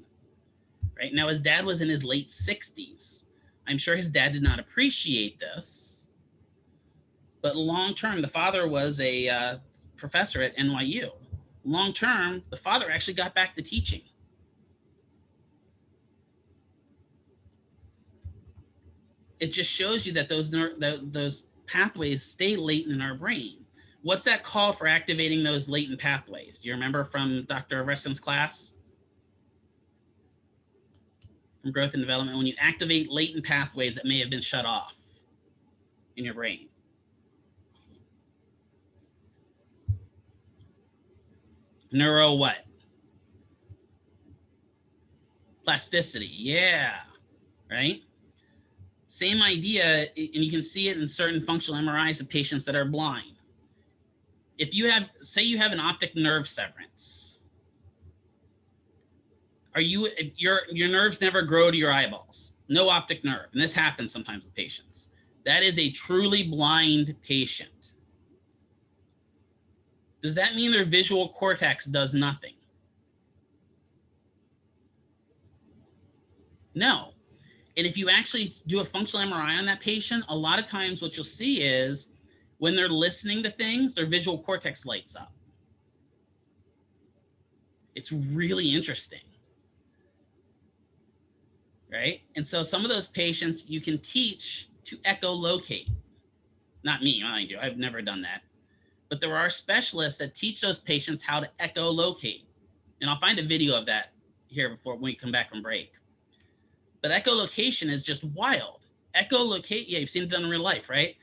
[SPEAKER 1] Right now, his dad was in his late 60s. I'm sure his dad did not appreciate this. But long term, the father was a professor at NYU. Long term, the father actually got back to teaching. It just shows you that those pathways stay latent in our brain. What's that called for activating those latent pathways? Do you remember from Dr. Reston's class? From growth and development, when you activate latent pathways that may have been shut off in your brain. Neuro what? Plasticity, yeah, right? Same idea, and you can see it in certain functional MRIs of patients that are blind. If you have, say you have an optic nerve severance, your nerves never grow to your eyeballs, no optic nerve, and this happens sometimes with patients. That is a truly blind patient. Does that mean their visual cortex does nothing? No. And if you actually do a functional MRI on that patient, a lot of times what you'll see is when they're listening to things, their visual cortex lights up. It's really interesting, right? And so some of those patients you can teach to echolocate. Not me, mind you, I've never done that. But there are specialists that teach those patients how to echolocate. And I'll find a video of that here before when we come back from break. But echolocation is just wild. Echolocate, yeah, you've seen it done in real life, right?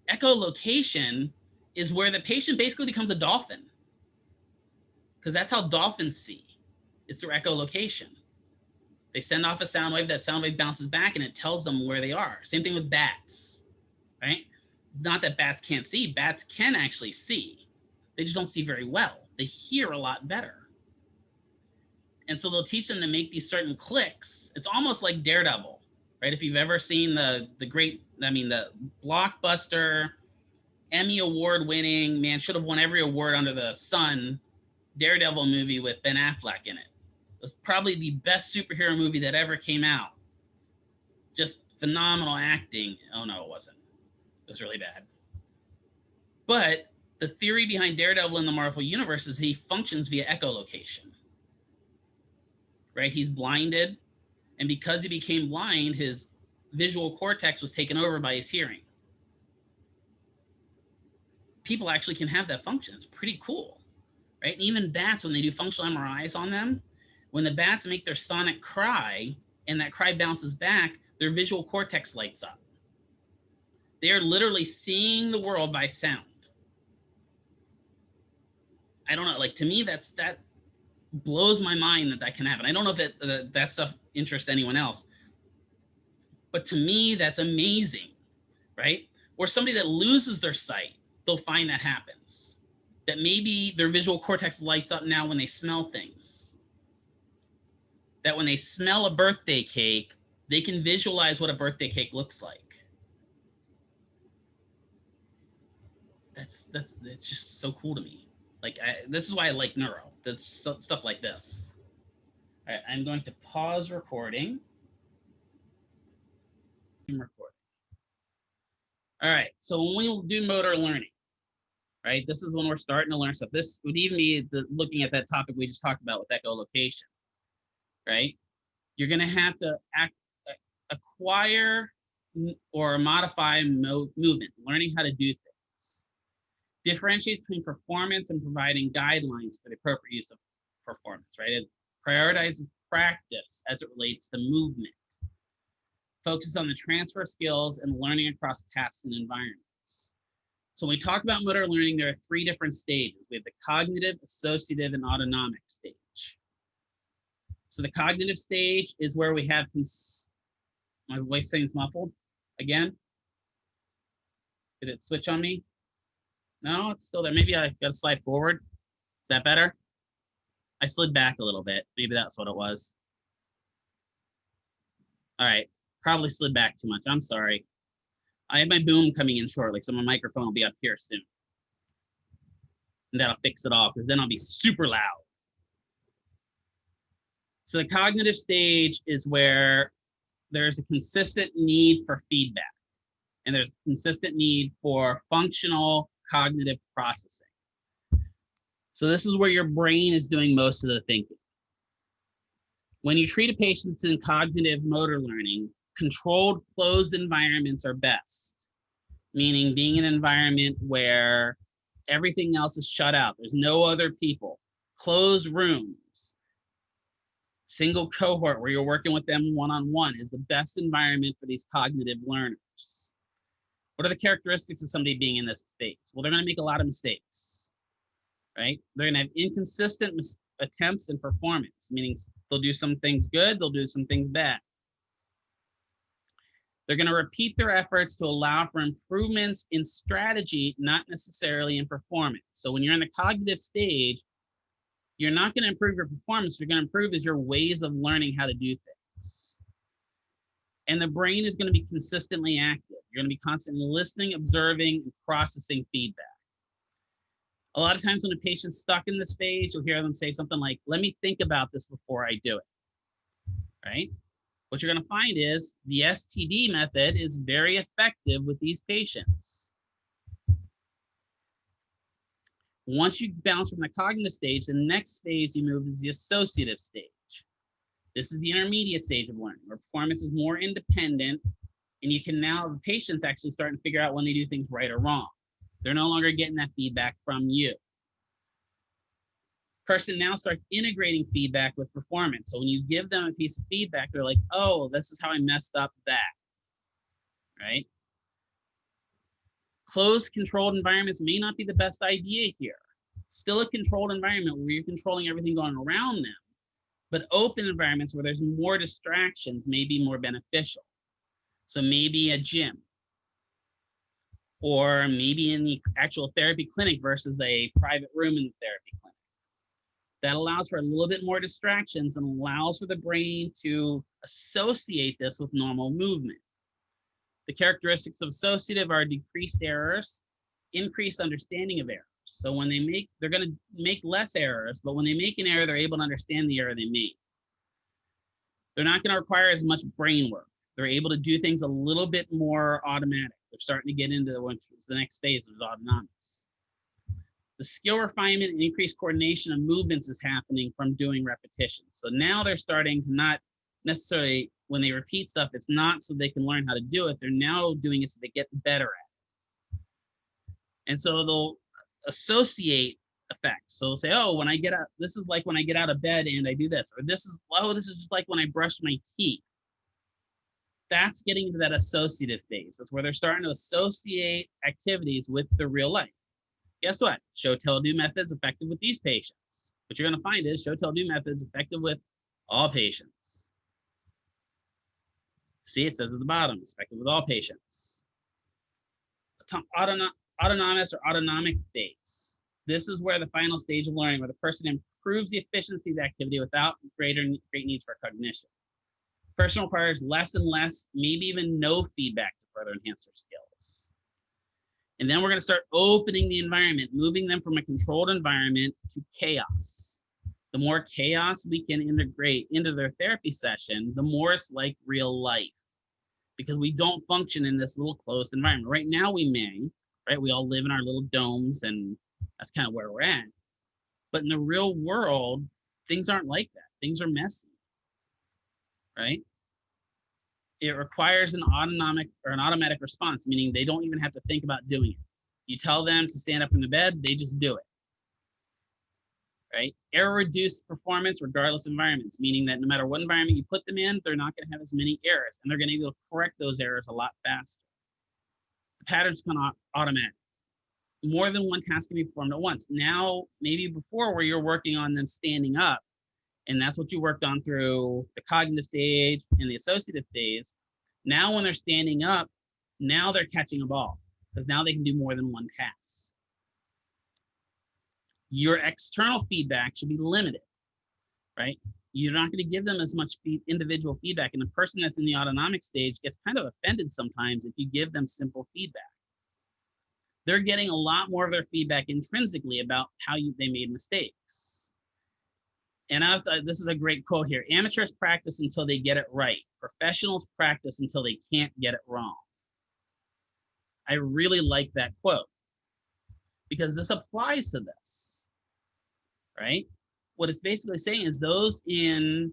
[SPEAKER 1] Echolocation is where the patient basically becomes a dolphin, because that's how dolphins see. It's through echolocation. They send off a sound wave, that sound wave bounces back and it tells them where they are. Same thing with bats, right? It's not that bats can't see, bats can actually see. They just don't see very well. They hear a lot better. And so they'll teach them to make these certain clicks. It's almost like Daredevil, right? If you've ever seen the blockbuster, Emmy award winning, man, should have won every award under the sun, Daredevil movie with Ben Affleck in it. It was probably the best superhero movie that ever came out. Just phenomenal acting. Oh no, it wasn't. It was really bad. But the theory behind Daredevil in the Marvel Universe is he functions via echolocation. Right? He's blinded, and because he became blind, his visual cortex was taken over by his hearing. People actually can have that function. It's pretty cool, right? And even bats, when they do functional MRIs on them, when the bats make their sonic cry and that cry bounces back, their visual cortex lights up. They are literally seeing the world by sound. I don't know, like to me, that blows my mind that can happen. I don't know if that stuff interests anyone else, but to me, that's amazing, right? Or somebody that loses their sight, they'll find that happens. That maybe their visual cortex lights up now when they smell things. That when they smell a birthday cake, they can visualize what a birthday cake looks like. That's just so cool to me. Like this is why I like neuro. There's stuff like this. All right, I'm going to pause recording. All right, so when we do motor learning, right, this is when we're starting to learn stuff. This would even be looking at that topic we just talked about with echolocation, right? You're going to have to acquire or modify movement, learning how to do things. Differentiates between performance and providing guidelines for the appropriate use of performance, right? It prioritizes practice as it relates to movement. Focuses on the transfer of skills and learning across tasks and environments. So when we talk about motor learning, there are three different stages. We have the cognitive, associative, and autonomic stage. So the cognitive stage is where we have, my voice seems muffled again. Did it switch on me? No, it's still there. Maybe I got to slide forward. Is that better? I slid back a little bit. Maybe that's what it was. All right, probably slid back too much. I'm sorry. I have my boom coming in shortly, so my microphone will be up here soon. And that'll fix it all, because then I'll be super loud. So the cognitive stage is where there's a consistent need for feedback, and there's a consistent need for functional cognitive processing. So this is where your brain is doing most of the thinking. When you treat a patient that's in cognitive motor learning, controlled closed environments are best, meaning being in an environment where everything else is shut out. There's no other people, closed rooms, single cohort where you're working with them one-on-one is the best environment for these cognitive learners. What are the characteristics of somebody being in this space? Well, they're going to make a lot of mistakes, right? They're going to have inconsistent attempts and performance, meaning they'll do some things good, they'll do some things bad. They're going to repeat their efforts to allow for improvements in strategy, not necessarily in performance. So when you're in the cognitive stage, you're not going to improve your performance. You're going to improve is your ways of learning how to do things. And the brain is going to be consistently active. You're going to be constantly listening, observing, and processing feedback. A lot of times when a patient's stuck in this phase, you'll hear them say something like, let me think about this before I do it, right? What you're gonna find is the STD method is very effective with these patients. Once you bounce from the cognitive stage, the next phase you move is the associative stage. This is the intermediate stage of learning, where performance is more independent, and you can now, the patient's actually starting to figure out when they do things right or wrong. They're no longer getting that feedback from you. Person now starts integrating feedback with performance. So when you give them a piece of feedback, they're like, oh, this is how I messed up that, right? Closed controlled environments may not be the best idea here. Still a controlled environment where you're controlling everything going around them, but open environments where there's more distractions may be more beneficial. So maybe a gym, or maybe in the actual therapy clinic versus a private room in the therapy clinic. That allows for a little bit more distractions and allows for the brain to associate this with normal movement. The characteristics of associative are decreased errors, increased understanding of errors. So when they make, they're going to make less errors, but when they make an error, they're able to understand the error they made. They're not going to require as much brain work. They're able to do things a little bit more automatic. They're starting to get into the next phase, which is autonomous. The skill refinement and increased coordination of movements is happening from doing repetitions. So now they're starting to not necessarily, when they repeat stuff, it's not so they can learn how to do it. They're now doing it so they get better at it. And so they'll associate effects. So they'll say, oh, when I get out, this is like when I get out of bed and I do this, or this is, oh, this is just like when I brush my teeth. That's getting into that associative phase. That's where they're starting to associate activities with the real life. Guess what? Show, tell, do methods effective with these patients. What you're going to find is show, tell, do methods effective with all patients. See, it says at the bottom, effective with all patients. Autonomous or autonomic phase. This is where the final stage of learning, where the person improves the efficiency of the activity without great needs for cognition. Person requires less and less, maybe even no feedback to further enhance their skills. And then we're going to start opening the environment, moving them from a controlled environment to chaos. The more chaos we can integrate into their therapy session, the more it's like real life, because we don't function in this little closed environment. Right now we may, right? We all live in our little domes, and that's kind of where we're at. But in the real world, things aren't like that. Things are messy, right? It requires an autonomic or an automatic response, meaning they don't even have to think about doing it. You tell them to stand up from the bed, they just do it, right? Error-reduced performance regardless of environments, meaning that no matter what environment you put them in, they're not going to have as many errors, and they're going to be able to correct those errors a lot faster. The patterns become automatic. More than one task can be performed at once. Now, maybe before where you're working on them standing up, and that's what you worked on through the cognitive stage and the associative phase. Now when they're standing up, now they're catching a ball, because now they can do more than one task. Your external feedback should be limited, right? You're not going to give them as much individual feedback, and the person that's in the autonomic stage gets kind of offended sometimes if you give them simple feedback. They're getting a lot more of their feedback intrinsically about how they made mistakes. And this is a great quote here. Amateurs practice until they get it right. Professionals practice until they can't get it wrong. I really like that quote, because this applies to this, right? What it's basically saying is those in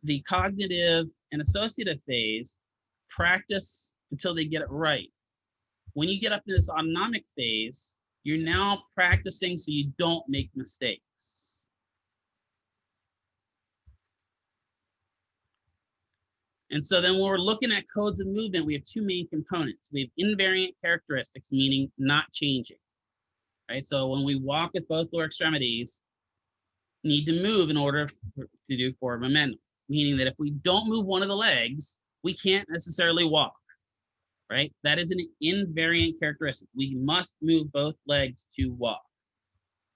[SPEAKER 1] the cognitive and associative phase practice until they get it right. When you get up to this autonomic phase, you're now practicing so you don't make mistakes. And so then when we're looking at codes of movement, we have two main components. We have invariant characteristics, meaning not changing, right? So when we walk with both lower extremities, need to move in order to do forward momentum, meaning that if we don't move one of the legs, we can't necessarily walk, right? That is an invariant characteristic. We must move both legs to walk.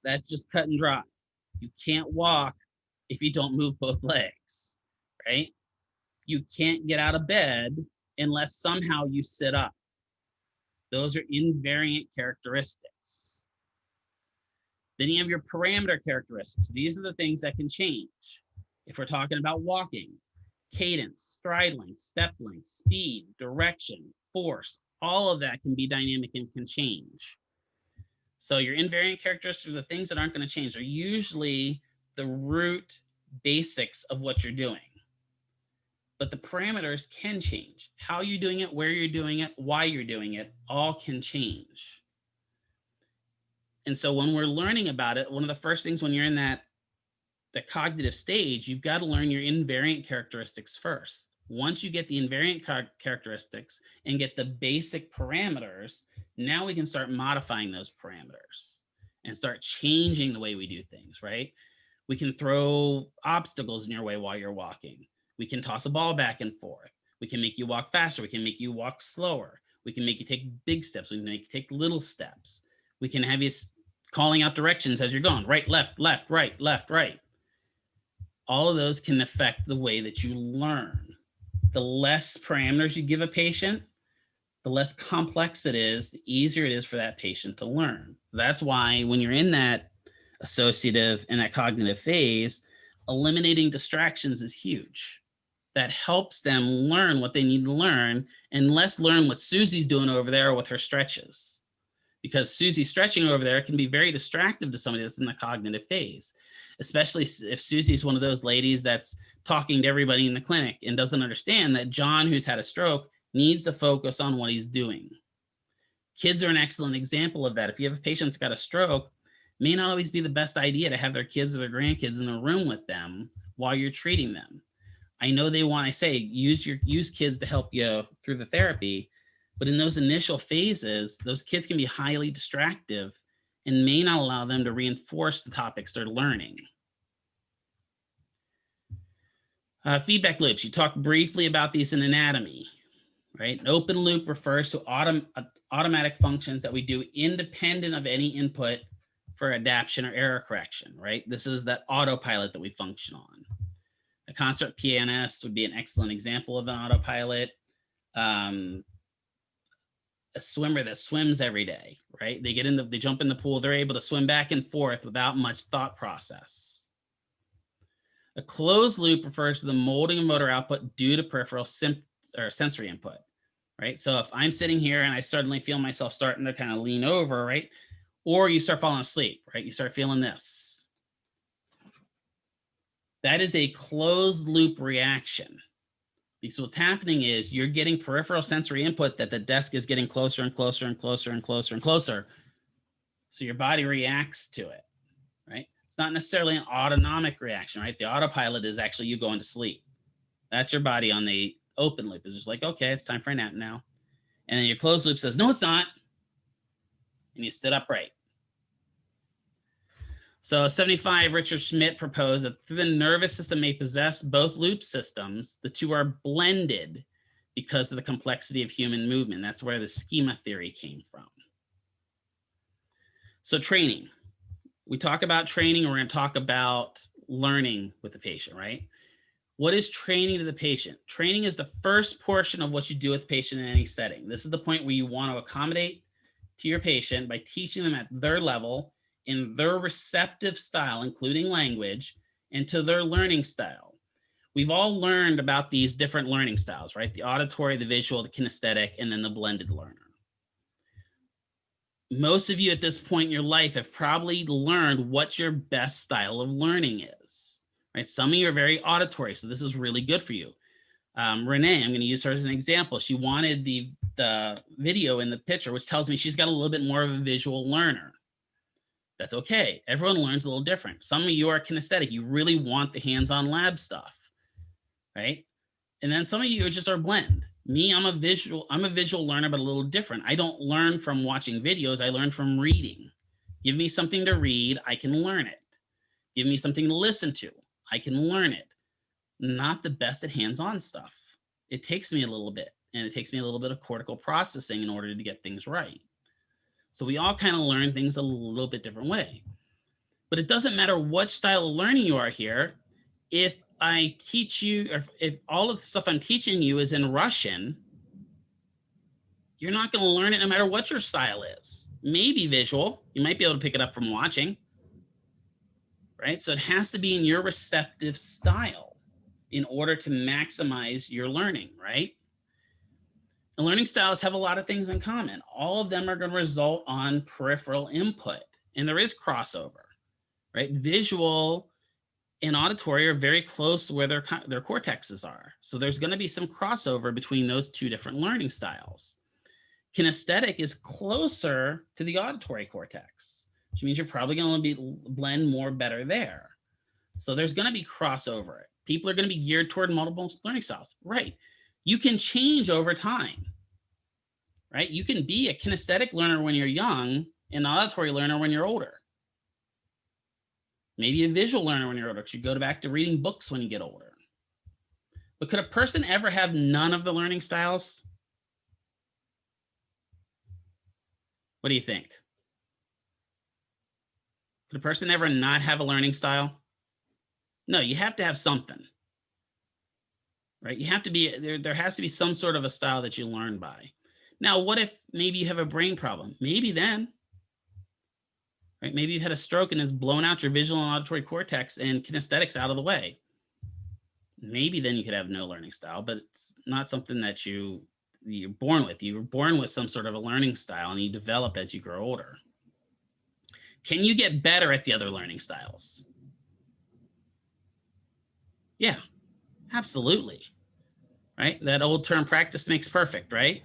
[SPEAKER 1] That's just cut and dry. You can't walk if you don't move both legs, right? You can't get out of bed unless somehow you sit up. Those are invariant characteristics. Then you have your parameter characteristics. These are the things that can change. If we're talking about walking, cadence, stride length, step length, speed, direction, force, all of that can be dynamic and can change. So your invariant characteristics are the things that aren't going to change. They're usually the root basics of what you're doing. But the parameters can change. How you're doing it, where you're doing it, why you're doing it, all can change. And so when we're learning about it, one of the first things when you're in the cognitive stage, you've got to learn your invariant characteristics first. Once you get the invariant characteristics and get the basic parameters, now we can start modifying those parameters and start changing the way we do things, right? We can throw obstacles in your way while you're walking. We can toss a ball back and forth. We can make you walk faster. We can make you walk slower. We can make you take big steps. We can make you take little steps. We can have you calling out directions as you're going, right, left, left, right, left, right. All of those can affect the way that you learn. The less parameters you give a patient, the less complex it is, the easier it is for that patient to learn. So that's why when you're in that associative and that cognitive phase, eliminating distractions is huge. That helps them learn what they need to learn and less learn what Susie's doing over there with her stretches. Because Susie's stretching over there can be very distractive to somebody that's in the cognitive phase, especially if Susie's one of those ladies that's talking to everybody in the clinic and doesn't understand that John, who's had a stroke, needs to focus on what he's doing. Kids are an excellent example of that. If you have a patient that's got a stroke, it may not always be the best idea to have their kids or their grandkids in the room with them while you're treating them. I know they want to say, use kids to help you through the therapy, but in those initial phases, those kids can be highly distractive and may not allow them to reinforce the topics they're learning. Feedback loops. You talked briefly about these in anatomy, right? An open loop refers to automatic functions that we do independent of any input for adaptation or error correction, right? This is that autopilot that we function on. A concert pianist would be an excellent example of an autopilot. A swimmer that swims every day, right? They jump in the pool, they're able to swim back and forth without much thought process. A closed loop refers to the molding of motor output due to peripheral sensory input, right? So if I'm sitting here and I suddenly feel myself starting to kind of lean over, right? Or you start falling asleep, right? You start feeling this. That is a closed loop reaction. Because what's happening is you're getting peripheral sensory input that the desk is getting closer and closer and closer and closer and closer. So your body reacts to it, right? It's not necessarily an autonomic reaction, right? The autopilot is actually you going to sleep. That's your body on the open loop. It's just like, okay, it's time for a nap now. And then your closed loop says, no, it's not. And you sit upright. So 75, Richard Schmidt proposed that the nervous system may possess both loop systems. The two are blended because of the complexity of human movement. That's where the schema theory came from. So training. We talk about training, we're going to talk about learning with the patient, right? What is training to the patient? Training is the first portion of what you do with the patient in any setting. This is the point where you want to accommodate to your patient by teaching them at their level, in their receptive style, including language, and to their learning style. We've all learned about these different learning styles, right? The auditory, the visual, the kinesthetic, and then the blended learner. Most of you at this point in your life have probably learned what your best style of learning is, right? Some of you are very auditory, so this is really good for you. Renee, I'm going to use her as an example. She wanted the video in the picture, which tells me she's got a little bit more of a visual learner. That's okay. Everyone learns a little different. Some of you are kinesthetic. You really want the hands-on lab stuff, right? And then some of you just are blend. Me, I'm a visual learner, but a little different. I don't learn from watching videos. I learn from reading. Give me something to read, I can learn it. Give me something to listen to, I can learn it. Not the best at hands-on stuff. It takes me a little bit, and it takes me a little bit of cortical processing in order to get things right. So we all kind of learn things a little bit different way. But it doesn't matter what style of learning you are here. If I teach you, or if all of the stuff I'm teaching you is in Russian, you're not going to learn it no matter what your style is. Maybe visual. You might be able to pick it up from watching. right? So it has to be in your receptive style in order to maximize your learning, right? And learning styles have a lot of things in common. All of them are going to result on peripheral input, and there is crossover, right? Visual and auditory are very close to where their cortexes are. So there's going to be some crossover between those two different learning styles. Kinesthetic is closer to the auditory cortex, which means you're probably going to blend more better there. So there's going to be crossover. People are going to be geared toward multiple learning styles, right? You can change over time, right? You can be a kinesthetic learner when you're young and an auditory learner when you're older. Maybe a visual learner when you're older, because you go back to reading books when you get older. But could a person ever have none of the learning styles? What do you think? Could a person ever not have a learning style? No, you have to have something, right? You have to be, there has to be some sort of a style that you learn by. Now, what if maybe you have a brain problem? Maybe then, right? Maybe you had a stroke and it's blown out your visual and auditory cortex and kinesthetics out of the way. Maybe then you could have no learning style, but it's not something that you're born with. You were born with some sort of a learning style and you develop as you grow older. Can you get better at the other learning styles? Yeah, absolutely. Right? That old term, practice makes perfect, right?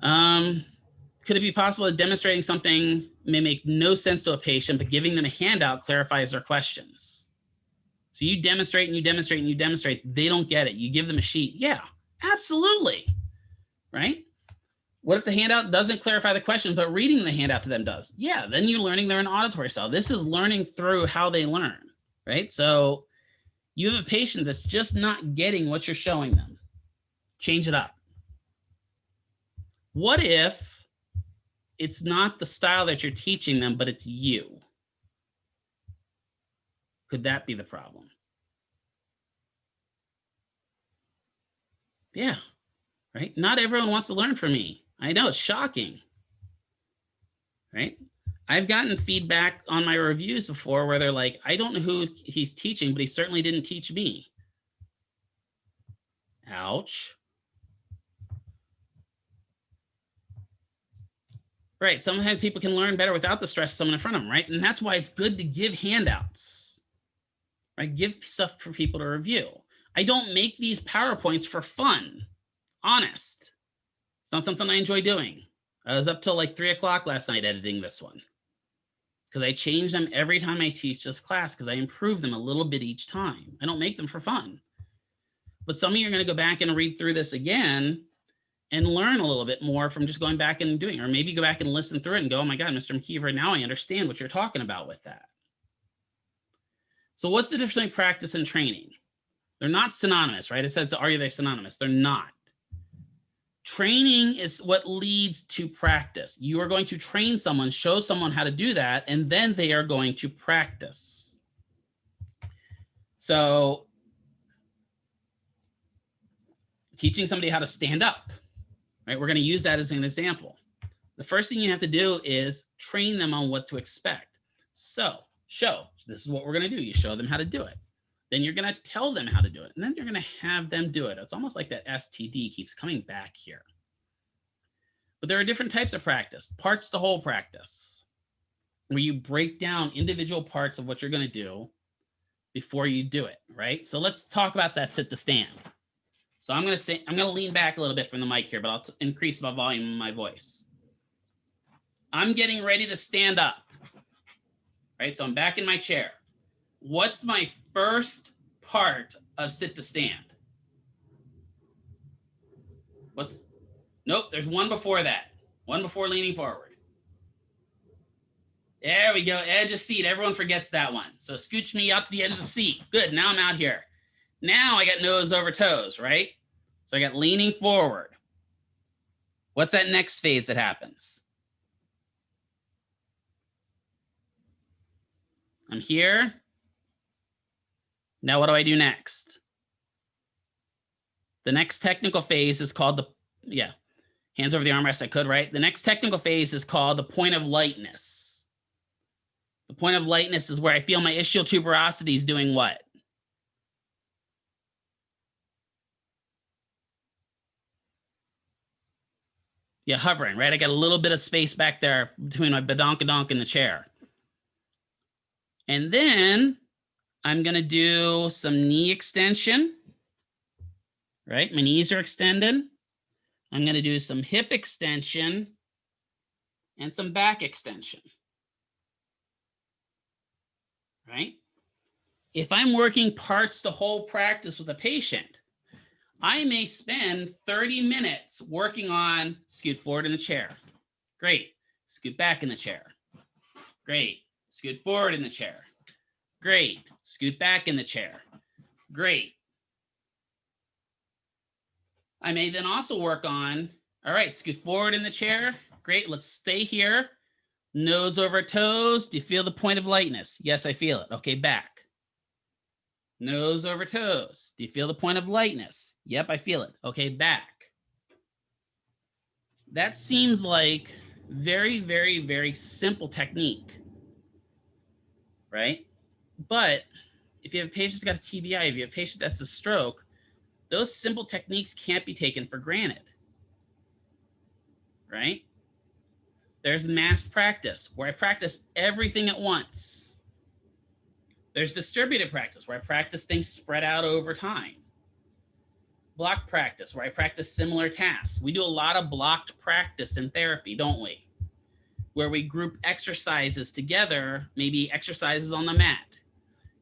[SPEAKER 1] Could it be possible that demonstrating something may make no sense to a patient, but giving them a handout clarifies their questions? So you demonstrate and you demonstrate and you demonstrate, they don't get it. You give them a sheet. Yeah, absolutely. Right? What if the handout doesn't clarify the questions, but reading the handout to them does? Yeah, then you're learning they're an auditory style. This is learning through how they learn, right? So you have a patient that's just not getting what you're showing them. Change it up. What if it's not the style that you're teaching them, but it's you? Could that be the problem? Yeah, right? Not everyone wants to learn from me. I know, it's shocking, right? I've gotten feedback on my reviews before where they're like, I don't know who he's teaching, but he certainly didn't teach me. Ouch. Right, sometimes people can learn better without the stress of someone in front of them, right? And that's why it's good to give handouts, right? Give stuff for people to review. I don't make these PowerPoints for fun, honest. It's not something I enjoy doing. I was up till like 3 o'clock last night editing this one because I change them every time I teach this class because I improve them a little bit each time. I don't make them for fun. But some of you are going to go back and read through this again and learn a little bit more from just going back and doing, or maybe go back and listen through it and go, oh my God, Mr. McKeever, now I understand what you're talking about with that. So what's the difference between practice and training? They're not synonymous, right? It says, are they synonymous? They're not. Training is what leads to practice. You are going to train someone, show someone how to do that, and then they are going to practice. So teaching somebody how to stand up, right? We're going to use that as an example. The first thing you have to do is train them on what to expect. So this is what we're going to do. You show them how to do it. Then you're going to tell them how to do it. And then you're going to have them do it. It's almost like that STD keeps coming back here. But there are different types of practice. Parts to whole practice, where you break down individual parts of what you're going to do before you do it, right? So let's talk about that sit to stand. So I'm going to lean back a little bit from the mic here, but I'll increase my volume in my voice. I'm getting ready to stand up, right? So I'm back in my chair. What's my first part of sit to stand? Nope, there's one before that. One before leaning forward. There we go, edge of seat. Everyone forgets that one. So scooch me up to the edge of the seat. Good, now I'm out here. Now I got nose over toes, right? So I got leaning forward. What's that next phase that happens? I'm here. Now what do I do next? The next technical phase is called hands over the armrest I could, right? The next technical phase is called the point of lightness. The point of lightness is where I feel my ischial tuberosity is doing what? Yeah, hovering, right? I got a little bit of space back there between my badonkadonk and the chair. And then I'm going to do some knee extension, right? My knees are extended. I'm going to do some hip extension and some back extension, right? If I'm working parts to whole practice with a patient, I may spend 30 minutes working on scoot forward in the chair. Great. Scoot back in the chair. Great. Scoot forward in the chair. Great. Scoot back in the chair. Great. I may then also work on, all right, scoot forward in the chair. Great. Let's stay here. Nose over toes. Do you feel the point of lightness? Yes, I feel it. Okay, back. Nose over toes. Do you feel the point of lightness? Yep, I feel it. Okay, back. That seems like very, very, very simple technique, right? But if you have a patient that's got a TBI, if you have a patient that's a stroke, those simple techniques can't be taken for granted, right? There's massed practice where I practice everything at once. There's distributed practice where I practice things spread out over time. Block practice where I practice similar tasks. We do a lot of blocked practice in therapy, don't we? Where we group exercises together, maybe exercises on the mat,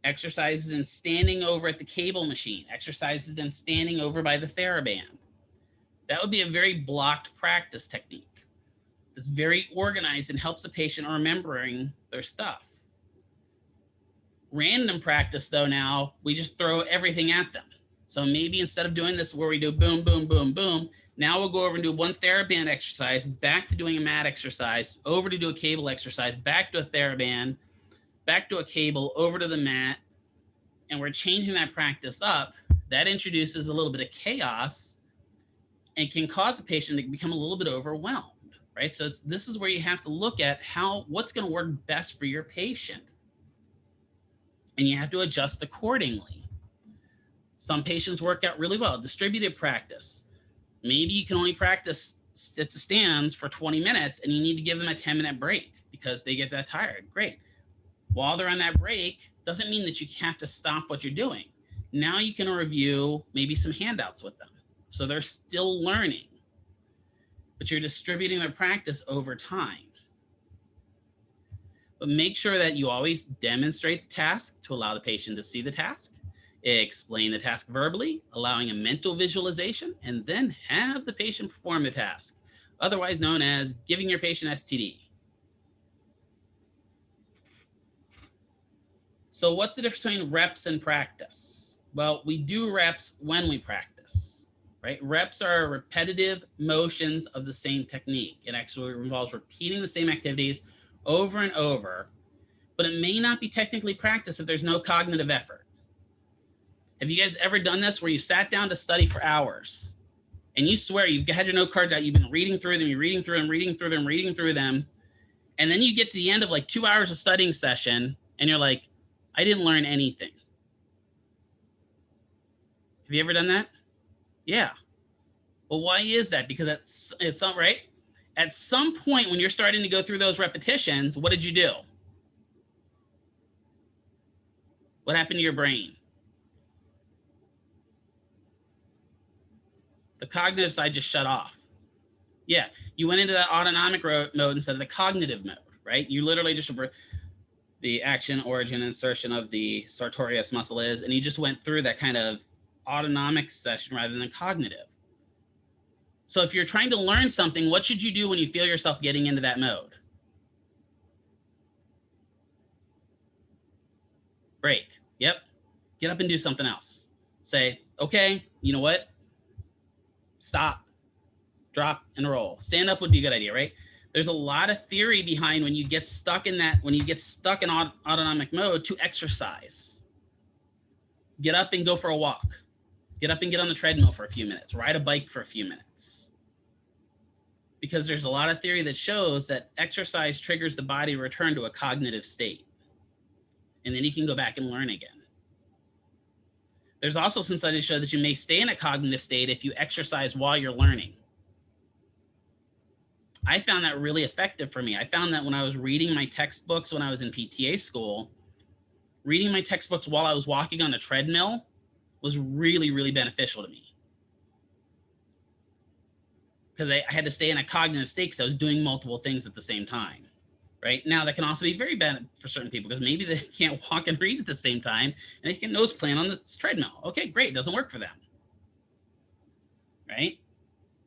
[SPEAKER 1] exercises in standing over at the cable machine, exercises in standing over by the TheraBand. That would be a very blocked practice technique. It's very organized and helps the patient remembering their stuff. Random practice, though, now we just throw everything at them. So maybe instead of doing this where we do boom, boom, boom, boom, now we'll go over and do one TheraBand exercise, back to doing a mat exercise, over to do a cable exercise, back to a TheraBand, back to a cable, over to the mat, and we're changing that practice up. That introduces a little bit of chaos and can cause a patient to become a little bit overwhelmed, right? So this is where you have to look at what's going to work best for your patient. And you have to adjust accordingly. Some patients work out really well. Distributed practice. Maybe you can only practice sit to stands for 20 minutes and you need to give them a 10-minute break because they get that tired. Great. While they're on that break, doesn't mean that you have to stop what you're doing. Now you can review maybe some handouts with them. So they're still learning, but you're distributing their practice over time. But make sure that you always demonstrate the task to allow the patient to see the task, explain the task verbally, allowing a mental visualization, and then have the patient perform the task, otherwise known as giving your patient STD. So what's the difference between reps and practice? Well, we do reps when we practice, right? Reps are repetitive motions of the same technique. It actually involves repeating the same activities over and over, but it may not be technically practice if there's no cognitive effort. Have you guys ever done this where you sat down to study for hours and you swear you've had your note cards out, you've been reading through them, you're reading through them, reading through them, reading through them, and then you get to the end of like 2 hours of studying session and you're like, I didn't learn anything. Have you ever done that? Yeah. Well, why is that? Because it's not right. At some point when you're starting to go through those repetitions, what did you do? What happened to your brain? The cognitive side just shut off. Yeah, you went into that autonomic mode instead of the cognitive mode, right? You literally just the action, origin, insertion of the sartorius muscle is, and you just went through that kind of autonomic session rather than cognitive. So if you're trying to learn something, what should you do when you feel yourself getting into that mode? Break. Yep. Get up and do something else. Say, okay, you know what? Stop, drop, and roll. Stand up would be a good idea, right? There's a lot of theory behind when you get stuck in autonomic mode to exercise. Get up and go for a walk. Get up and get on the treadmill for a few minutes. Ride a bike for a few minutes. Because there's a lot of theory that shows that exercise triggers the body to return to a cognitive state. and then you can go back and learn again. There's also some studies show that you may stay in a cognitive state if you exercise while you're learning. I found that really effective for me. I found that when I was reading my textbooks when I was in PTA school, reading my textbooks while I was walking on a treadmill was really, really beneficial to me. Because I had to stay in a cognitive state because I was doing multiple things at the same time. Right now, that can also be very bad for certain people because maybe they can't walk and read at the same time and they can nose plant on this treadmill. Okay, great, doesn't work for them. Right?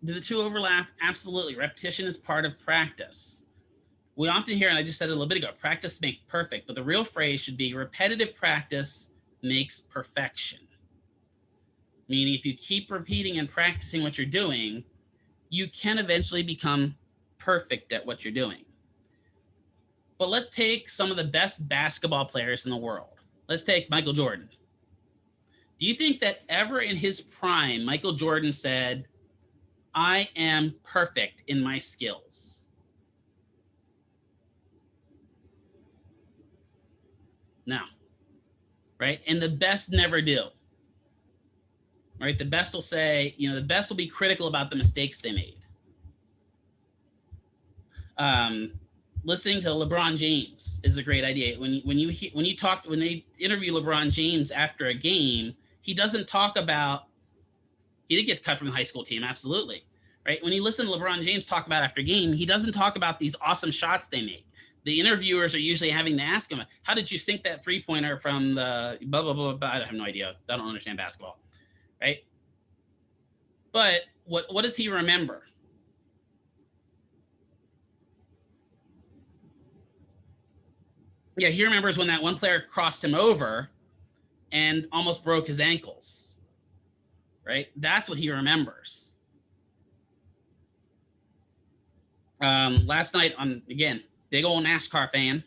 [SPEAKER 1] Do the two overlap? Absolutely. Repetition is part of practice. We often hear, and I just said it a little bit ago, practice makes perfect, but the real phrase should be repetitive practice makes perfection. Meaning if you keep repeating and practicing what you're doing, you can eventually become perfect at what you're doing. But let's take some of the best basketball players in the world. Let's take Michael Jordan. Do you think that ever in his prime, Michael Jordan said, I am perfect in my skills? No. Right? And the best never do. Right? The best will say, the best will be critical about the mistakes they made. Listening to LeBron James is a great idea. When they interview LeBron James after a game, he doesn't talk about, he did get cut from the high school team, absolutely, right? When you listen to LeBron James talk about after game, he doesn't talk about these awesome shots they make. The interviewers are usually having to ask him, how did you sink that three-pointer from the blah, blah, blah, blah. I have no idea. I don't understand basketball, right? But what does he remember? Yeah, he remembers when that one player crossed him over and almost broke his ankles, right? That's what he remembers. Last night, again, big old NASCAR fan,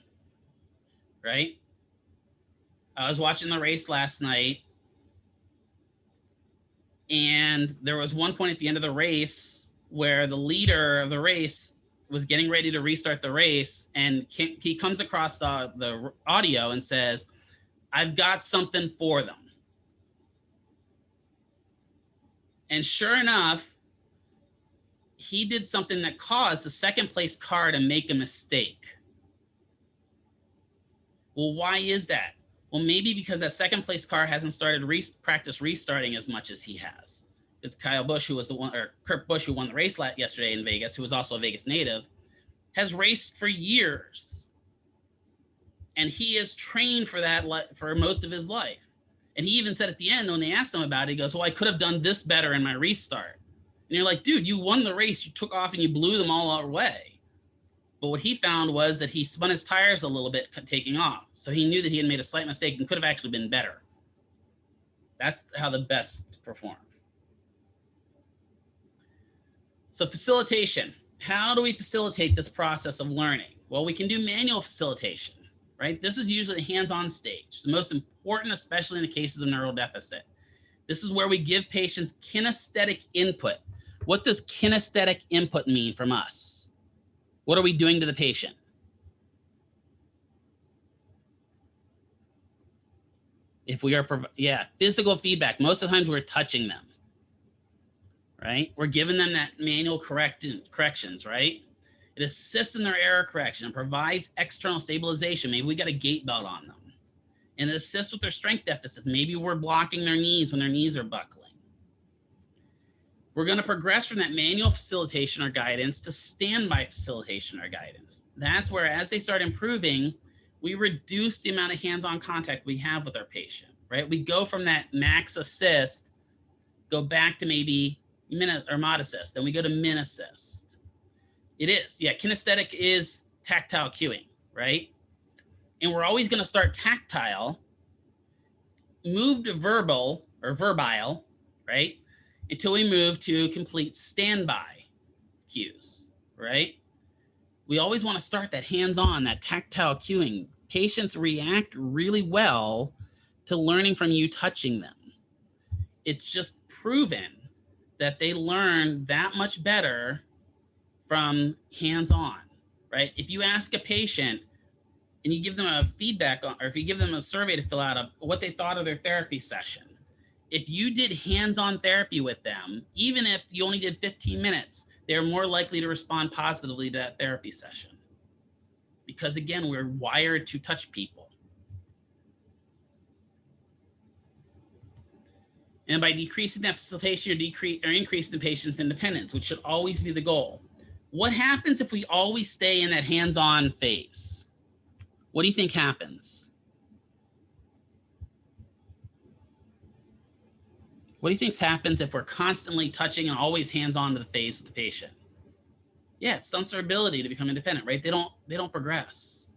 [SPEAKER 1] right? I was watching the race last night, and there was one point at the end of the race where the leader of the race was getting ready to restart the race, and he comes across the audio and says, I've got something for them. And sure enough, he did something that caused the second place car to make a mistake. Well, why is that? Well, maybe because that second place car hasn't started practice restarting as much as he has. It's Kyle Busch, who was the one, or Kurt Busch, who won the race yesterday in Vegas, who was also a Vegas native, has raced for years. And he has trained for that for most of his life. And he even said at the end, when they asked him about it, he goes, well, I could have done this better in my restart. And you're like, dude, you won the race. You took off and you blew them all away. But what he found was that he spun his tires a little bit taking off. So he knew that he had made a slight mistake and could have actually been better. That's how the best perform. So facilitation. How do we facilitate this process of learning? Well, we can do manual facilitation, right? This is usually the hands-on stage, the most important, especially in the cases of neural deficit. This is where we give patients kinesthetic input. What does kinesthetic input mean from us? What are we doing to the patient? If we are, physical feedback. Most of the times we're touching them, right? We're giving them that manual corrections, right? It assists in their error correction and provides external stabilization. Maybe we got a gait belt on them. And it assists with their strength deficits. Maybe we're blocking their knees when their knees are buckling. We're going to progress from that manual facilitation or guidance to standby facilitation or guidance. That's where, as they start improving, we reduce the amount of hands-on contact we have with our patient, right? We go from that max assist, go back to maybe min or mod assist, then we go to min assist. It is, kinesthetic is tactile cueing, right? And we're always going to start tactile, move to verbal or verbile, right? Until we move to complete standby cues, right? We always want to start that hands-on, that tactile cueing. Patients react really well to learning from you touching them. It's just proven that they learn that much better from hands-on, right? If you ask a patient, and you give them a feedback on, or if you give them a survey to fill out of what they thought of their therapy session, if you did hands-on therapy with them, even if you only did 15 minutes, they're more likely to respond positively to that therapy session. Because again, we're wired to touch people. And by decreasing that facilitation, you're increasing the patient's independence, which should always be the goal. What happens if we always stay in that hands-on phase? What do you think happens? What do you think happens if we're constantly touching and always hands-on to the phase with the patient? Yeah, it stunts their ability to become independent, right? They don't progress.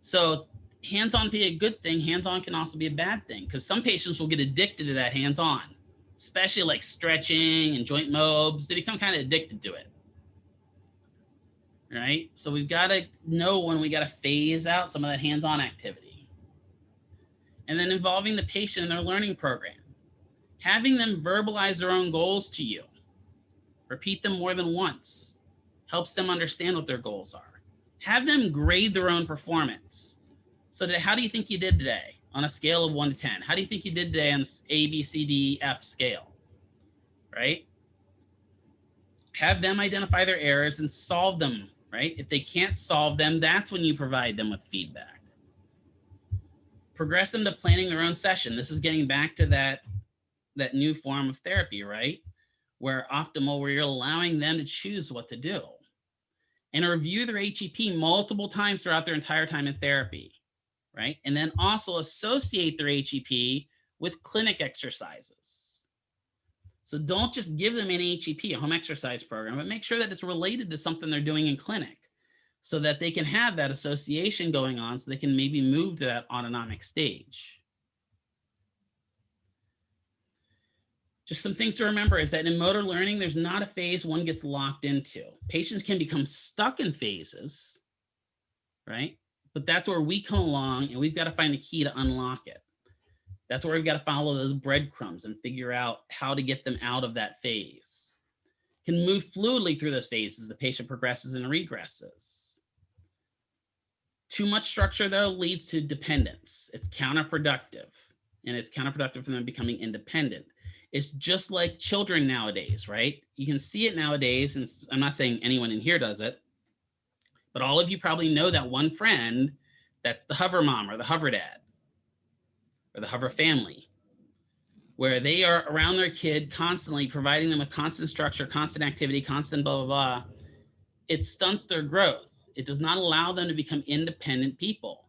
[SPEAKER 1] So hands-on can be a good thing. Hands-on can also be a bad thing, because some patients will get addicted to that hands-on, especially like stretching and joint mobs. They become kind of addicted to it, right? So we've got to know when we got to phase out some of that hands-on activity. And then involving the patient in their learning program. Having them verbalize their own goals to you. Repeat them more than once. Helps them understand what their goals are. Have them grade their own performance. So how do you think you did today on a scale of 1 to 10? How do you think you did today on A, B, C, D, F scale, right? Have them identify their errors and solve them, right? If they can't solve them, that's when you provide them with feedback. Progress them to planning their own session. This is getting back to that new form of therapy, right? Where you're allowing them to choose what to do. And review their HEP multiple times throughout their entire time in therapy, right? And then also associate their HEP with clinic exercises. So don't just give them an HEP, a home exercise program, but make sure that it's related to something they're doing in clinic so that they can have that association going on, so they can maybe move to that autonomic stage. Just some things to remember is that in motor learning, there's not a phase one gets locked into. Patients can become stuck in phases, right? But that's where we come along and we've got to find the key to unlock it. That's where we've got to follow those breadcrumbs and figure out how to get them out of that phase. Can move fluidly through those phases. The patient progresses and regresses. Too much structure, though, leads to dependence. It's counterproductive, and it's counterproductive for them becoming independent. It's just like children nowadays, right? You can see it nowadays, and I'm not saying anyone in here does it, but all of you probably know that one friend that's the hover mom or the hover dad or the hover family, where they are around their kid constantly, providing them with constant structure, constant activity, constant blah, blah, blah. It stunts their growth. It does not allow them to become independent people.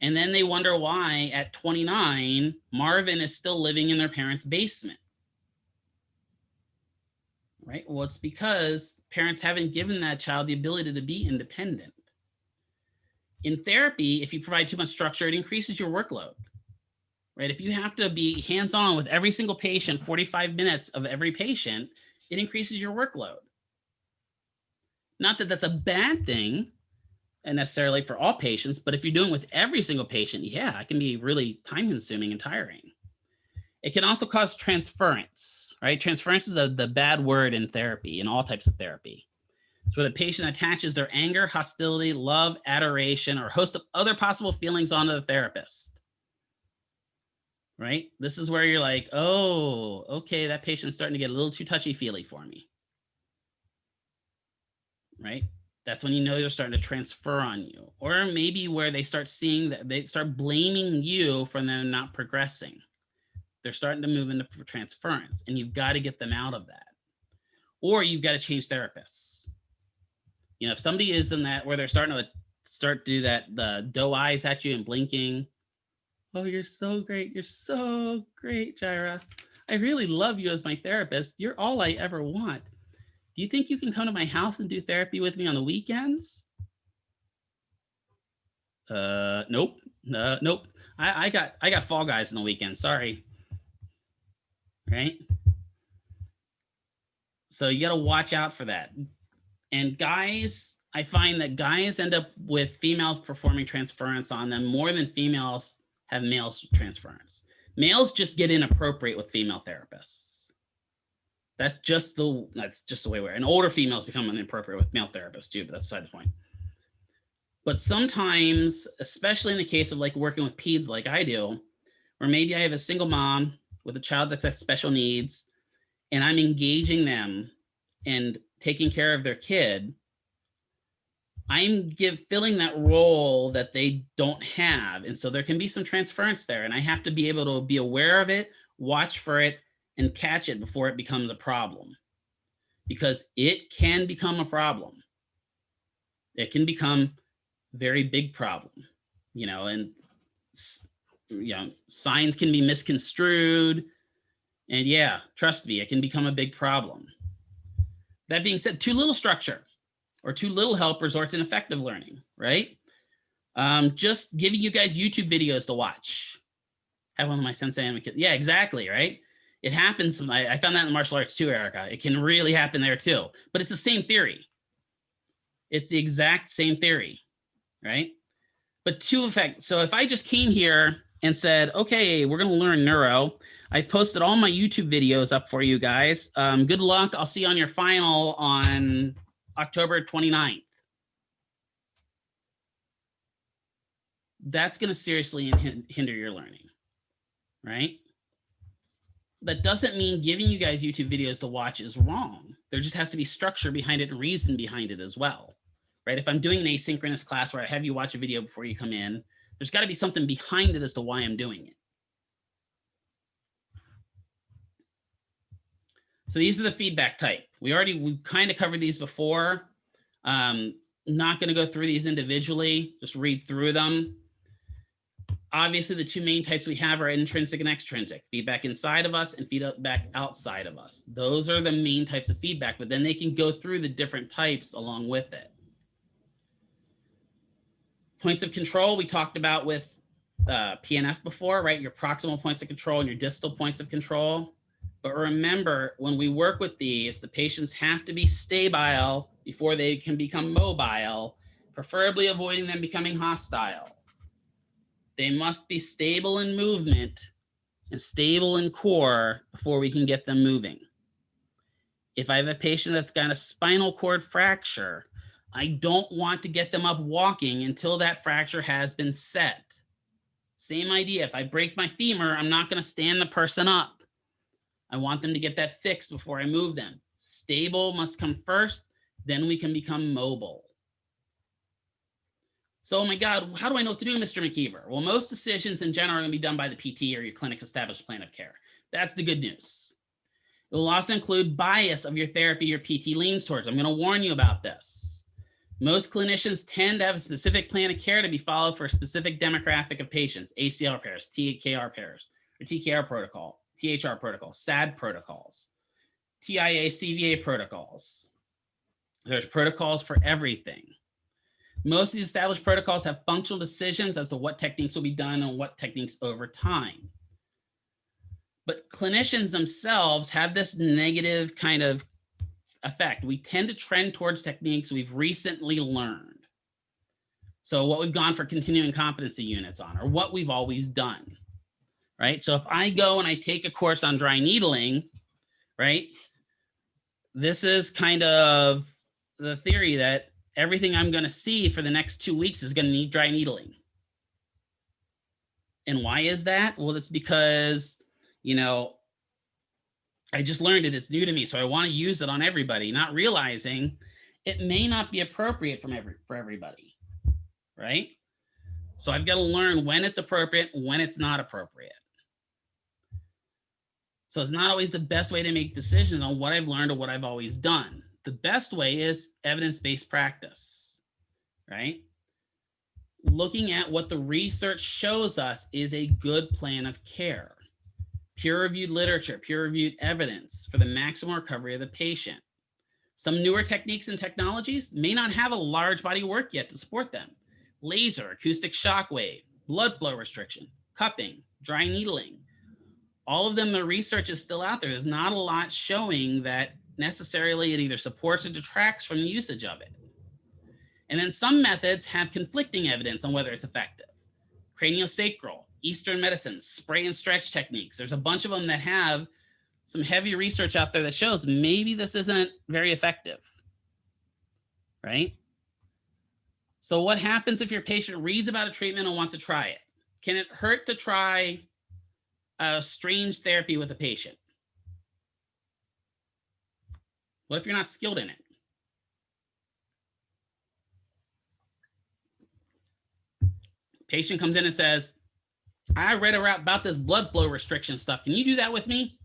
[SPEAKER 1] And then they wonder why at 29, Marvin is still living in their parents' basement. Right? Well, it's because parents haven't given that child the ability to be independent. In therapy, if you provide too much structure, it increases your workload. Right? If you have to be hands-on with every single patient, 45 minutes of every patient, it increases your workload. Not that that's a bad thing, and necessarily for all patients, but if you're doing it with every single patient, yeah, it can be really time-consuming and tiring. It can also cause transference, right? Transference is the bad word in therapy, in all types of therapy. It's where the patient attaches their anger, hostility, love, adoration, or a host of other possible feelings onto the therapist, right? This is where you're like, oh, okay, that patient's starting to get a little too touchy-feely for me, right? That's when you know they're starting to transfer on you. Or maybe where they start seeing that they start blaming you for them not progressing. They're starting to move into transference, and you've got to get them out of that. Or you've got to change therapists. You know, if somebody is in that where they're starting to do that, the doe eyes at you and blinking. Oh, you're so great. You're so great, Jaira. I really love you as my therapist. You're all I ever want. Do you think you can come to my house and do therapy with me on the weekends? Nope. Nope. I got Fall Guys on the weekend. Sorry. Right? So you got to watch out for that. And guys, I find that guys end up with females performing transference on them more than females have males transference. Males just get inappropriate with female therapists. That's just the way we're. And older females become inappropriate with male therapists too, but that's beside the point. But sometimes, especially in the case of like working with peds like I do, or maybe I have a single mom with a child that has special needs, and I'm engaging them and taking care of their kid, I'm filling that role that they don't have. And so there can be some transference there, and I have to be able to be aware of it, watch for it, and catch it before it becomes a problem. Because it can become a problem. It can become a very big problem, you know, and signs can be misconstrued. And yeah, trust me, it can become a big problem. That being said, too little structure or too little help results in effective learning, right? Just giving you guys YouTube videos to watch. Have one of my sensei and my kids. Yeah, exactly, right? It happens. I found that in martial arts too, Erica. It can really happen there too, but it's the same theory. It's the exact same theory, right? But to effect, so if I just came here and said, okay, we're going to learn neuro. I've posted all my YouTube videos up for you guys. Good luck. I'll see you on your final on October 29th. That's going to seriously hinder your learning, right? That doesn't mean giving you guys YouTube videos to watch is wrong. There just has to be structure behind it and reason behind it as well, right? If I'm doing an asynchronous class where I have you watch a video before you come in, there's got to be something behind it as to why I'm doing it. So these are the feedback type. We kind of covered these before. Not going to go through these individually, just read through them. Obviously, the two main types we have are intrinsic and extrinsic, feedback inside of us and feedback outside of us. Those are the main types of feedback, but then they can go through the different types along with it. Points of control, we talked about with PNF before, right? Your proximal points of control and your distal points of control. But remember, when we work with these, the patients have to be stable before they can become mobile, preferably avoiding them becoming hostile. They must be stable in movement and stable in core before we can get them moving. If I have a patient that's got a spinal cord fracture, I don't want to get them up walking until that fracture has been set. Same idea. If I break my femur, I'm not going to stand the person up. I want them to get that fixed before I move them. Stable must come first, then we can become mobile. So, oh my God, how do I know what to do, Mr. McKeever? Well, most decisions in general are going to be done by the PT or your clinic's established plan of care. That's the good news. It will also include bias of your therapy your PT leans towards. I'm going to warn you about this. Most clinicians tend to have a specific plan of care to be followed for a specific demographic of patients, ACL pairs, TKR pairs, or TKR protocol, THR protocol, SAD protocols, TIA, CVA protocols. There's protocols for everything. Most of these established protocols have functional decisions as to what techniques will be done and what techniques over time. But clinicians themselves have this negative kind of effect. We tend to trend towards techniques we've recently learned. So what we've gone for continuing competency units on, or what we've always done, right? So if I go and I take a course on dry needling, right? This is kind of the theory that everything I'm going to see for the next 2 weeks is going to need dry needling. And why is that? Well, it's because, you know, I just learned it. It's new to me. So I want to use it on everybody, not realizing it may not be appropriate for everybody, right? So I've got to learn when it's appropriate, when it's not appropriate. So it's not always the best way to make decisions on what I've learned or what I've always done. The best way is evidence-based practice, right? Looking at what the research shows us is a good plan of care. Peer-reviewed literature, peer-reviewed evidence for the maximum recovery of the patient. Some newer techniques and technologies may not have a large body of work yet to support them. Laser, acoustic shock wave, blood flow restriction, cupping, dry needling. All of them, the research is still out there. There's not a lot showing that necessarily it either supports or detracts from the usage of it. And then some methods have conflicting evidence on whether it's effective. Craniosacral, Eastern medicine, spray and stretch techniques. There's a bunch of them that have some heavy research out there that shows maybe this isn't very effective, right? So what happens if your patient reads about a treatment and wants to try it? Can it hurt to try a strange therapy with a patient? What if you're not skilled in it? Patient comes in and says, I read about this blood flow restriction stuff. Can you do that with me?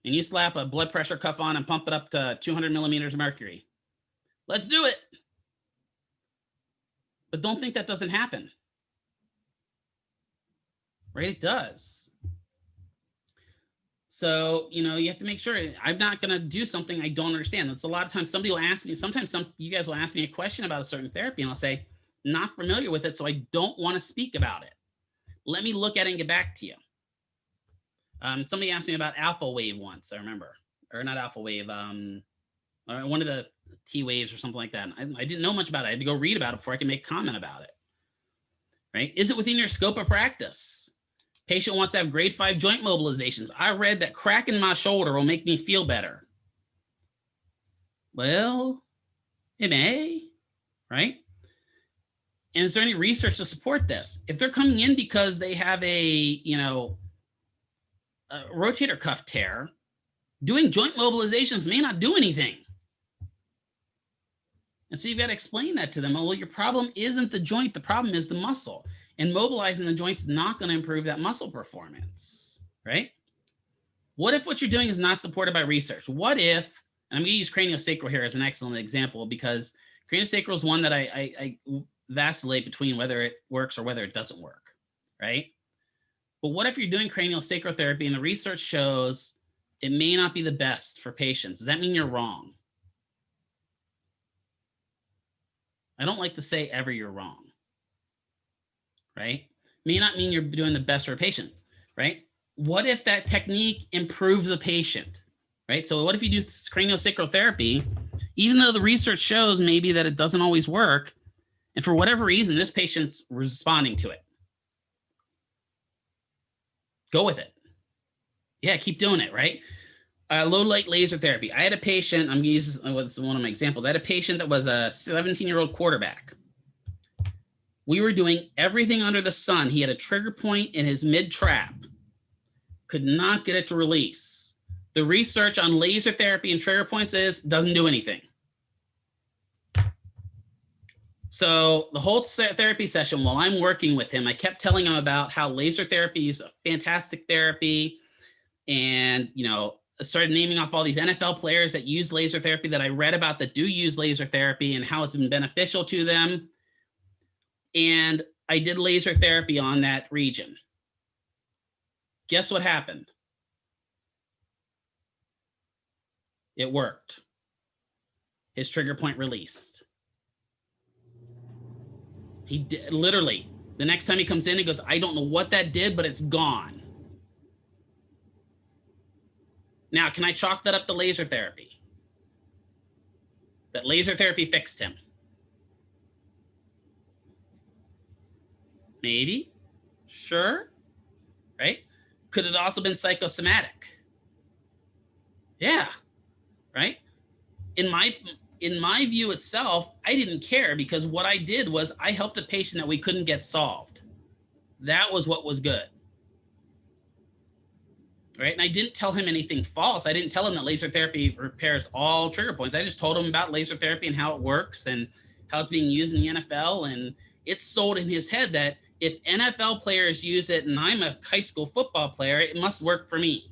[SPEAKER 1] And you slap a blood pressure cuff on and pump it up to 200 millimeters of mercury. Let's do it. But don't think that doesn't happen. Right? It does. So, you have to make sure. I'm not going to do something I don't understand. That's a lot of times somebody will ask me, sometimes you guys will ask me a question about a certain therapy and I'll say, not familiar with it, so I don't want to speak about it. Let me look at it and get back to you. Somebody asked me about alpha wave once, I remember. Or not alpha wave, one of the T waves or something like that. I didn't know much about it. I had to go read about it before I could make comment about it. Right? Is it within your scope of practice? Patient wants to have grade 5 joint mobilizations. I read that cracking my shoulder will make me feel better. Well, it may, right? And is there any research to support this? If they're coming in because they have a rotator cuff tear, doing joint mobilizations may not do anything. And so you've got to explain that to them. Well, your problem isn't the joint. The problem is the muscle. And mobilizing the joint's not going to improve that muscle performance, right? What if what you're doing is not supported by research? What if, and I'm going to use craniosacral here as an excellent example because craniosacral is one that I vacillate between whether it works or whether it doesn't work, right? But what if you're doing craniosacral therapy and the research shows it may not be the best for patients? Does that mean you're wrong? I don't like to say ever you're wrong, right? May not mean you're doing the best for a patient, right? What if that technique improves a patient, right? So what if you do craniosacral therapy, even though the research shows maybe that it doesn't always work, and for whatever reason, this patient's responding to it. Go with it. Yeah, keep doing it, right? Low light laser therapy. I had a patient, I'm using one of my examples. I had a patient that was a 17-year-old quarterback. We were doing everything under the sun. He had a trigger point in his mid-trap. Could not get it to release. The research on laser therapy and trigger points doesn't do anything. So the whole therapy session, while I'm working with him, I kept telling him about how laser therapy is a fantastic therapy. And, I started naming off all these NFL players that use laser therapy that I read about that do use laser therapy and how it's been beneficial to them. And I did laser therapy on that region. Guess what happened? It worked. His trigger point released. He did, literally, the next time he comes in, he goes, I don't know what that did, but it's gone. Now, can I chalk that up to laser therapy? That laser therapy fixed him? Maybe. Sure. Right? Could it also been psychosomatic? Yeah. Right? In my view itself, I didn't care because what I did was I helped a patient that we couldn't get solved. That was what was good. Right? And I didn't tell him anything false. I didn't tell him that laser therapy repairs all trigger points. I just told him about laser therapy and how it works and how it's being used in the NFL. And it's sold in his head that if NFL players use it and I'm a high school football player, it must work for me.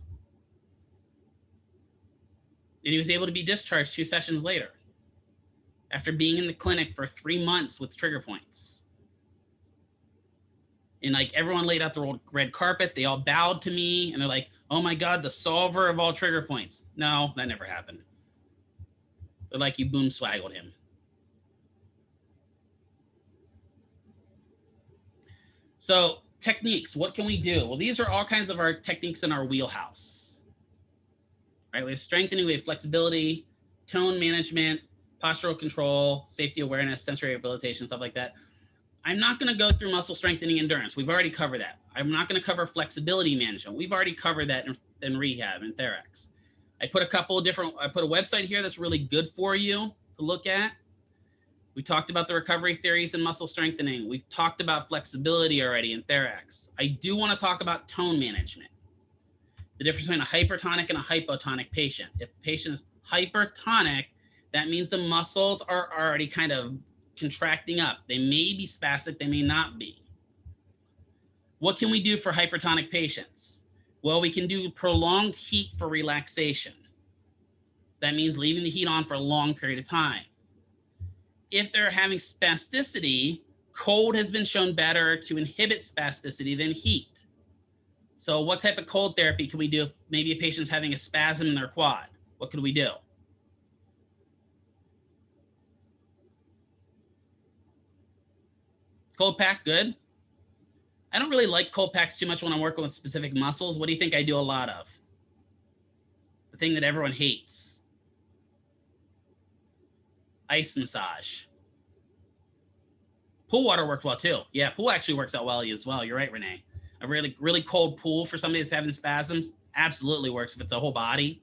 [SPEAKER 1] And he was able to be discharged 2 sessions later after being in the clinic for 3 months with trigger points. And like everyone laid out the red carpet, they all bowed to me and they're like, oh my God, the solver of all trigger points. No, that never happened. They're like, you boom swaggled him. So techniques, what can we do? Well, these are all kinds of our techniques in our wheelhouse. Right? We have strengthening, we have flexibility, tone management, postural control, safety awareness, sensory rehabilitation, stuff like that. I'm not going to go through muscle strengthening endurance. We've already covered that. I'm not going to cover flexibility management. We've already covered that in rehab and Therex. I put a website here that's really good for you to look at. We talked about the recovery theories and muscle strengthening. We've talked about flexibility already in Therex. I do want to talk about tone management. The difference between a hypertonic and a hypotonic patient. If the patient is hypertonic, that means the muscles are already kind of contracting up. They may be spastic, they may not be. What can we do for hypertonic patients? Well, we can do prolonged heat for relaxation. That means leaving the heat on for a long period of time. If they're having spasticity, cold has been shown better to inhibit spasticity than heat. So what type of cold therapy can we do if maybe a patient's having a spasm in their quad? What could we do? Cold pack, good. I don't really like cold packs too much when I'm working with specific muscles. What do you think I do a lot of? The thing that everyone hates. Ice massage. Pool water worked well too. Yeah, pool actually works out well as well. You're right, Renee. A really, really cold pool for somebody that's having spasms absolutely works if it's a whole body.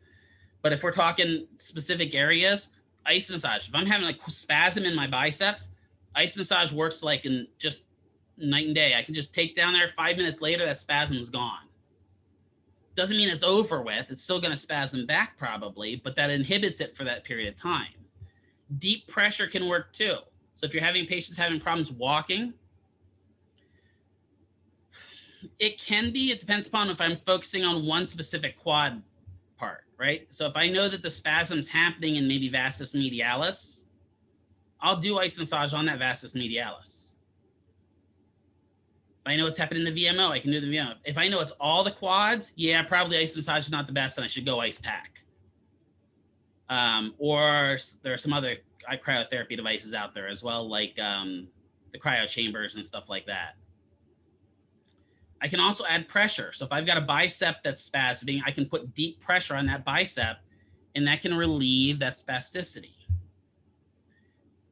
[SPEAKER 1] But if we're talking specific areas, ice massage. If I'm having like spasm in my biceps, ice massage works like in just night and day. I can just take down there, 5 minutes later, that spasm is gone. Doesn't mean it's over with. It's still going to spasm back probably, but that inhibits it for that period of time. Deep pressure can work too. So if you're having patients having problems walking, it can be, it depends upon if I'm focusing on one specific quad part, right? So if I know that the spasm's happening in maybe vastus medialis, I'll do ice massage on that vastus medialis. If I know it's happening in the VMO, I can do the VMO. If I know it's all the quads, yeah, probably ice massage is not the best, and I should go ice pack. Or there are some other cryotherapy devices out there as well, like the cryo chambers and stuff like that. I can also add pressure. So if I've got a bicep that's spasming, I can put deep pressure on that bicep, and that can relieve that spasticity.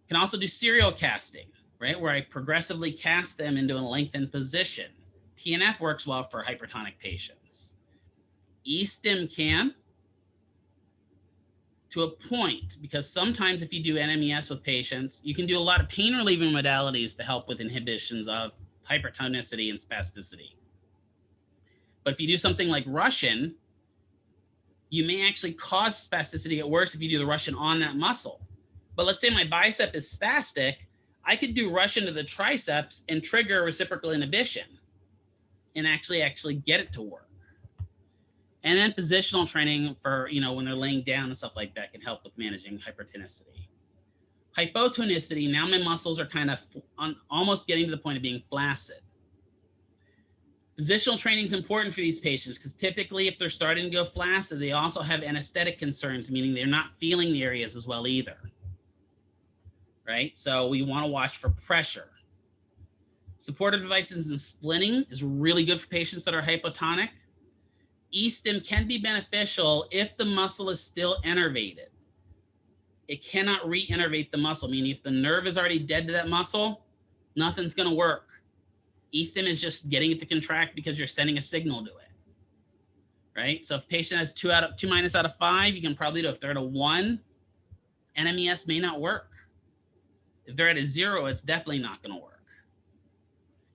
[SPEAKER 1] Can also do serial casting, right? Where I progressively cast them into a lengthened position. PNF works well for hypertonic patients. E-stim can, to a point, because sometimes if you do NMES with patients, you can do a lot of pain relieving modalities to help with inhibitions of hypertonicity and spasticity. But if you do something like Russian, you may actually cause spasticity to get worse if you do the Russian on that muscle. But let's say my bicep is spastic, I could do Russian to the triceps and trigger reciprocal inhibition and actually get it to work. And then positional training for, when they're laying down and stuff like that can help with managing hypertonicity. Hypotonicity, now my muscles are kind of almost getting to the point of being flaccid. Positional training is important for these patients because typically if they're starting to go flaccid, they also have anesthetic concerns, meaning they're not feeling the areas as well either. Right? So we want to watch for pressure. Supportive devices and splinting is really good for patients that are hypotonic. E-stim can be beneficial if the muscle is still innervated. It cannot re-innervate the muscle, meaning if the nerve is already dead to that muscle, nothing's going to work. E-stim is just getting it to contract because you're sending a signal to it, right? So if a patient has 2 minus out of 5, you can probably do. If they're at a 1, NMES may not work. If they're at a 0, it's definitely not going to work.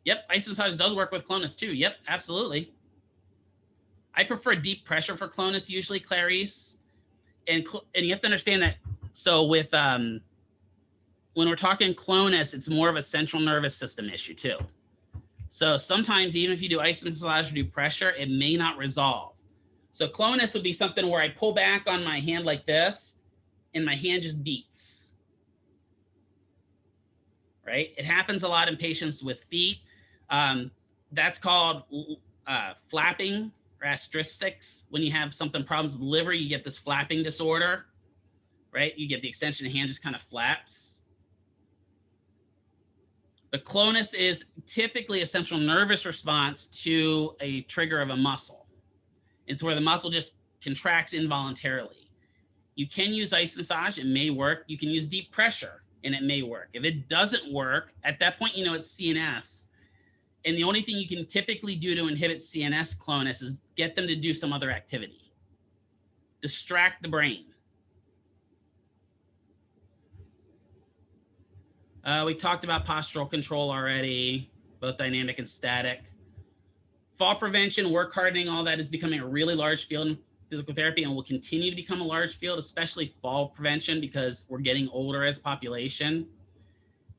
[SPEAKER 1] Yep, ice massage does work with clonus too. Yep, absolutely. I prefer deep pressure for clonus usually, Clarice. And you have to understand that. So with when we're talking clonus, it's more of a central nervous system issue too. So sometimes even if you do ice massage or do pressure, it may not resolve. So clonus would be something where I pull back on my hand like this, and my hand just beats. Right? It happens a lot in patients with feet. That's called flapping or astristics. When you have problems with the liver, you get this flapping disorder, right? You get the extension of the hand just kind of flaps. The clonus is typically a central nervous response to a trigger of a muscle. It's where the muscle just contracts involuntarily. You can use ice massage, it may work. You can use deep pressure, and it may work. If it doesn't work, at that point, it's CNS. And the only thing you can typically do to inhibit CNS clonus is get them to do some other activity. Distract the brain. We talked about postural control already, both dynamic and static. Fall prevention, work hardening, all that is becoming a really large field in physical therapy and will continue to become a large field, especially fall prevention because we're getting older as a population.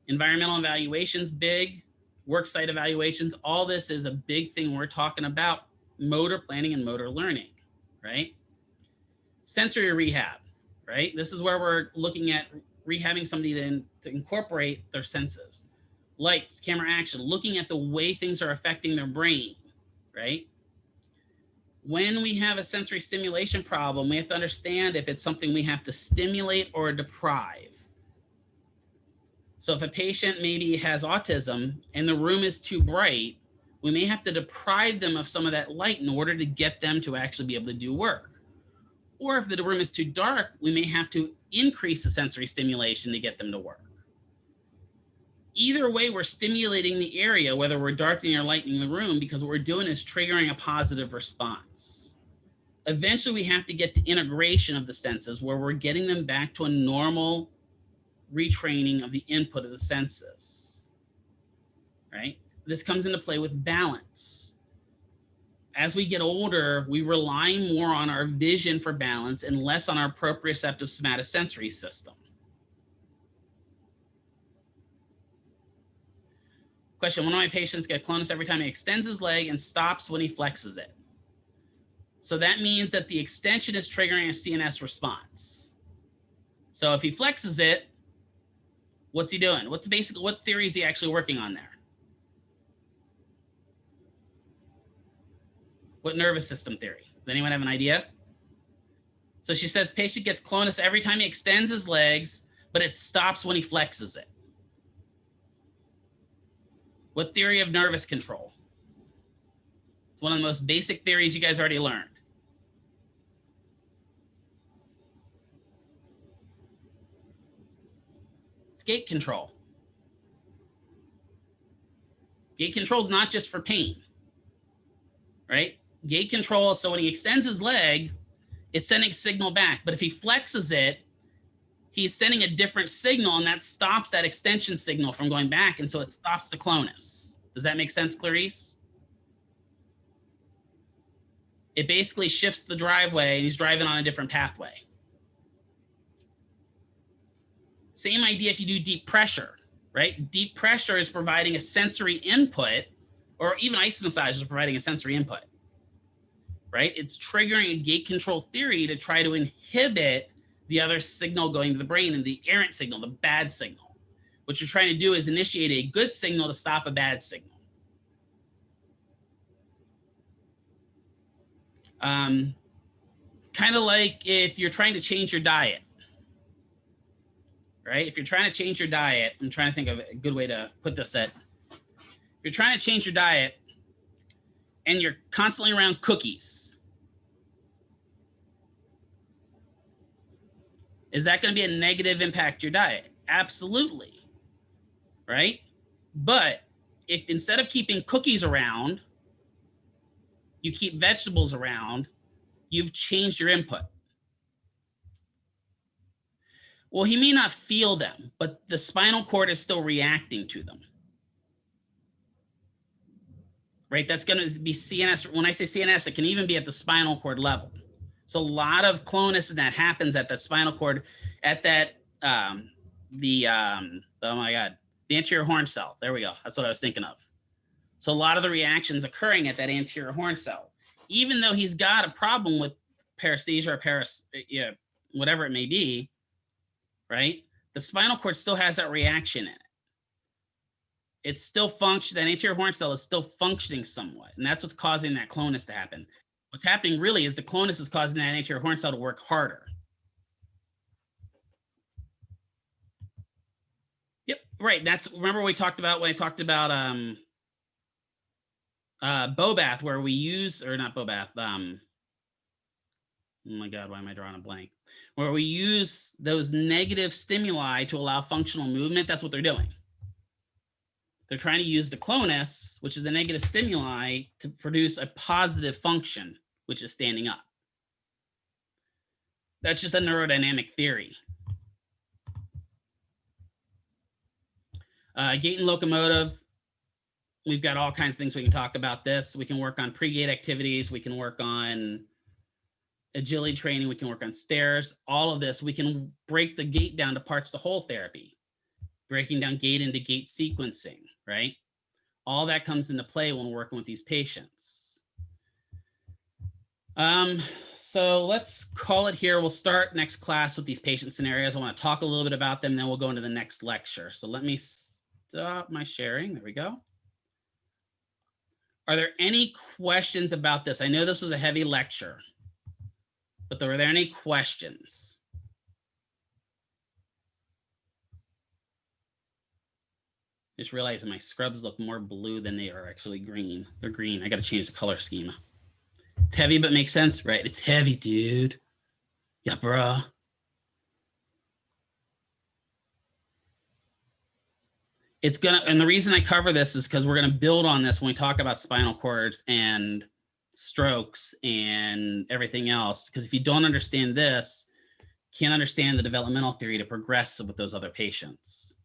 [SPEAKER 1] Environmental evaluation's big, work site evaluations, all this is a big thing we're talking about, motor planning and motor learning, right? Sensory rehab, right? This is where we're looking at rehabbing somebody to incorporate their senses. Lights, camera action, looking at the way things are affecting their brain, right? When we have a sensory stimulation problem, we have to understand if it's something we have to stimulate or deprive. So if a patient maybe has autism and the room is too bright, we may have to deprive them of some of that light in order to get them to actually be able to do work. Or if the room is too dark, we may have to increase the sensory stimulation to get them to work. Either way, we're stimulating the area, whether we're darkening or lightening the room, because what we're doing is triggering a positive response. Eventually, we have to get to integration of the senses where we're getting them back to a normal retraining of the input of the senses, right? This comes into play with balance. As we get older, we rely more on our vision for balance and less on our proprioceptive somatosensory system. Question, one of my patients gets clonus every time he extends his leg and stops when he flexes it. So that means that the extension is triggering a CNS response. So if he flexes it, what's he doing? What theory is he actually working on there? What nervous system theory? Does anyone have an idea? So she says patient gets clonus every time he extends his legs, but it stops when he flexes it. What theory of nervous control? It's one of the most basic theories you guys already learned. It's gait control. Gait control is not just for pain, right? Gait control, so when he extends his leg, it's sending a signal back. But if he flexes it, he's sending a different signal, and that stops that extension signal from going back, and so it stops the clonus. Does that make sense, Clarice? It basically shifts the driveway, and he's driving on a different pathway. Same idea if you do deep pressure, right? Deep pressure is providing a sensory input, or even ice massage is providing a sensory input, right? It's triggering a gait control theory to try to inhibit the other signal going to the brain and the errant signal, the bad signal. What you're trying to do is initiate a good signal to stop a bad signal. Kind of like if you're trying to change your diet, right? If you're trying to change your diet, I'm trying to think of a good way to put this at. If you're trying to change your diet and you're constantly around cookies, is that going to be a negative impact to your diet? Absolutely, right? But if instead of keeping cookies around, you keep vegetables around, you've changed your input. Well, he may not feel them, but the spinal cord is still reacting to them. Right? That's going to be CNS. When I say CNS, it can even be at the spinal cord level. So a lot of clonus that happens at the spinal cord, at that, oh my God, the anterior horn cell. There we go. That's what I was thinking of. So a lot of the reactions occurring at that anterior horn cell, even though he's got a problem with paresthesia or whatever it may be, right? The spinal cord still has that reaction in it. It's still that anterior horn cell is still functioning somewhat. And that's what's causing that clonus to happen. What's happening really is the clonus is causing that anterior horn cell to work harder. Yep, right. Remember we talked about when I talked about Bobath, where we use, or not Bobath, oh my God, why am I drawing a blank? Where we use those negative stimuli to allow functional movement. That's what they're doing. They're trying to use the clonus, which is the negative stimuli, to produce a positive function, which is standing up. That's just a neurodynamic theory. Gait and locomotive, we've got all kinds of things we can talk about this. We can work on pre-gait activities. We can work on agility training. We can work on stairs. All of this, we can break the gait down to parts of the whole therapy, breaking down gait into gait sequencing, right? All that comes into play when we're working with these patients. So let's call it here. We'll start next class with these patient scenarios. I want to talk a little bit about them, then we'll go into the next lecture. So let me stop my sharing. There we go. Are there any questions about this? I know this was a heavy lecture, but were there any questions? Just realizing my scrubs look more blue than they are actually green. They're green. I got to change the color scheme. It's heavy, but makes sense, right? It's heavy, dude. Yeah, bruh. It's gonna, and the reason I cover this is because we're gonna build on this when we talk about spinal cords and strokes and everything else. Because if you don't understand this, you can't understand the developmental theory to progress with those other patients.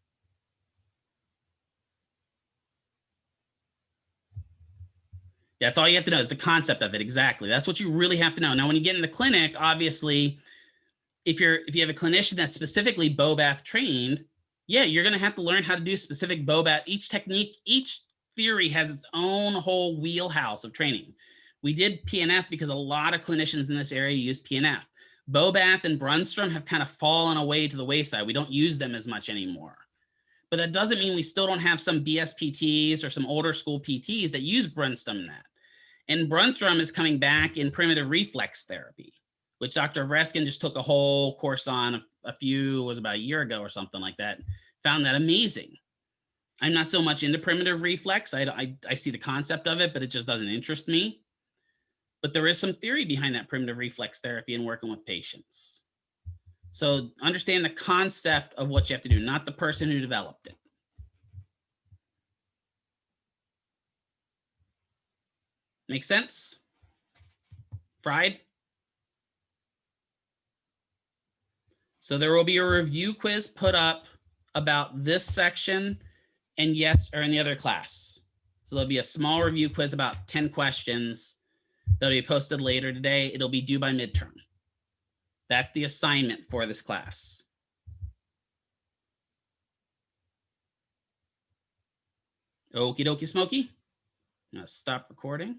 [SPEAKER 1] That's all you have to know is the concept of it. Exactly. That's what you really have to know. Now, when you get in the clinic, obviously, if you have a clinician that's specifically Bobath trained, yeah, you're going to have to learn how to do specific Bobath. Each technique, each theory has its own whole wheelhouse of training. We did PNF because a lot of clinicians in this area use PNF. Bobath and Brunstrom have kind of fallen away to the wayside. We don't use them as much anymore. But that doesn't mean we still don't have some BSPTs or some older school PTs that use Brunstrom in that. And Brunstrom is coming back in primitive reflex therapy, which Dr. Vreskin just took a whole course on was about a year ago or something like that. Found that amazing. I'm not so much into primitive reflex. I see the concept of it, but it just doesn't interest me. But there is some theory behind that primitive reflex therapy and working with patients. So understand the concept of what you have to do, not the person who developed it. Make sense? Fried? So there will be a review quiz put up about this section and or in the other class. So there'll be a small review quiz about 10 questions that'll be posted later today. It'll be due by midterm. That's the assignment for this class. Okie dokie smoky. Now stop recording.